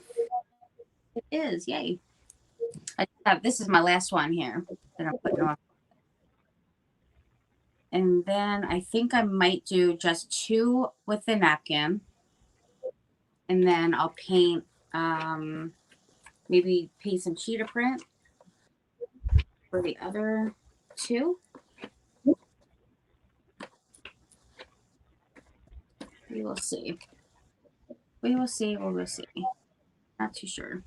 It is. Yay. This is my last one here that I'm putting on. And then I think I might do just 2 with the napkin. And then I'll paint, maybe paint some cheetah print for the other two. We will see. We will see. We will see. Not too sure.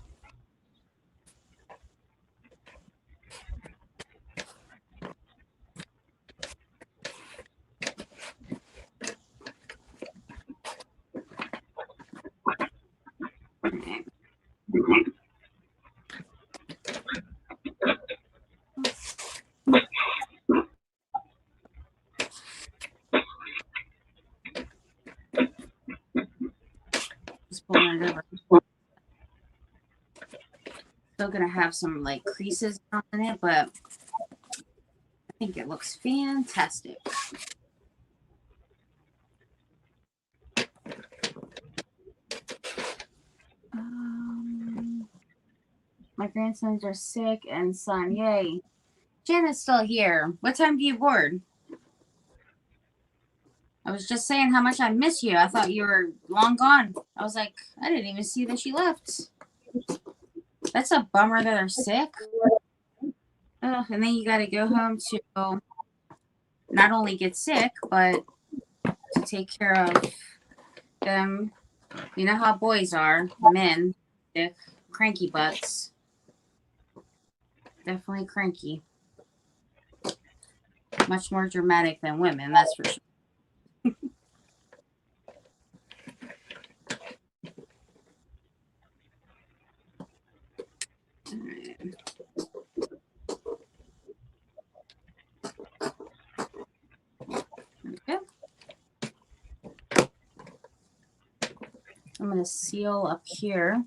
Okay. Just pulling it over. Still gonna have some like creases on it, but I think it looks fantastic. My grandsons are sick and son, yay. Janet's still here. What time do you board? I was just saying how much I miss you. I thought you were long gone. I was like, I didn't even see that she left. That's a bummer that they're sick. Oh, and then you got to go home to not only get sick, but to take care of them. You know how boys are, men, sick, cranky butts. Definitely cranky. Much more dramatic than women, that's for sure. Okay. I'm going to seal up here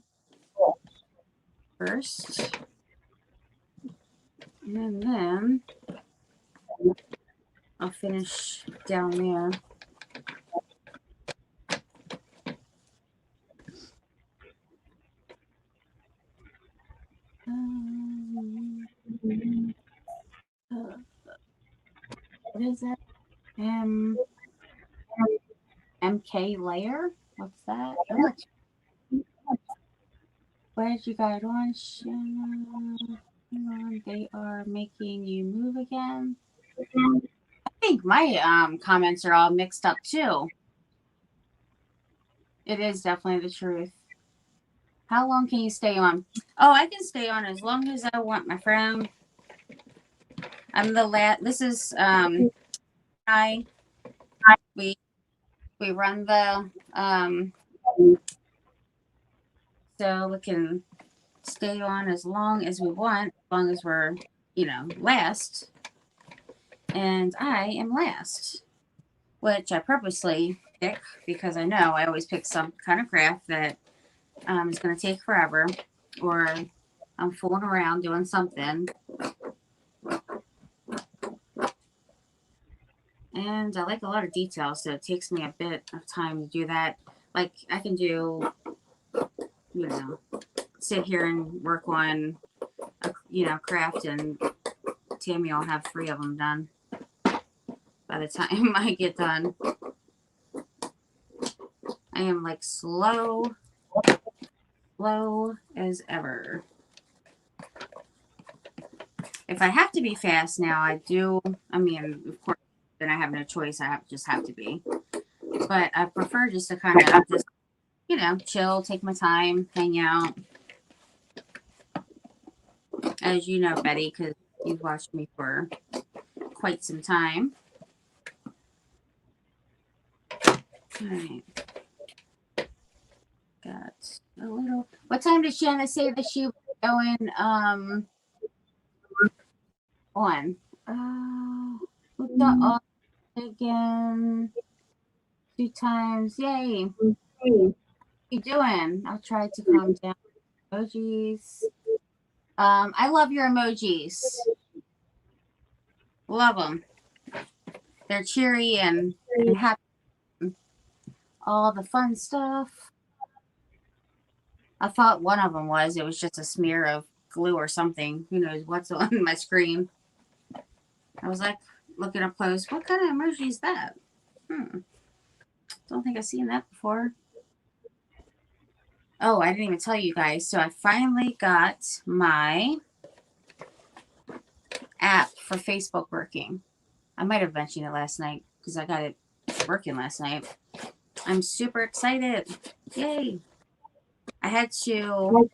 first. And then I'll finish down there. What is that? MK layer? What's that? Where did you guys launch? They are making you move again. I think my comments are all mixed up too. It is definitely the truth. How long can you stay on? Oh, I can stay on as long as I want, my friend. I'm the this is we run the so we can stay on as long as we want, as long as we're, you know, last. And I am last, which I purposely pick because I know I always pick some kind of craft that is going to take forever, or I'm fooling around doing something. And I like a lot of details, so it takes me a bit of time to do that. Like I can do, you know, sit here and work on, you know, craft, and Tammy will have 3 of them done by the time I get done. I am like slow as ever. If I have to be fast now, I do. I mean, of course, then I have no choice. I just have to be. But I prefer just to kind of just, you know, chill, take my time, hang out. As you know, Betty, because you've watched me for quite some time. All right. Got a little. What time did Shanna say that she was going on? We've got all again 2 times. Yay. What you doing? I'll try to calm down. Emojis. I love your emojis. Love them. They're cheery and happy. All the fun stuff. I thought one of them was. It was just a smear of glue or something. Who knows what's on my screen. I was like looking up close. What kind of emoji is that? Don't think I've seen that before. Oh, I didn't even tell you guys. So I finally got my app for Facebook working. I might have mentioned it last night because I got it working last night. I'm super excited. Yay. I had to,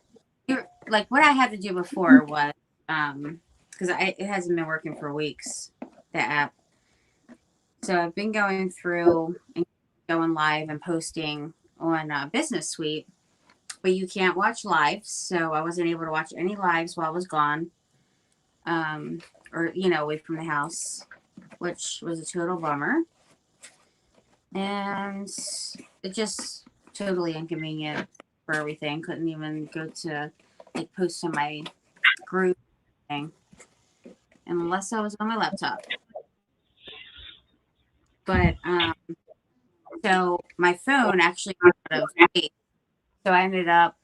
like what I had to do before was, because it hasn't been working for weeks, the app. So I've been going through and going live and posting on Business Suite, but you can't watch lives. So I wasn't able to watch any lives while I was gone, or, away from the house, which was a total bummer. And it just totally inconvenient for everything. Couldn't even go to like post on my group thing unless I was on my laptop. But so my phone actually ran out of space. So I ended up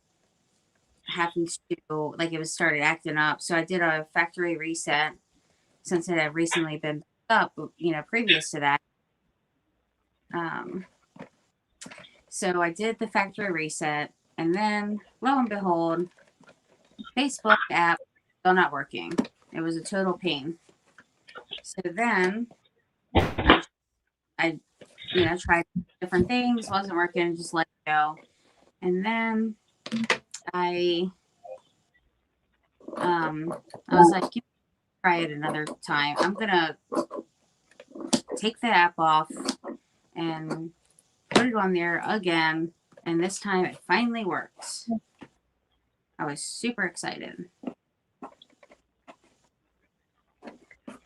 having to, like, it was started acting up. So I did a factory reset since it had recently been up, previous to that. So I did the factory reset, and then lo and behold, Facebook app still not working. It was a total pain. So then I tried different things, wasn't working, just let it go. And then I was like, try it another time. I'm gonna take the app off and put it on there again, and this time it finally worked. I was super excited.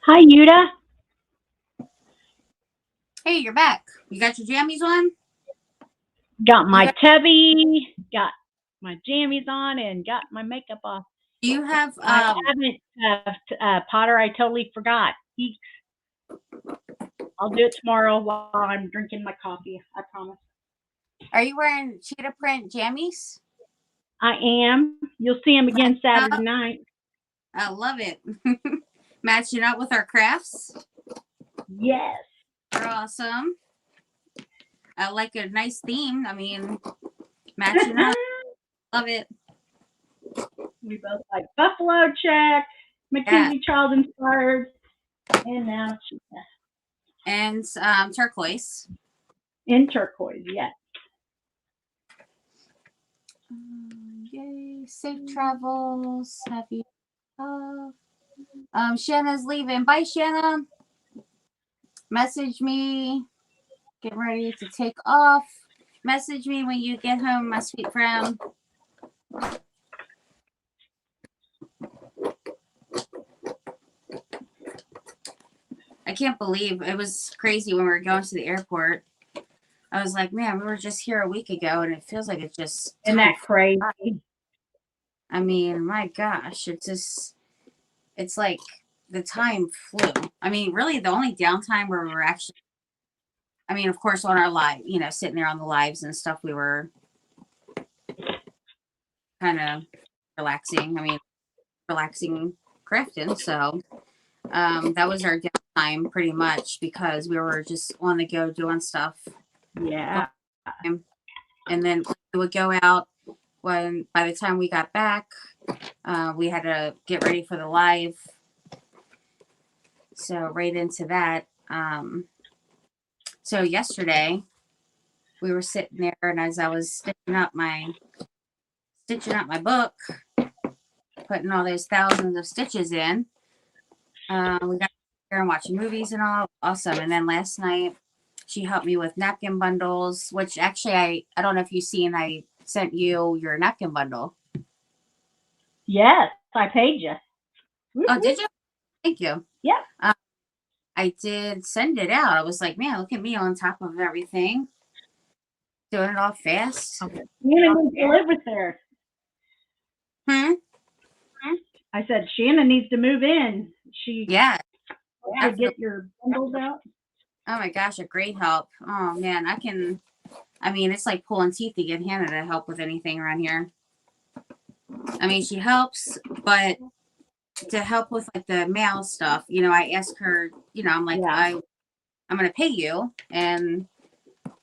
Hi, Yuta. Hey, you're back. You got your jammies on? Got my tubby, got my jammies on, and got my makeup off. Do you have? I haven't, Potter. I totally forgot. I'll do it tomorrow while I'm drinking my coffee. I promise. Are you wearing cheetah print jammies? I am. You'll see them again Saturday night. I love it. Matching up with our crafts. Yes. They're awesome. I like a nice theme. I mean, matching up. Love it. We both like buffalo check, Mackenzie Child inspired, and now cheetah. And turquoise. In turquoise, yes. Yay! Safe travels. Happy. Shanna's leaving. Bye, Shanna. Message me. Get ready to take off. Message me when you get home, my sweet friend. I can't believe it was crazy when we were going to the airport. I was like, man, we were just here a week ago, and it feels like it just. Isn't that crazy? I mean, my gosh, it's like the time flew. I mean, really, the only downtime where we were actually, I mean, of course, on our live, sitting there on the lives and stuff, we were kind of relaxing. I mean, relaxing crafting. So that was our downtime pretty much because we were just on the go doing stuff. Yeah. And then we would go out when, by the time we got back, we had to get ready for the live. So right into that. So yesterday we were sitting there, and as I was stitching up my book, putting all those thousands of stitches in, we got here and watching movies and all. Awesome. And then last night she helped me with napkin bundles, which actually I don't know if you've seen, I sent you your napkin bundle. Yes, I paid you. Oh, did you? Thank you. Yeah. I did send it out. I was like, man, look at me on top of everything. Doing it all fast. Okay. Shannon needs to live with her. I said, Shannon needs to move in. Yeah. To get your bundles out. Oh my gosh, a great help. Oh man, it's like pulling teeth to get Hannah to help with anything around here. I mean, she helps, but to help with like the mail stuff, I ask her, I'm like, I'm going to pay you and,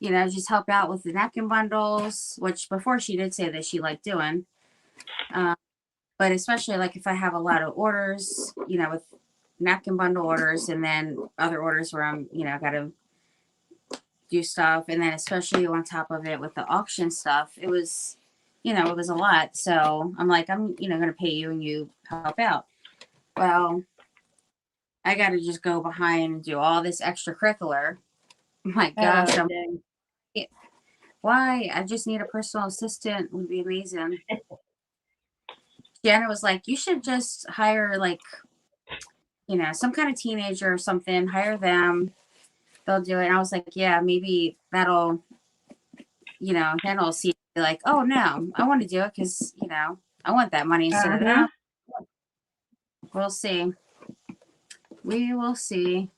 just help out with the napkin bundles, which before she did say that she liked doing. But especially like if I have a lot of orders, with napkin bundle orders, and then other orders where I'm, you know, got to do stuff. And then especially on top of it with the auction stuff, it was, you know, it was a lot. So I'm like, I'm, you know, going to pay you and you help out. Well, I got to just go behind and do all this extracurricular. My gosh, why? I just need a personal assistant. Would be amazing. Jana was like, you should just hire like, you know, some kind of teenager or something, hire them. They'll do it. And I was like, yeah, maybe that'll, you know, then I'll see like, oh no, I want to do it because, you know, I want that money instead of that. We'll see. We will see.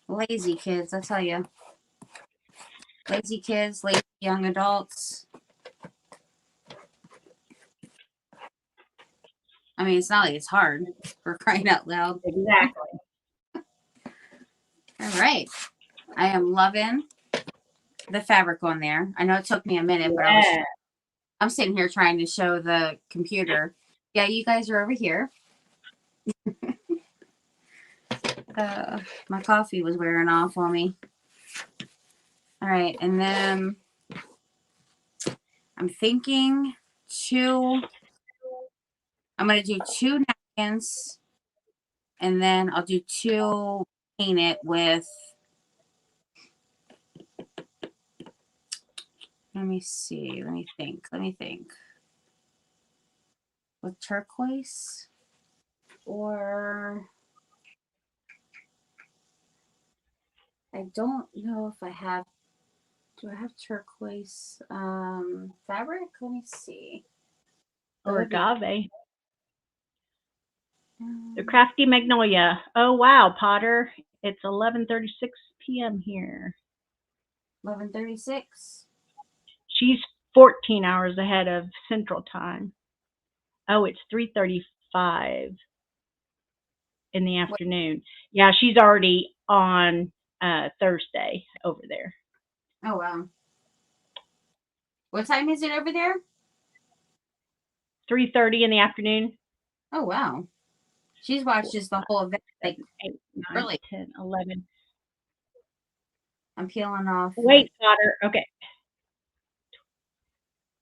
Lazy kids, I tell you. Lazy kids, lazy young adults. I mean, it's not like it's hard for crying out loud. Exactly. All right. I am loving the fabric on there. I know it took me a minute, but I'm sitting here trying to show the computer. Yeah, you guys are over here. My coffee was wearing off on me. All right, and then I'm thinking I'm going to do 2 napkins, and then I'll do 2 paint it with, let me see, let me think. With turquoise or, I don't know if I have, do I have turquoise fabric? Let me see. Or agave. The Crafty Magnolia. Oh, wow, Potter. It's 11:36 p.m. here. 11:36. She's 14 hours ahead of Central Time. Oh, it's 3:35 in the afternoon. Yeah, she's already on Thursday over there. Oh, wow. What time is it over there? 3:30 in the afternoon. Oh, wow. She's watched just the whole event. Like, 8, 9, really? 10, 11. I'm peeling off. Wait, Potter. Okay.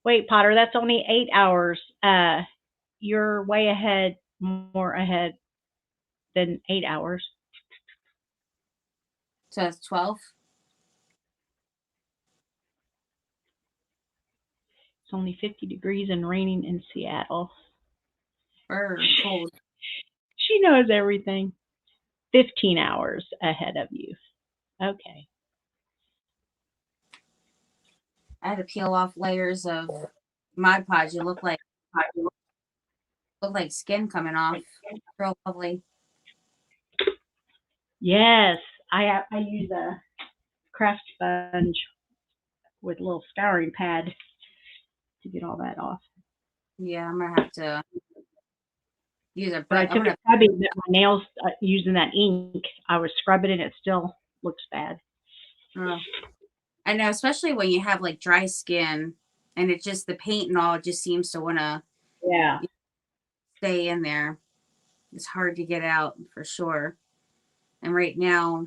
Wait, Potter, that's only 8 hours. You're way ahead, more ahead than 8 hours. So it's 12? It's only 50 degrees and raining in Seattle. Or cold? She knows everything. 15 hours ahead of you. Okay. I had to peel off layers of Mod Podge. It looked like skin coming off. Real lovely. Yes, I use a craft sponge with a little scouring pad to get all that off. Yeah, I'm gonna have to use a But I took a scrubbing my nails using that ink. I was scrubbing it, it still looks bad. I know, especially when you have like dry skin and it just, the paint and all just seems to want to stay in there. It's hard to get out for sure. And right now,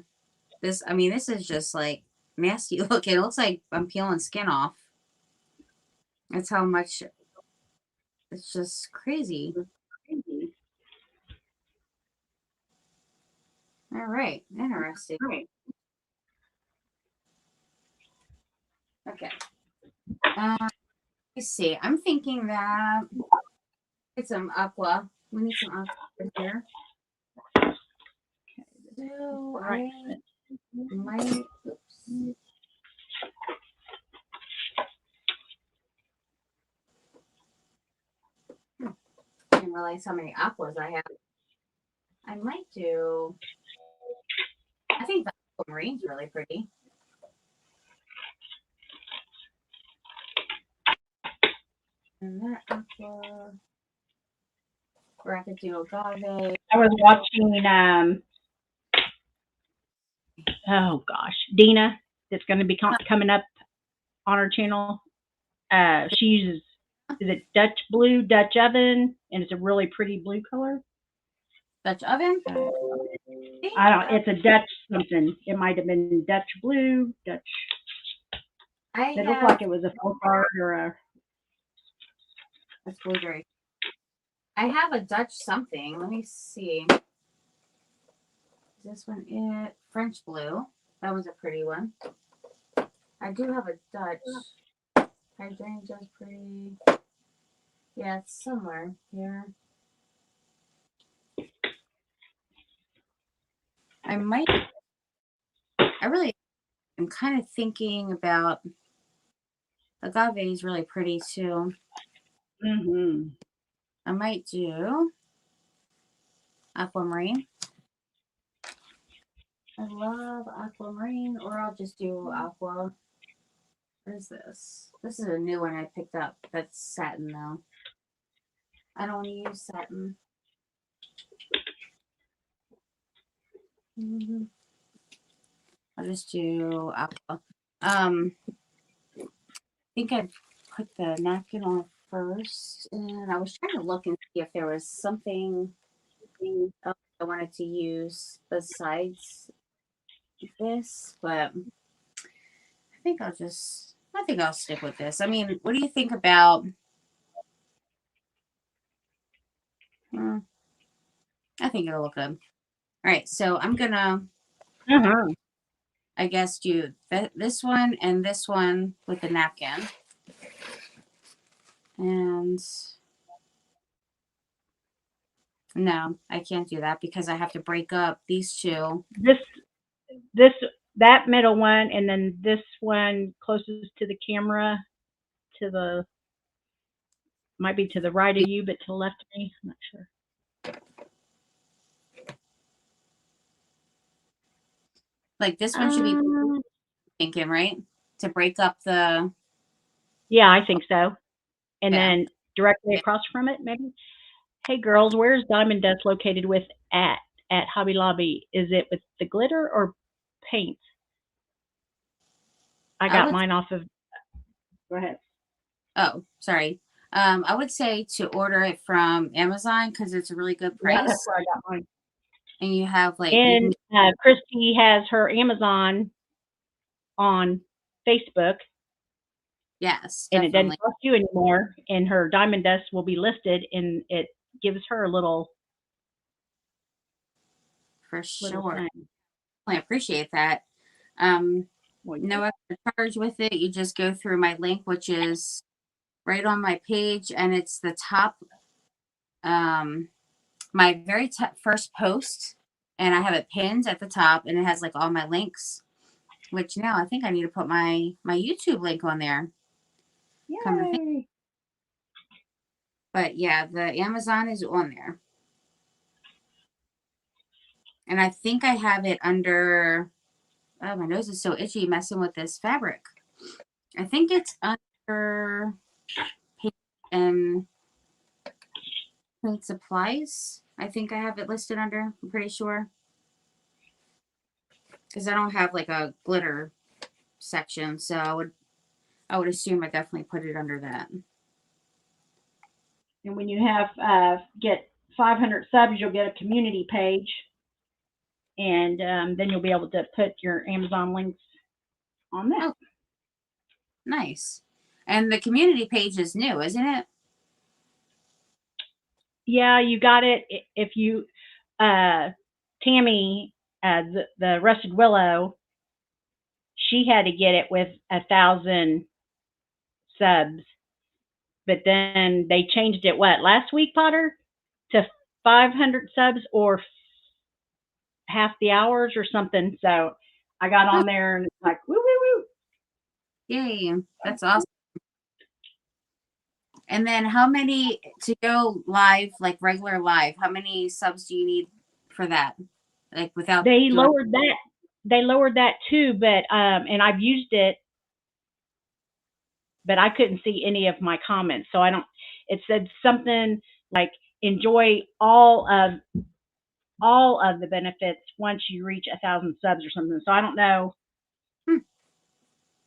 this is just like nasty looking. It looks like I'm peeling skin off. That's how much, it's just crazy. All right. Interesting. Okay. Let's see. I'm thinking that get some aqua. We need some aqua here. So I might. Oops. I didn't realize how many aquas I have. I might do. I think the aquamarine's really pretty. And that aqua. Or I could do agave. I was watching, oh gosh, Dina, that's going to be coming up on our channel. She uses, is it Dutch blue, Dutch oven, and it's a really pretty blue color. Dutch oven. I don't. It's a Dutch something. It might have been Dutch blue, Dutch. It looked like it was a folk art or a. That's blueberry. I have a Dutch something. Let me see. Is this one it? French blue. That was a pretty one. I do have a Dutch. Hydrangea's pretty. Yeah, it's somewhere here. I'm kind of thinking about agave is really pretty too. Mm-hmm. I might do aquamarine. I love aquamarine, or I'll just do aqua. What is this? This is a new one I picked up. That's satin though. I don't want to use satin. I'll just do aqua. I think I put the napkin on first, and I was trying to look and see if there was something else I wanted to use besides this, but I think I'll stick with this. I mean, what do you think about? I think it'll look good. All right, so I'm gonna, I guess, do this one and this one with the napkin, and no, I can't do that because I have to break up these two. That middle one, and then this one closest to the camera, might be to the right of you, but to the left of me. I'm not sure. Like this one should be thinking, right? To break up the. Yeah, I think so. And then directly across from it, maybe. Hey girls, where's Diamond Dust located with at Hobby Lobby? Is it with the glitter or paint? I got mine off of. Go ahead. Oh, sorry. I would say to order it from Amazon because it's a really good price. Yeah, that's where I got mine. And you have like. And Kristy has her Amazon on Facebook. Yes, and it doesn't cost you anymore. And her Diamond Dust will be listed, and it gives her a little. For sure. I appreciate that. No extra charge with it. You just go through my link, which is right on my page, and it's the top, my very first post, and I have it pinned at the top, and it has like all my links. Which now I think I need to put my YouTube link on there. Yay. But yeah, the Amazon is on there. And I think I have it under, oh, my nose is so itchy messing with this fabric. I think it's under paint and paint supplies. I think I have it listed under, I'm pretty sure. Because I don't have like a glitter section, so I would assume I definitely put it under that. And when you have get 500 subs, you'll get a community page, and then you'll be able to put your Amazon links on that. Oh, nice. And the community page is new, isn't it? Yeah, you got it. If you, Tammy, the Rusted Willow, she had to get it with 1,000 subs, but then they changed it, last week, Potter, to 500 subs or half the hours or something. So I got on there and it's like, woo, woo, woo. Yay, that's awesome. And then how many to go live, like regular live, how many subs do you need for that? Like without they lowered that too, but and I've used it, but I couldn't see any of my comments. So it said something like enjoy all of the benefits once you reach 1,000 subs or something. So I don't know.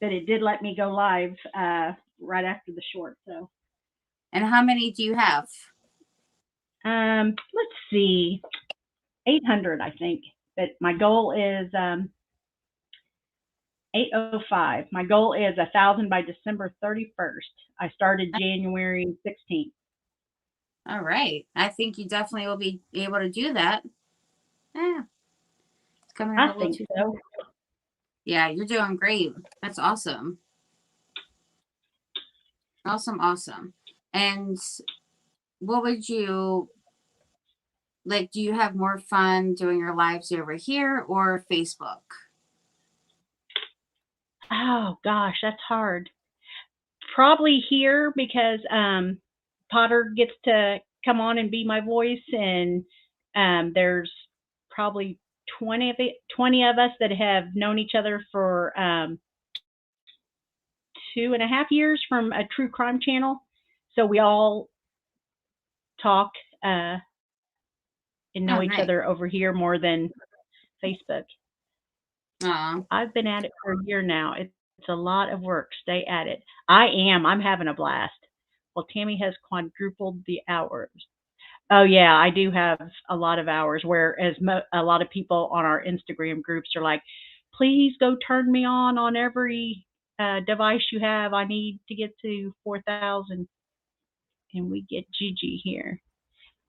But it did let me go live right after the short. So. And how many do you have? Let's see. 800, I think. But my goal is 805. My goal is 1,000 by December 31st. I started January 16th. All right. I think you definitely will be able to do that. Yeah. It's coming in I a little think too. so. Yeah, you're doing great. That's awesome. Awesome, awesome. And what would you like? Do you have more fun doing your lives over here or Facebook? Oh gosh, that's hard. Probably here because Potter gets to come on and be my voice, and there's probably 20 of us that have known each other for 2.5 years from a true crime channel. So we all talk and know Oh, each nice. other over here more than Facebook. Aw. I've been at it for a year now. It's a lot of work. Stay at it. I am. I'm having a blast. Well, Tammy has quadrupled the hours. Oh yeah, I do have a lot of hours. Whereas a lot of people on our Instagram groups are like, "Please go turn me on every device you have. I need to get to 4,000." And we get Gigi here.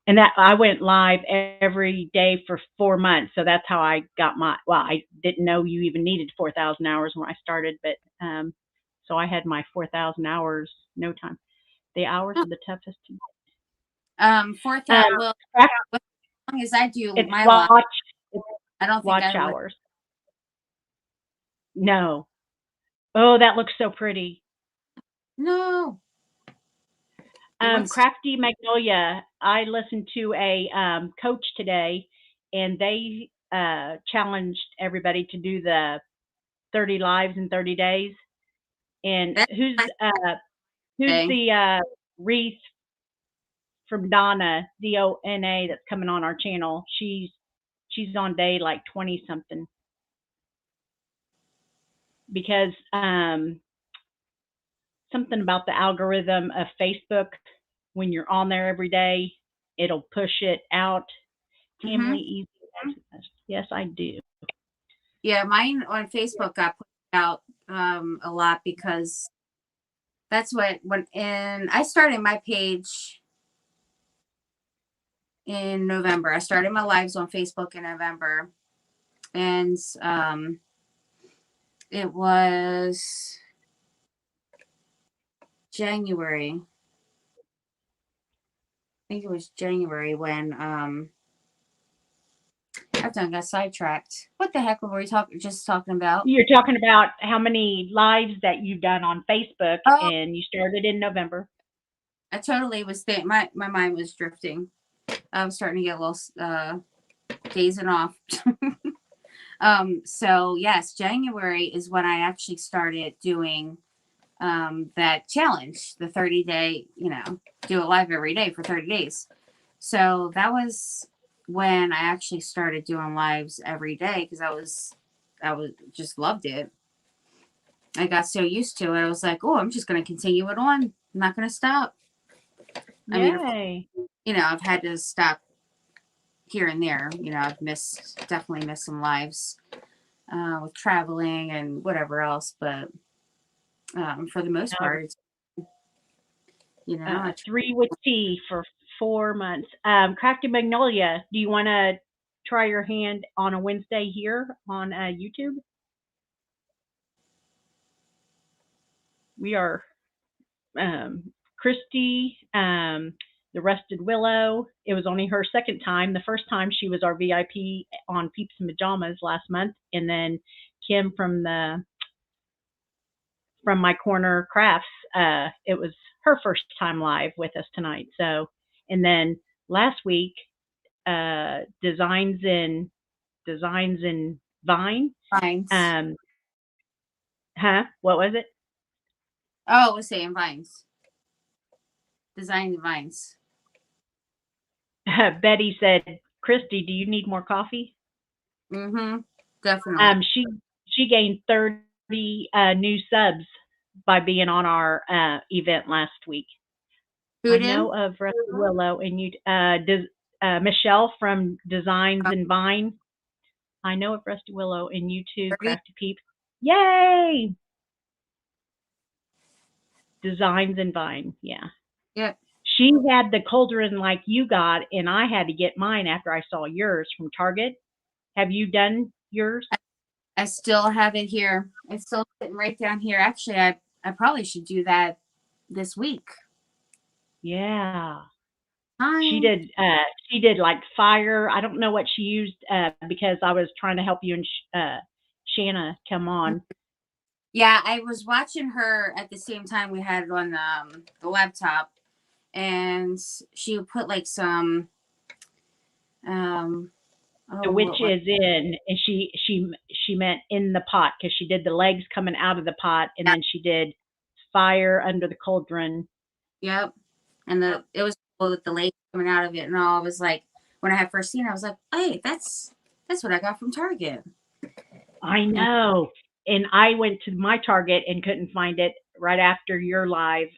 And that I went live every day for 4 months, so that's how I got my. Well, I didn't know you even needed 4,000 hours when I started, but so I had my 4,000 hours no time. The hours are the toughest to For get. that, well, Craft- as long as I do it's my life, watch. It's I don't think watch I would. hours. No. Oh, that looks so pretty. No. What's Crafty Magnolia. I listened to a coach today, and they challenged everybody to do the 30 lives in 30 days. And that's who's my who's thing? the Reese from Donna Dona that's coming on our channel? She's on day like 20 something because something about the algorithm of Facebook when you're on there every day, it'll push it out. Mm-hmm. Tammy Easy. Yes, I do. Yeah, mine on Facebook got put out a lot because that's when I started my page in November. I started my lives on Facebook in November, and it was January. I think it was January when I've done got sidetracked. What the heck were we just talking about? You're talking about how many lives that you've done on Facebook, Oh, and you started in November. I totally was my mind was drifting. I was starting to get a little dazing off. So yes, January is when I actually started doing that challenge, the 30-day, do it live every day for 30 days. So that was when I actually started doing lives every day because I was just loved it. I got so used to it. I was like, oh, I'm just going to continue it on. I'm not going to stop. I mean, Yay. I've had to stop here and there. I've definitely missed some lives with traveling and whatever else. But for the most part, I 3 with tea for 4 months. Crafty Magnolia, do you want to try your hand on a Wednesday here on YouTube? We are Kristy, the Rusted Willow. It was only her second time. The first time she was our VIP on Peeps in Pajamas last month, and then Kim from my corner crafts. It was her first time live with us tonight. So, and then last week, designs in Vine. vines. What was it? Oh, I was saying vines. Designing vines. Betty said, "Kristy, do you need more coffee?" Mm-hmm. Definitely. She gained 30 new subs by being on our event last week. Who I did? know of Rusty Willow, and you Michelle from Designs and Vine. I know of Rusty Willow, and you too, Crafty Peeps. Yay! Designs and Vine, yeah. Yep. She had the cauldron like you got, and I had to get mine after I saw yours from Target. Have you done yours? I still have it here. It's still sitting right down here. Actually, I probably should do that this week. Yeah. She did like fire. I don't know what she used because I was trying to help you and Shanna come on. Yeah, I was watching her at the same time we had it on the laptop, and she would put like some The witch is in, and she meant in the pot because she did the legs coming out of the pot, and then she did fire under the cauldron. Yep, and it was cool with the legs coming out of it, and all. I was like, when I had first seen it, I was like, hey, that's what I got from Target. I know, and I went to my Target and couldn't find it right after your live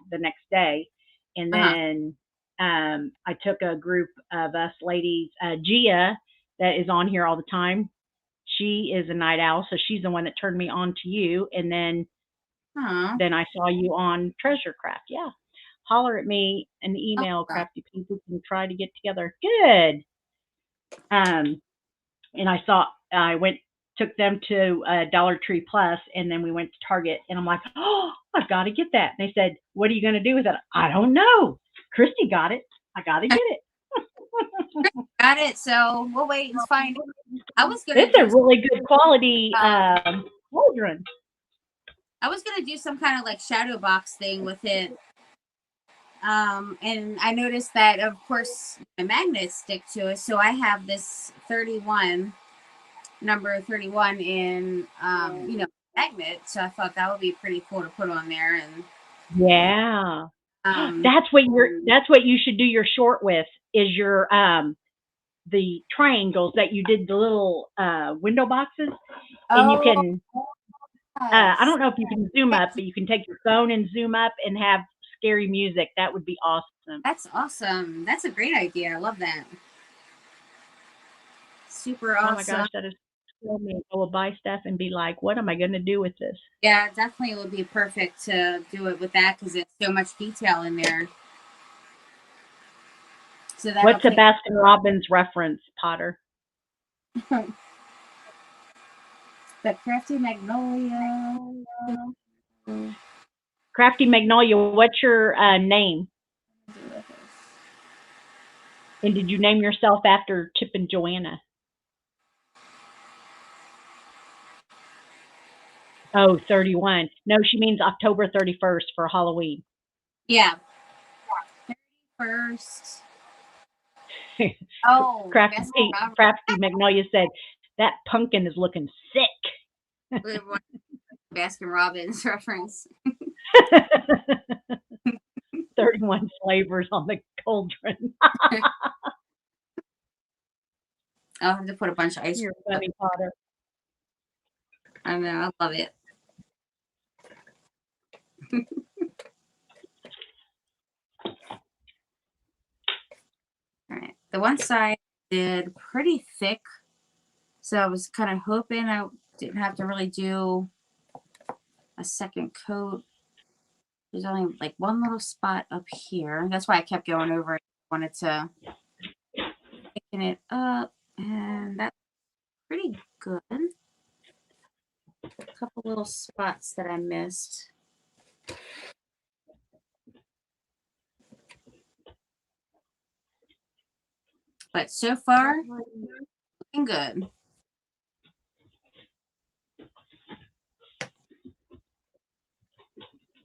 the next day, and then I took a group of us ladies, Gia, that is on here all the time. She is a night owl, so she's the one that turned me on to you, and then I saw you on Treasure Craft. Yeah, holler at me an email, Crafty People, and try to get together. Good. And I took them to Dollar Tree Plus, and then we went to Target, and I'm like, oh, I've got to get that. And they said, what are you going to do with it? I don't know. Kristy got it. I got to get it. Got it. So we'll wait and find it. It's a really good quality cauldron. I was gonna do some kind of like shadow box thing with it. And I noticed that of course the magnets stick to it. So I have this number 31 in magnet. So I thought that would be pretty cool to put on there. And yeah. That's what you should do your short with, is your the triangles that you did, the little window boxes, and you can I don't know if you can zoom up, but you can take your phone and zoom up and have scary music. That would be awesome. That's awesome. That's a great idea. I love that. Super awesome. Oh my gosh, that is so me. I will buy stuff and be like, what am I going to do with this? Yeah, definitely would be perfect to do it with that because it's so much detail in there. So what's a Baskin Robbins reference, Potter? The Crafty Magnolia. Crafty Magnolia, what's your name? And did you name yourself after Chip and Joanna? Oh, 31. No, she means October 31st for Halloween. Yeah. 31st. Oh, Crafty Magnolia said, that pumpkin is looking sick. Baskin Robbins reference. 31 flavors on the cauldron. I'll have to put a bunch of ice cream. You're funny, Potter. I know, I love it. All right, the one side did pretty thick, so I was kind of hoping I didn't have to really do a second coat. There's only like one little spot up here. That's why I kept going over it. I wanted to thicken it up, and that's pretty good. A couple little spots that I missed. But so far, looking good.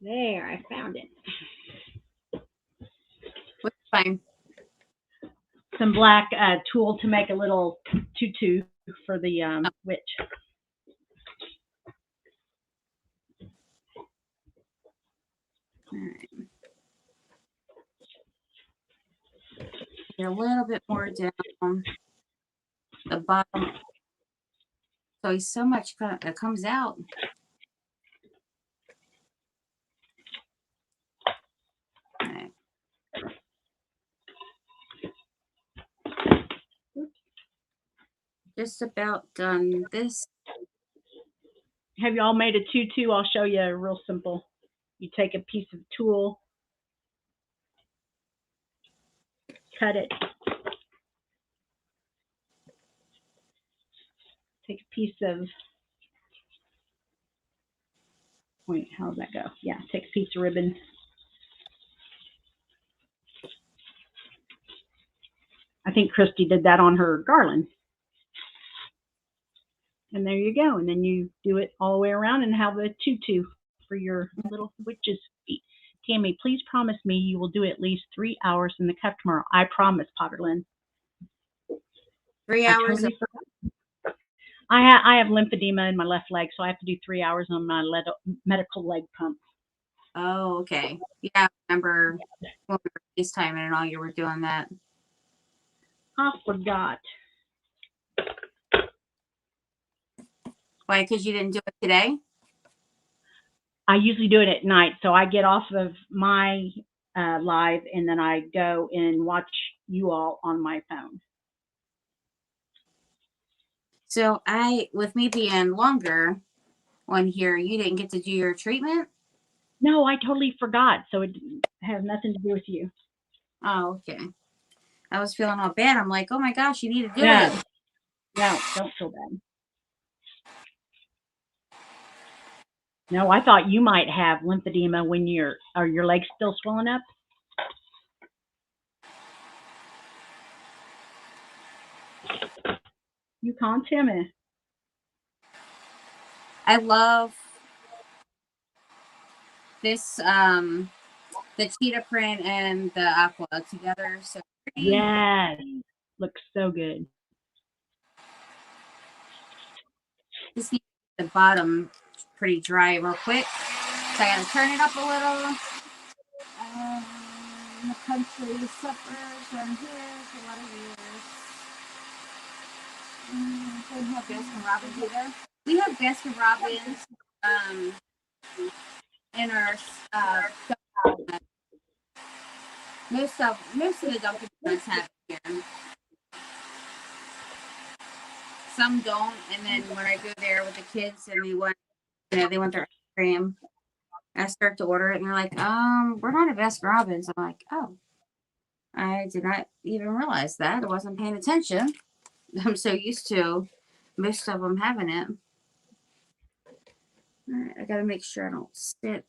There, I found it. What's fine? Some black tulle to make a little tutu for the witch. All right. Get a little bit more down the bottom. So so much that comes out. All right. just about done this. Have you all made a tutu? I'll show you real simple. You take a piece of tulle, cut it, take a piece of, wait, how does that go? Yeah, take a piece of ribbon. I think Kristy did that on her garland. And there you go. And then you do it all the way around and have a tutu for your little witch's feet. Tammy, please promise me you will do at least 3 hours in the cup tomorrow. I promise, Potterlin. 3 hours. Totally I have lymphedema in my left leg, so I have to do 3 hours on my medical leg pump. Oh, okay. Yeah, I remember when we were FaceTiming and all you were doing that. I forgot. Why? Because you didn't do it today? I usually do it at night, so I get off of my live and then I go and watch you all on my phone. So with me being longer on here, you didn't get to do your treatment? No, I totally forgot. So it has nothing to do with you. Oh, okay. I was feeling all bad. I'm like, oh my gosh, you need to do it. No, don't feel bad. No, I thought you might have lymphedema when are your legs still swelling up? You can't tell me. I love this, the cheetah print and the aqua together. So pretty. Yes, looks so good. Just need the bottom pretty dry real quick. So I gotta turn it up a little. The country suppers on here for a lot of years. We have Baskin Robbins either. We have Baskin Robbins in our most of the Dunkin' Donuts have it here. Some don't, and then when I go there with the kids and they want their ice cream, I start to order it and they're like, we're not at Baskin Robbins. I'm like, oh, I did not even realize that. I wasn't paying attention. I'm so used to most of them having it. All right, I gotta make sure I don't sit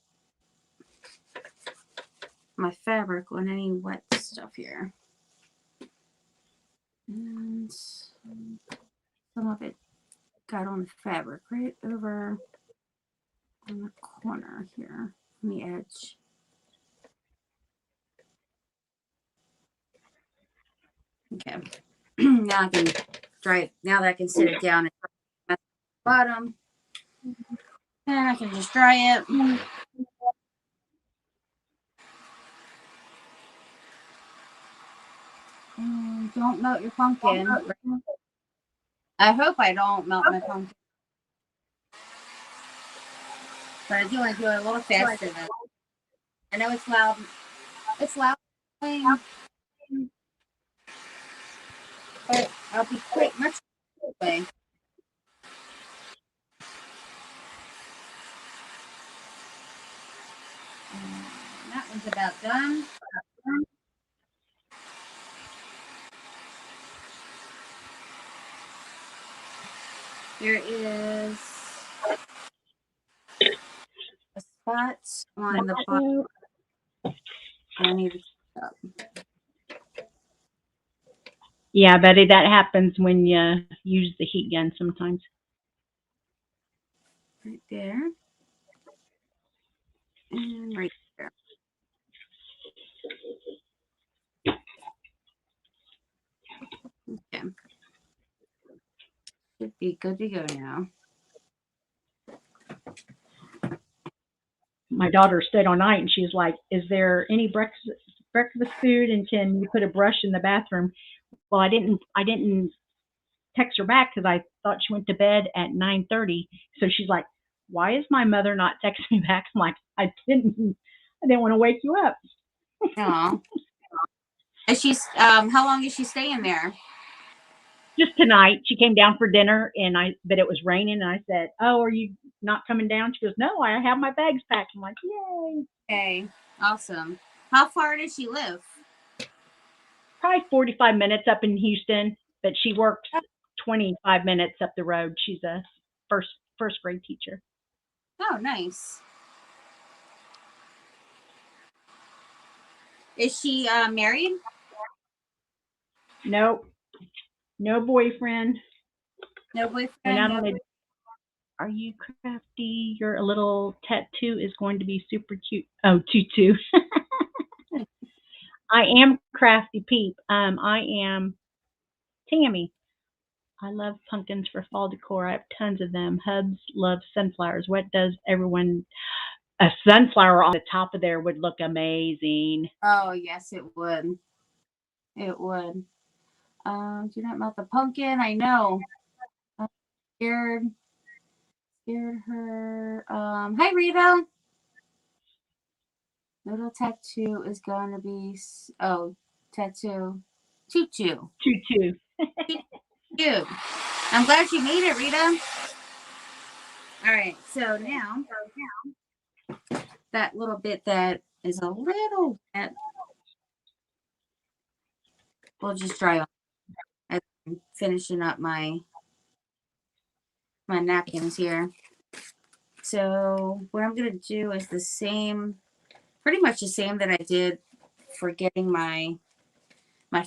my fabric on any wet stuff here. And some of it got on the fabric right over on the corner here on the edge. Okay. Now I can dry it. Now that I can sit it down at the bottom, and I can just dry it. And don't melt your pumpkin. I hope I don't melt my pumpkin. But I do want to do it a little faster though. I know it's loud. It's loud. But I'll be quick, much quicker. That one's about done. There is a spot on the bottom. I need to pick up. Yeah, Betty, that happens when you use the heat gun sometimes. Right there. And right there. Okay. Should be good to go now. My daughter stayed all night and she's like, is there any breakfast food and can you put a brush in the bathroom? Well, I didn't text her back because I thought she went to bed at 9:30. So she's like, why is my mother not texting me back? I'm like, I didn't want to wake you up. Oh. And she's how long is she staying there? Just tonight. She came down for dinner, but it was raining, and I said, "Oh, are you not coming down?" She goes, "No, I have my bags packed." I'm like, "Yay!" Okay, awesome. How far does she live? Probably 45 minutes up in Houston, but she works 25 minutes up the road. She's a first grade teacher. Oh, nice. Is she married? Nope, no boyfriend. No boyfriend. And not no... only are you crafty, your little tattoo is going to be super cute. Oh, tutu. I am crafty peep. I am Tammy. I love pumpkins for fall decor. I have tons of them. Hubs love sunflowers. What does everyone? A sunflower on the top of there would look amazing. Oh yes, it would. It would. Do not melt the pumpkin. I know. I'm scared her. Hi Rita. Little tattoo is gonna be tattoo. Tutu. Tutu. Cute. I'm glad you made it, Rita. All right, so now that little bit that is a little wet, we'll just dry off. I'm finishing up my napkins here. So what I'm gonna do is the same, pretty much the same that I did for getting my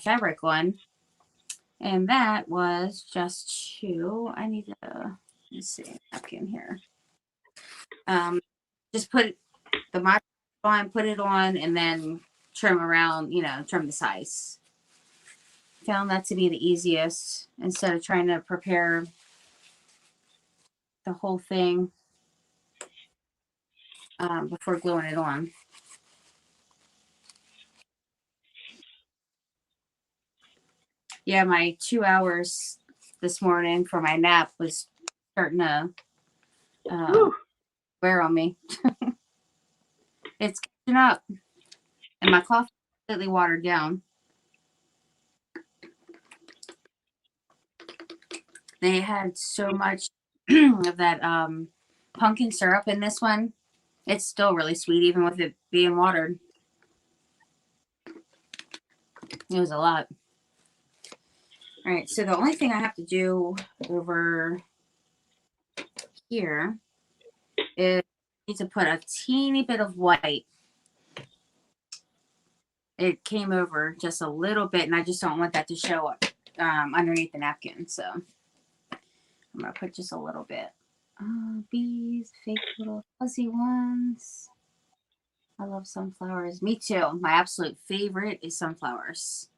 fabric one, and that was just to, I need to, let's see, napkin here. Just put the mod on, put it on, and then trim around, trim the size. Found that to be the easiest instead of trying to prepare the whole thing before gluing it on. Yeah, my 2 hours this morning for my nap was starting to wear on me. It's catching up, and my coffee is completely watered down. They had so much of that pumpkin syrup in this one. It's still really sweet, even with it being watered. It was a lot. All right, so the only thing I have to do over here is I need to put a teeny bit of white. It came over just a little bit, and I just don't want that to show up underneath the napkin. So I'm going to put just a little bit. Bees, fake little fuzzy ones. I love sunflowers. Me too. My absolute favorite is sunflowers.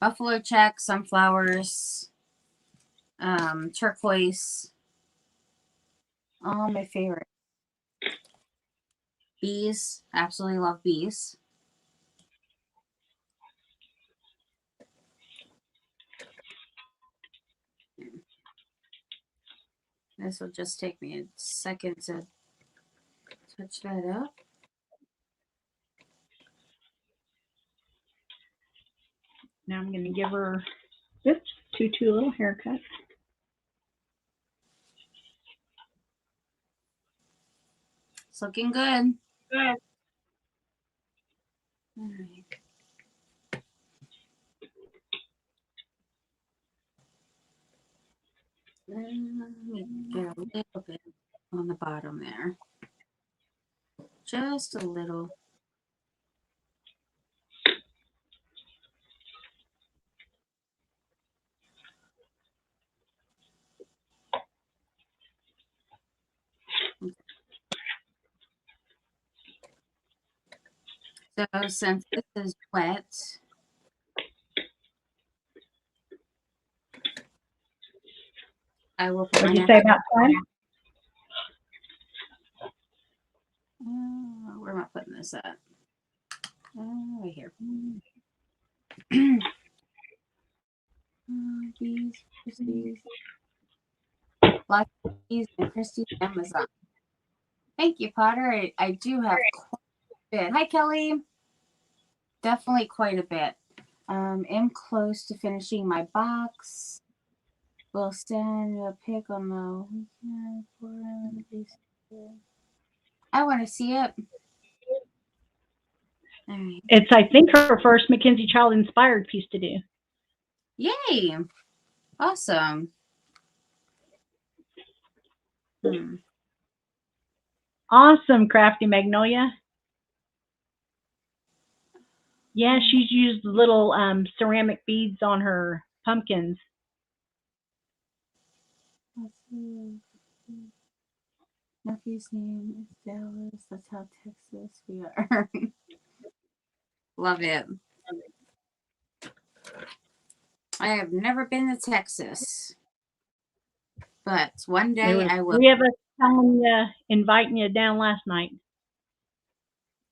Buffalo check, sunflowers, turquoise. All my favorite. Bees. Absolutely love bees. This will just take me a second to touch that up. Now I'm going to give her this tutu little haircut. It's looking good. Good. All right. Let me get a little bit on the bottom there. Just a little. So since this is wet, I will put what did you say about time? Where am I putting this at? Right here. Bees. Lots of bees and Kristy's Amazon. Thank you, Potter. I do have quite a bit. Hi, Kelly. Definitely quite a bit. Am close to finishing my box. We'll send a pic on the weekend. I want to see it. All right. It's, I think, her first Mackenzie Child inspired piece to do. Yay! Awesome. Awesome, Crafty Magnolia. Yeah, she's used little ceramic beads on her pumpkins. Nephew's name is Dallas. That's how Texas we are. Love it. I have never been to Texas, but one day I will. 3 of us telling you, inviting you down last night.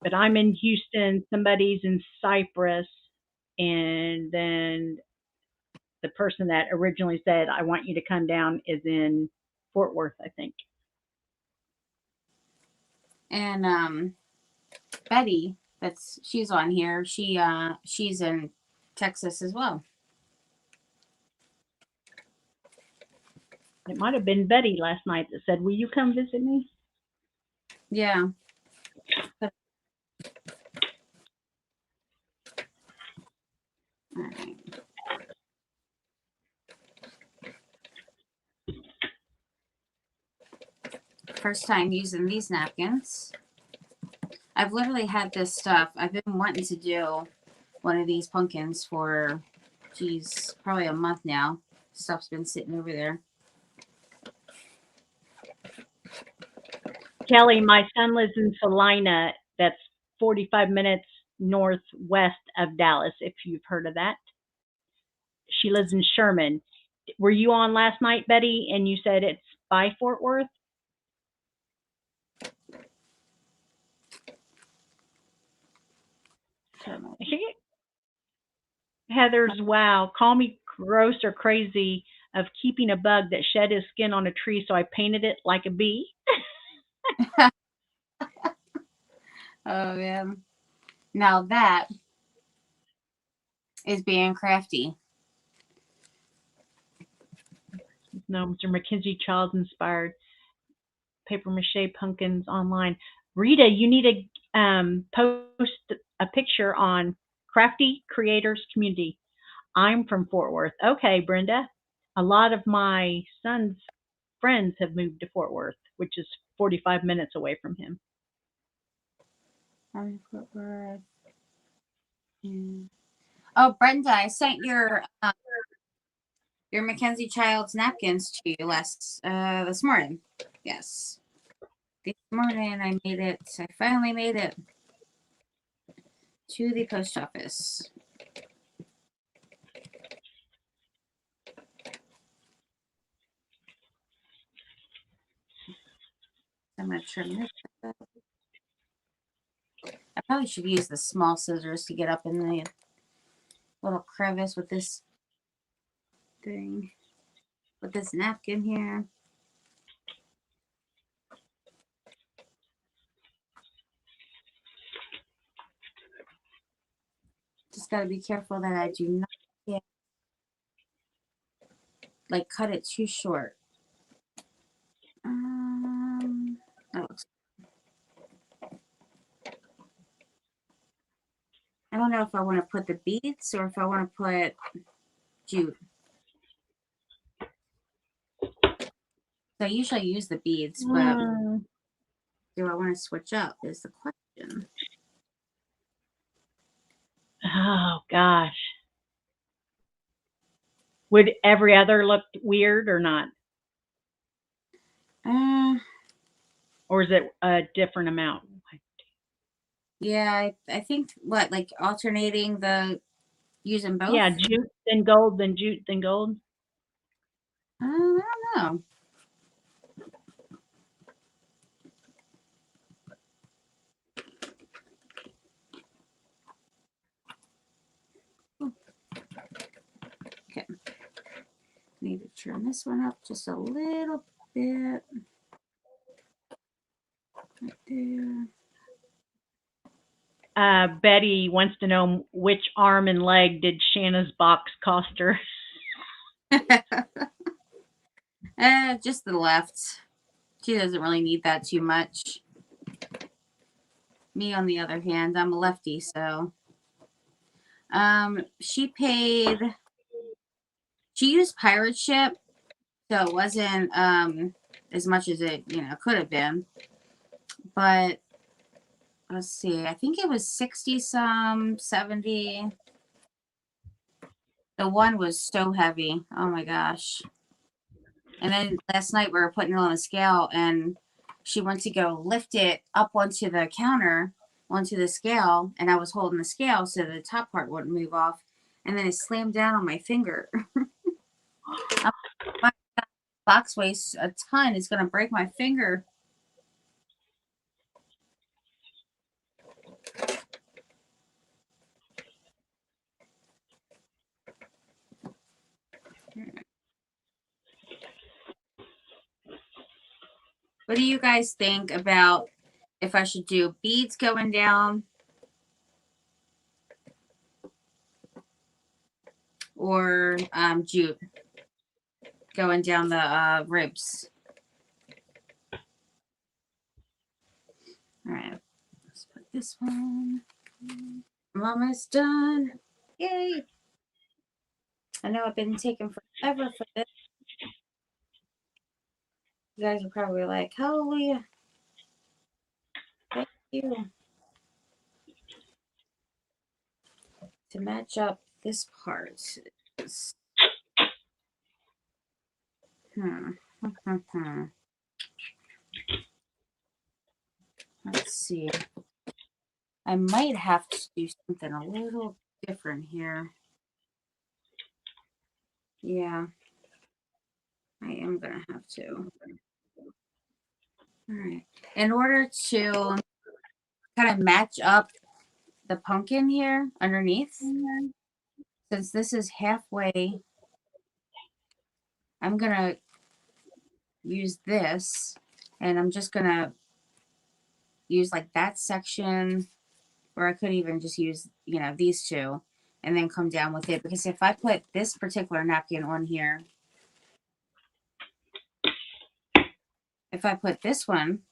But I'm in Houston, somebody's in Cyprus, and then the person that originally said, I want you to come down, is in Fort Worth, I think. And Betty, she's on here. She's in Texas as well. It might have been Betty last night that said, will you come visit me? Yeah. All right. First time using these napkins. I've literally had this stuff. I've been wanting to do one of these pumpkins for, geez, probably a month now. Stuff's been sitting over there. Kelly, my son lives in Salina. That's 45 minutes northwest of Dallas, if you've heard of that. She lives in Sherman. Were you on last night, Betty, and you said it's by Fort Worth? Heather's, wow, call me gross or crazy of keeping a bug that shed his skin on a tree, so I painted it like a bee. Oh, man. Now that is being crafty. No, Mr. Mackenzie Child inspired paper mache pumpkins online. Rita, you need to post a picture on Crafty Creators Community. I'm from Fort Worth. Okay, Brenda. A lot of my son's friends have moved to Fort Worth, which is 45 minutes away from him. I'm Fort Worth. Yeah. Oh, Brenda, I sent your Mackenzie Child's napkins to you this morning. Yes. This morning I made it. I finally made it to the post office. I'm going to trim this up. I probably should use the small scissors to get up in the little crevice with this thing, with this napkin here. Just got to be careful that I do not cut it too short. That looks. I don't know if I want to put the beads or if I want to put jute. So I usually use the beads, but do I want to switch up is the question. Oh, gosh. Would every other look weird or not? Or is it a different amount? Yeah, I think alternating using both? Yeah, jute, then gold, then jute, then gold. I don't know. Okay. Need to trim this one up just a little bit. Right there. Betty wants to know which arm and leg did Shanna's box cost her. Just the left. She doesn't really need that too much. Me, on the other hand, I'm a lefty, so she used pirate ship, so it wasn't as much as it could have been. But let's see, I think it was 60 some, 70. The one was so heavy. Oh my gosh. And then last night we were putting it on a scale, and she went to go lift it up onto the counter, onto the scale, and I was holding the scale so the top part wouldn't move off. And then it slammed down on my finger. My box weighs a ton. It's going to break my finger. What do you guys think about if I should do beads going down or jute going down the ribs? All right, let's put this one. I'm almost done. Yay! I know I've been taking forever for this. You guys are probably like, hallelujah. Thank you. To match up this part is let's see. I might have to do something a little different here. Yeah, I am gonna have to. All right. In order to kind of match up the pumpkin here underneath, since this is halfway, I'm gonna use this, and I'm just gonna use like that section, or I could even just use these two and then come down with it, because if I put this particular napkin on here, if I put this one,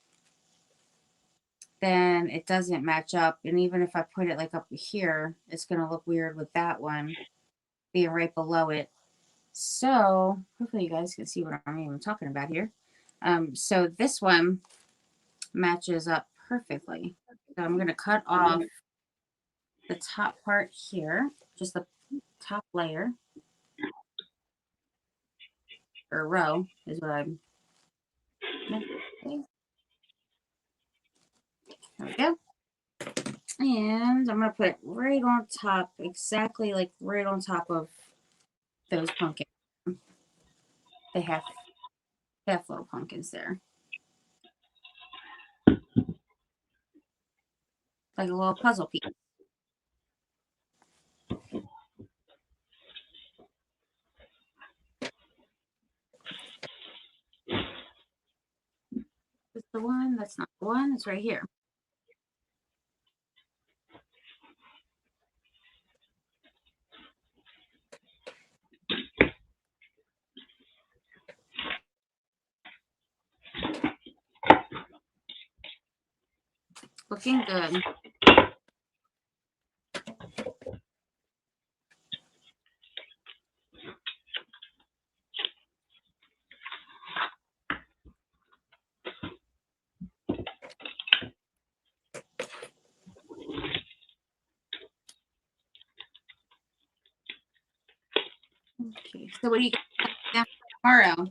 then it doesn't match up. And even if I put it like up here, it's going to look weird with that one being right below it. So hopefully you guys can see what I'm even talking about here. So this one matches up perfectly. So I'm going to cut off the top part here, just the top layer, or row is what I'm. There we go. And I'm going to put it right on top, exactly like right on top of those pumpkins. They have little pumpkins there. Like a little puzzle piece. Is the one? That's not the one. It's right here. Looking good. Okay. So what do you got tomorrow?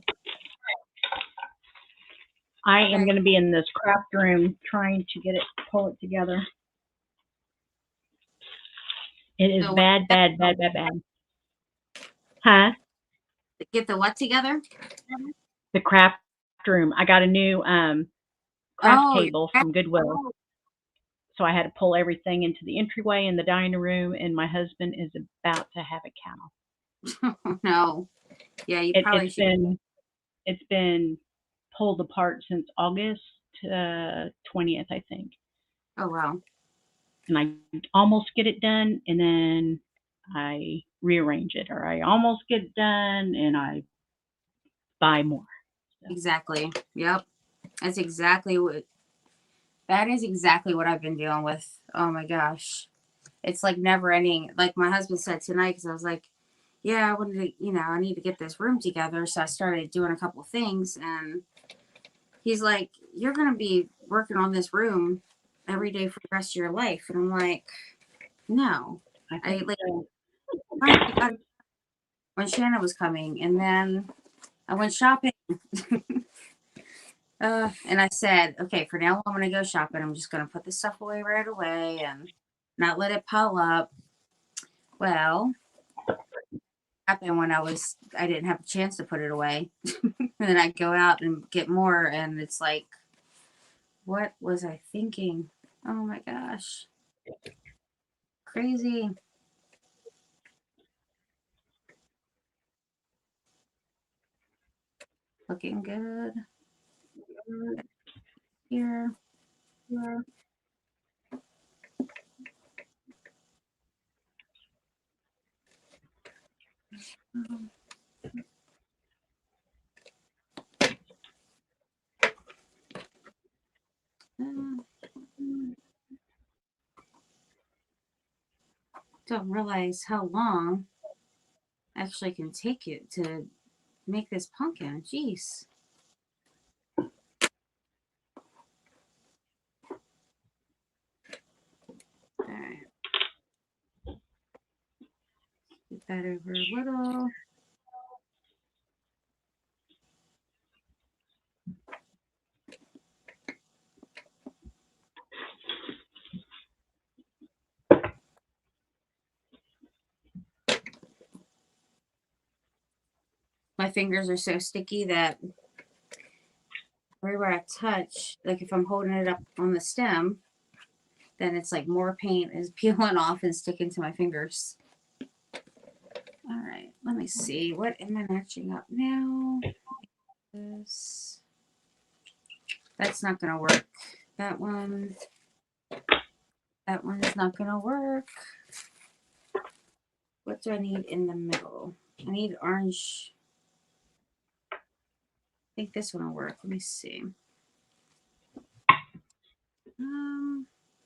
I am going to be in this craft room trying to pull it together. It is So bad. Huh? Get the what together? The craft room. I got a new craft table from Goodwill. So I had to pull everything into the entryway and the dining room, and my husband is about to have a cow. Oh, no. Yeah, you probably should. It's been pulled apart since August 20th, I think. Oh, wow. and I almost get it done, and then I rearrange it, or I almost get it done and I buy more. Exactly. Yep. That's exactly what that is exactly what I've been dealing with. Oh my gosh. It's like never ending. Like my husband said tonight, because I was like, yeah, I wanted to, I need to get this room together. So I started doing a couple things, and he's like, you're going to be working on this room every day for the rest of your life. And I'm like, no. I like finally got it when Shannon was coming, and then I went shopping. And I said, okay, for now I'm going to go shopping. I'm just going to put this stuff away right away and not let it pile up. Well, happened when I didn't have a chance to put it away. And then I go out and get more, and it's like, what was I thinking? Oh my gosh. Crazy. Looking good. Here. Don't realize how long actually can take it to make this pumpkin. Jeez. All right. Get that over a little. My fingers are so sticky that everywhere I touch, like if I'm holding it up on the stem, then it's like more paint is peeling off and sticking to my fingers. All right, let me see. What am I matching up now? That's not going to work. That one is not going to work. What do I need in the middle? I need orange. I think this one will work. Let me see.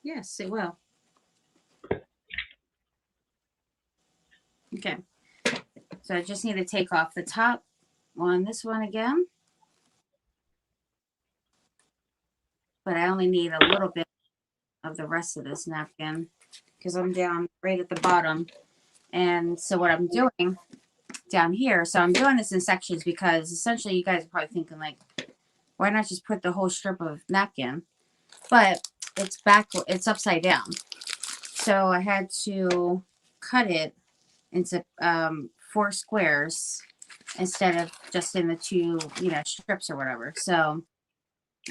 Yes, it will. Okay. So I just need to take off the top on this one again. But I only need a little bit of the rest of this napkin because I'm down right at the bottom. And so what I'm doing down here, so I'm doing this in sections because essentially you guys are probably thinking like, why not just put the whole strip of napkin? But it's upside down. So I had to cut it into 4 squares instead of just in the 2, strips or whatever. So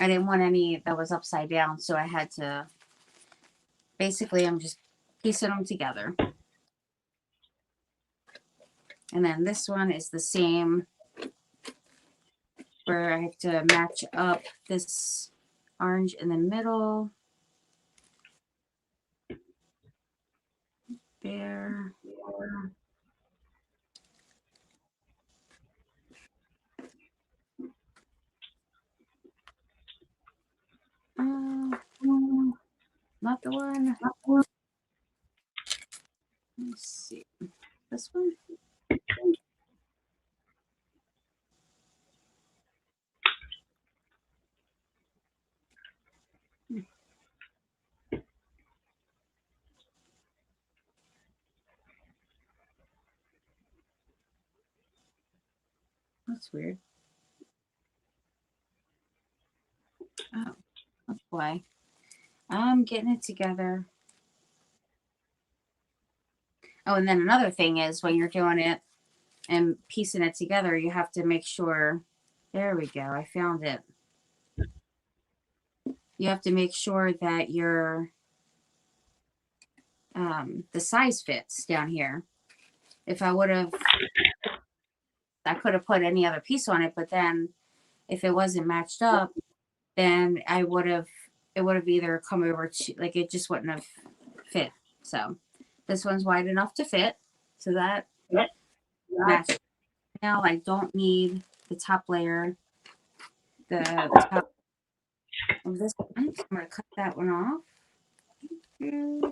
I didn't want any that was upside down. So I had to, basically I'm just piecing them together. And then this one is the same, where I have to match up this orange in the middle. There. Not the one. Let's see. This one? That's weird. Oh, that's why. I'm getting it together. Oh, and then another thing is when you're doing it and piecing it together, you have to make sure. There we go. I found it. You have to make sure that your the size fits down here. If I would have, I could have put any other piece on it, but then if it wasn't matched up, then it would have either come over to, like, it just wouldn't have fit. So this one's wide enough to fit. So that matches. Now I don't need the top layer, the top of this one. So I'm going to cut that one off. And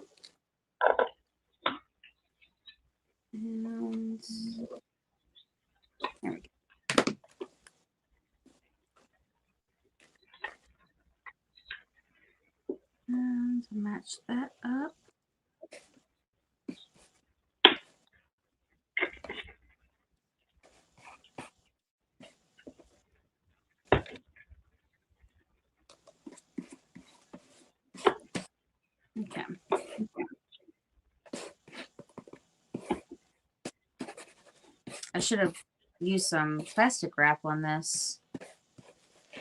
there we go. And match that up. Okay. I should have used some plastic wrap on this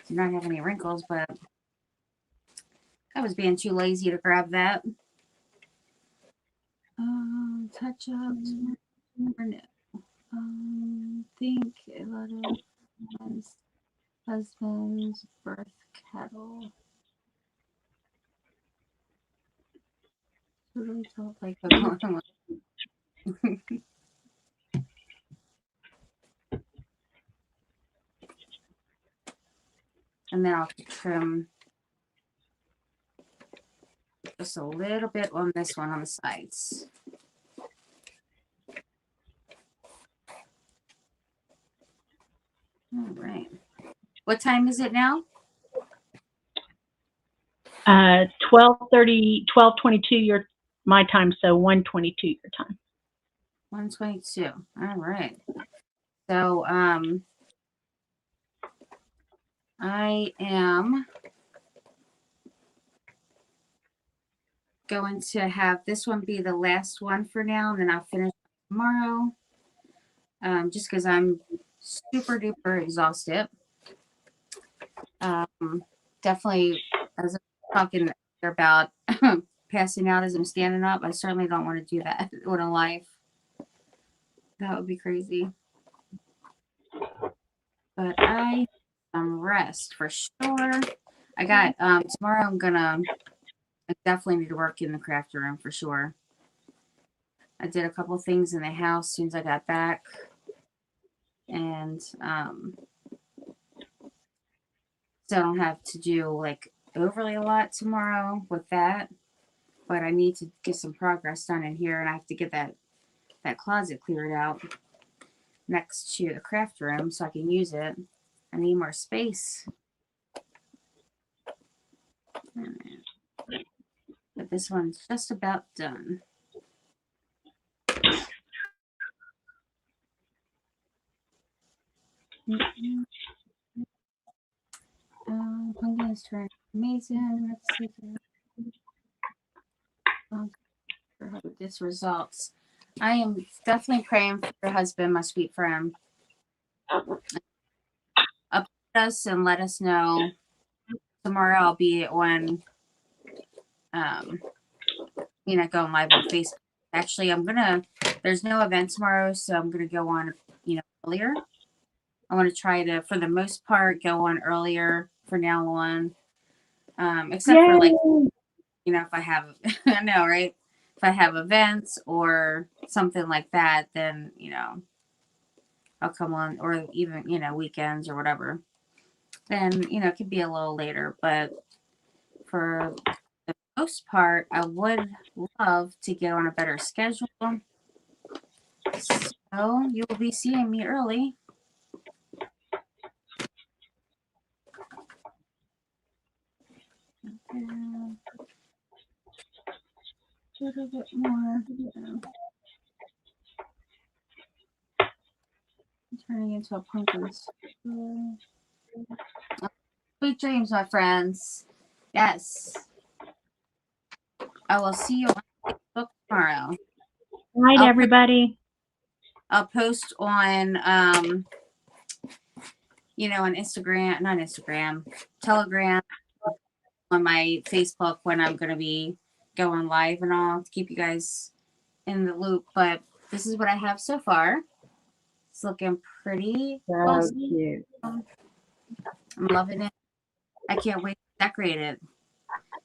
to not have any wrinkles, but I was being too lazy to grab that. Touch up or no? Think a lot of husband's birth cattle. Totally felt like a and then I'll trim just a little bit on this one on the sides. All right. What time is it now? 12:30, 12:22 my time, so 1:22 your time. 1:22. All right. So I am going to have this one be the last one for now, and then I'll finish tomorrow. Just because I'm super duper exhausted. Definitely, as I'm talking about passing out as I'm standing up, I certainly don't want to do that on a live. That would be crazy. But I need some rest for sure. I got tomorrow. I definitely need to work in the craft room for sure. I did a couple things in the house as soon as I got back, and so I don't have to do like overly a lot tomorrow with that. But I need to get some progress done in here, and I have to get that closet cleared out next to the craft room so I can use it. I need more space. But this one's just about done. Pumpkin is turning amazing. Let's see how this results. I am definitely praying for your husband, my sweet friend. Update us and let us know. Tomorrow I'll be on, going live on Facebook. Actually, there's no event tomorrow, so I'm going to go on, earlier. I want to try to, for the most part, go on earlier for now on. Except for like, if I have, I know, right? If I have events or something like that, then, I'll come on, or even, weekends or whatever. Then, it could be a little later. But for the most part, I would love to get on a better schedule. So you will be seeing me early. Okay. A little bit more. Turning into a pumpkin. Sweet dreams, my friends. Yes. I will see you on Facebook tomorrow. Good night, everybody. I'll post on, on Instagram, not Instagram, Telegram, on my Facebook when I'm going to be going live and all to keep you guys in the loop. But this is what I have so far. It's looking pretty cute. I'm loving it. I can't wait to decorate it.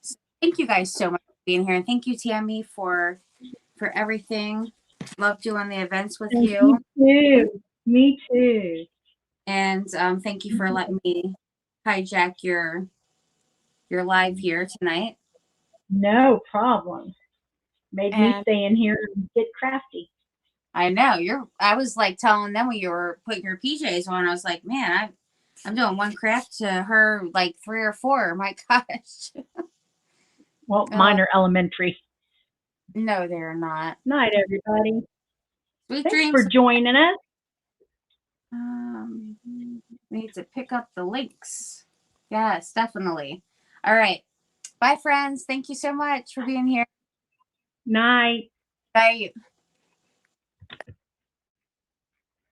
So thank you guys so much being here. And thank you, Tammy, for everything. Love doing the events with Thank you. Me too. Me too. And thank you for letting me hijack your live here tonight. No problem. Made me stay in here and get crafty. I know. I was like telling them when you were putting your PJs on, I was like, man, I'm doing one craft to her like 3 or 4. My gosh. Well, mine are elementary. No, they're not. Night, everybody. Sweet Thanks dreams. for joining us. Need to pick up the links. Yes, definitely. All right. Bye, friends. Thank you so much for being here. Night. Bye.